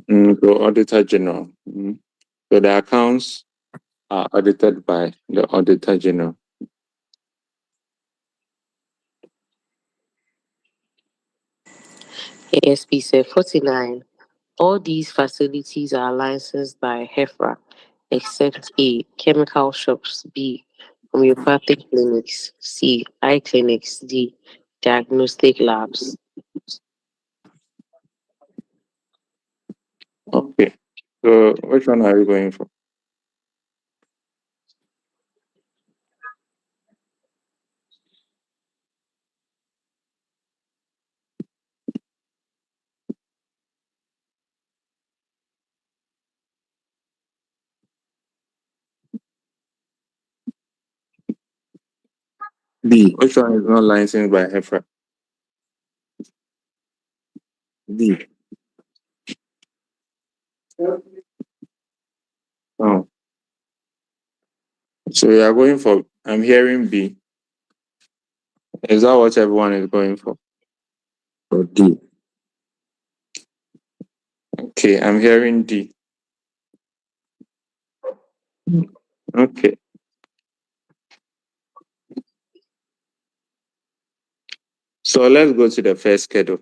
So Auditor General. So the accounts are audited by the Auditor General. Yes, please, sir. 49. All these facilities are licensed by HEFRA except A. Chemical shops. B. Homeopathic clinics. C. Eye clinics. D. Diagnostic labs. Okay. So which one are you going for? D. Which one is not licensed by HEFRA? D. Oh. So you are going for, I'm hearing B. Is that what everyone is going for? Or D. Okay, I'm hearing D. Okay. So let's go to the first schedule.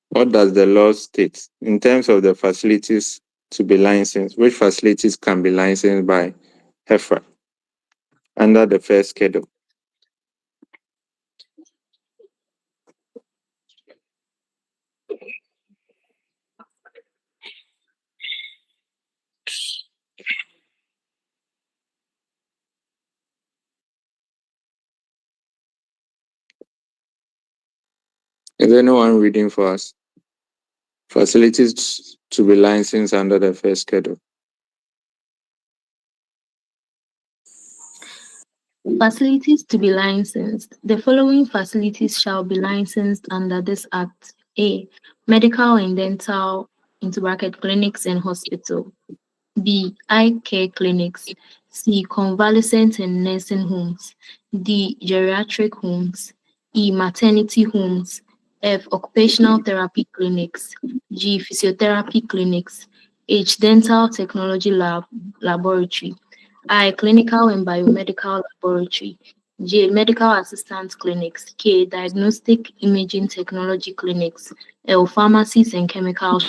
What does the law state in terms of the facilities to be licensed? Which facilities can be licensed by HEFRA under the first schedule? Is anyone reading for us? Facilities to be licensed under the first schedule. Facilities to be licensed. The following facilities shall be licensed under this Act. A. Medical and dental into bracket clinics and hospital. B. Eye care clinics. C. Convalescent and nursing homes. D. Geriatric homes. E. Maternity homes. F. Occupational therapy clinics. G. Physiotherapy clinics. H. Dental technology laboratory. I. Clinical and biomedical laboratory. J. Medical assistance clinics. K. Diagnostic imaging technology clinics. L. Pharmacies and chemical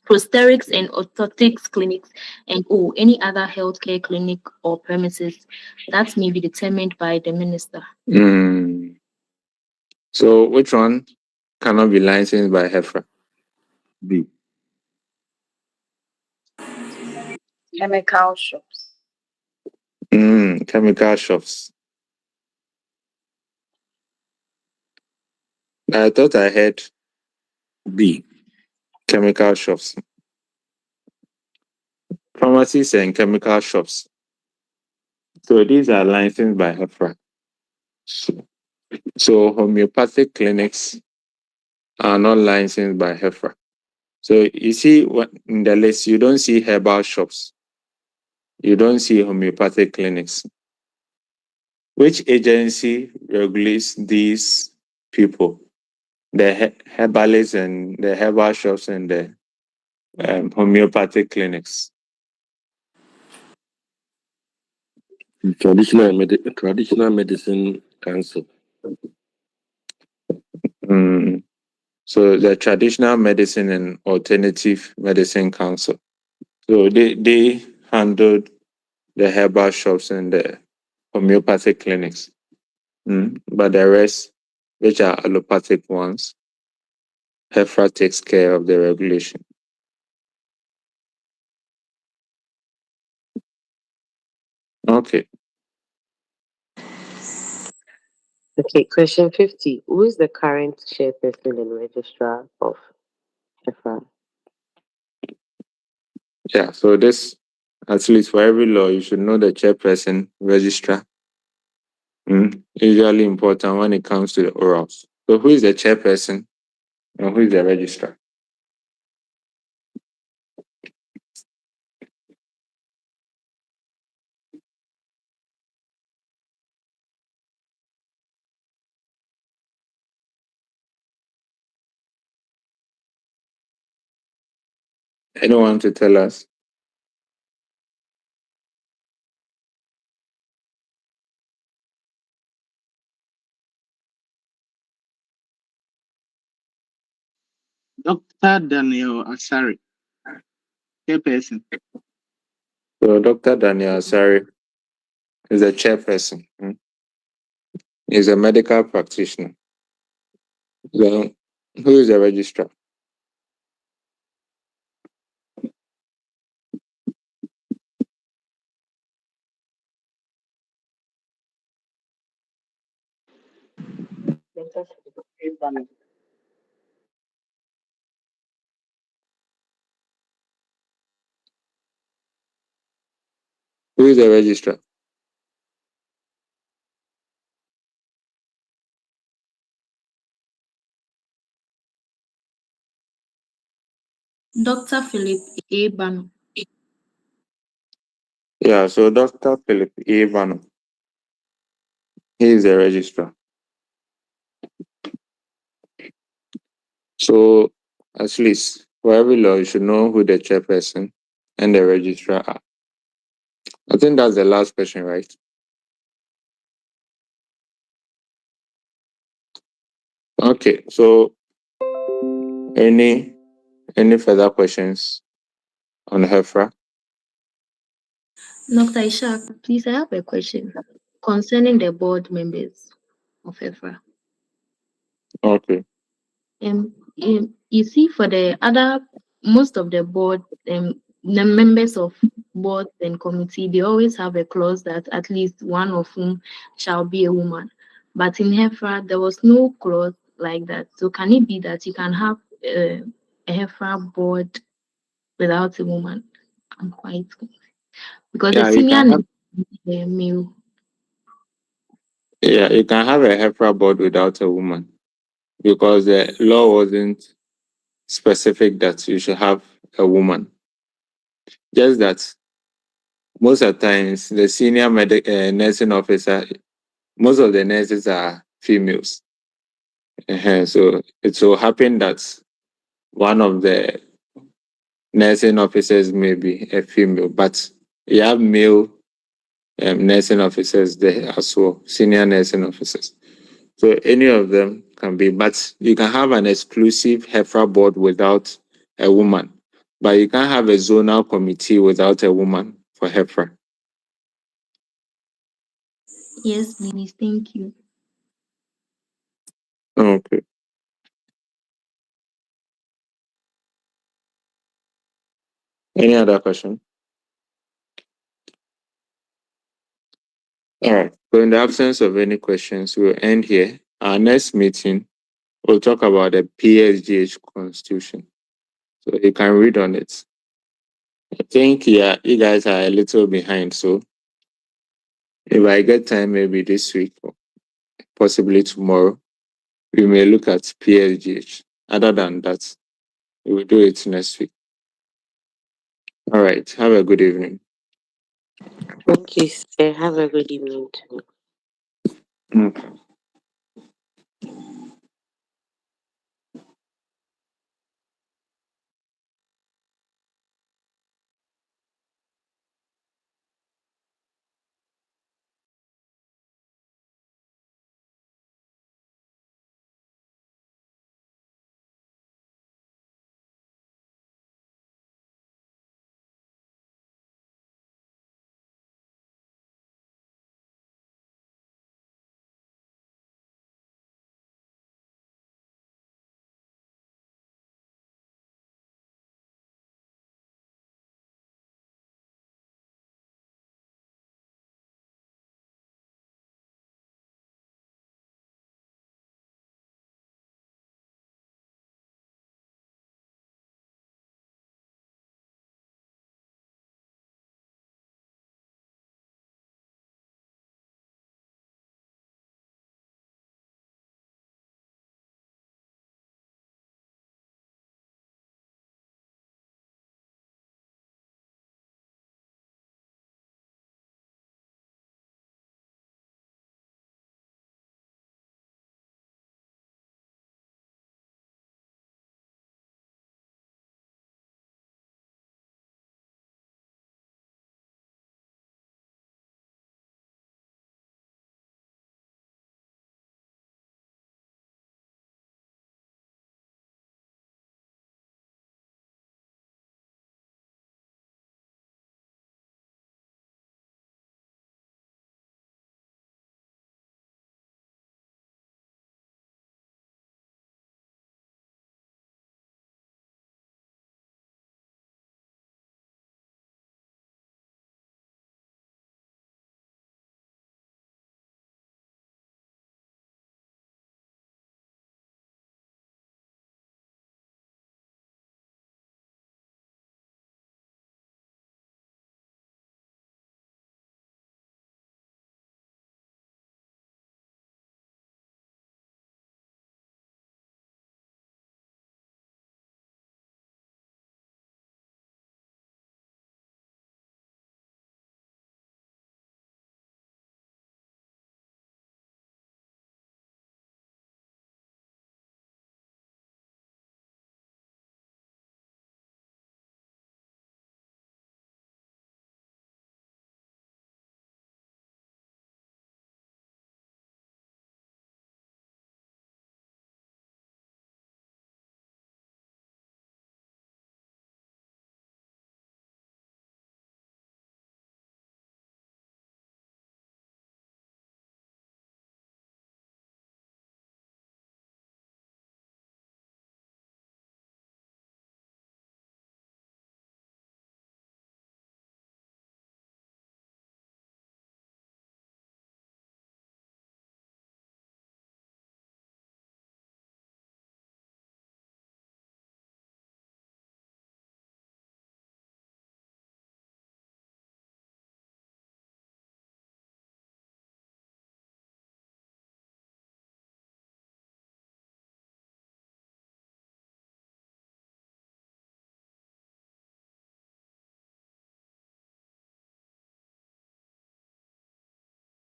prosthetics and orthotics clinics, and any other healthcare clinic or premises that may be determined by the minister. So which one cannot be licensed by HEFRA? B. Chemical shops. Chemical shops. I thought I heard B. Chemical shops. Pharmacies and chemical shops. So these are licensed by HEFRA. So homeopathic clinics are not licensed by HEFRA. So you see in the list, you don't see herbal shops. You don't see homeopathic clinics. Which agency regulates these people? The herbalists and the herbal shops and the homeopathic clinics. Traditional Medicine Council. So the Traditional Medicine and Alternative Medicine Council. So they handled the herbal shops and the homeopathic clinics. But the rest, which are allopathic ones, HEFRA takes care of the regulation. Okay. Okay, question 50. Who is the current chairperson and registrar of HEFRA? Yeah, so this, at least for every law, you should know the chairperson, registrar. Usually important when it comes to the orals. So who is the chairperson and who is the registrar? Anyone to tell us? Dr. Daniel Asari, chairperson. So Dr. Daniel Asari is the chairperson. He's a medical practitioner. So who is the registrar? Who is the registrar? Dr. Philip A. Bano. Yeah, so Dr. Philip A. Bano. He is the registrar. So at least for every law, you should know who the chairperson and the registrar are. I think that's the last question, right? Okay, so any further questions on HEFRA? Dr. Ishak, please, I have a question concerning the board members of HEFRA. Okay. You see, for the other, most of the board, the members of boards and committee, they always have a clause that at least one of whom shall be a woman. But in HEFRA, there was no clause like that. So can it be that you can have a HEFRA board without a woman? I'm quite because the Yeah, you senior can have. is male. Yeah, you can have a HEFRA board without a woman because the law wasn't specific that you should have a woman. Just that most of the times the senior nursing officer, most of the nurses are females. So it so happen that one of the nursing officers may be a female, but you have male nursing officers there as well, senior nursing officers. So any of them can be, but you can have an exclusive HEFRA board without a woman, but you can't have a zonal committee without a woman for HEFRA. Yes, please. Thank you. Okay. Any other question? All right. So in the absence of any questions, we'll end here. Our next meeting, we'll talk about the PSGH Constitution. So you can read on it. I think, yeah, you guys are a little behind. So if I get time, maybe this week or possibly tomorrow, we may look at PSGH. Other than that, we will do it next week. All right. Have a good evening. Thank you, sir. Have a good evening too. Okay.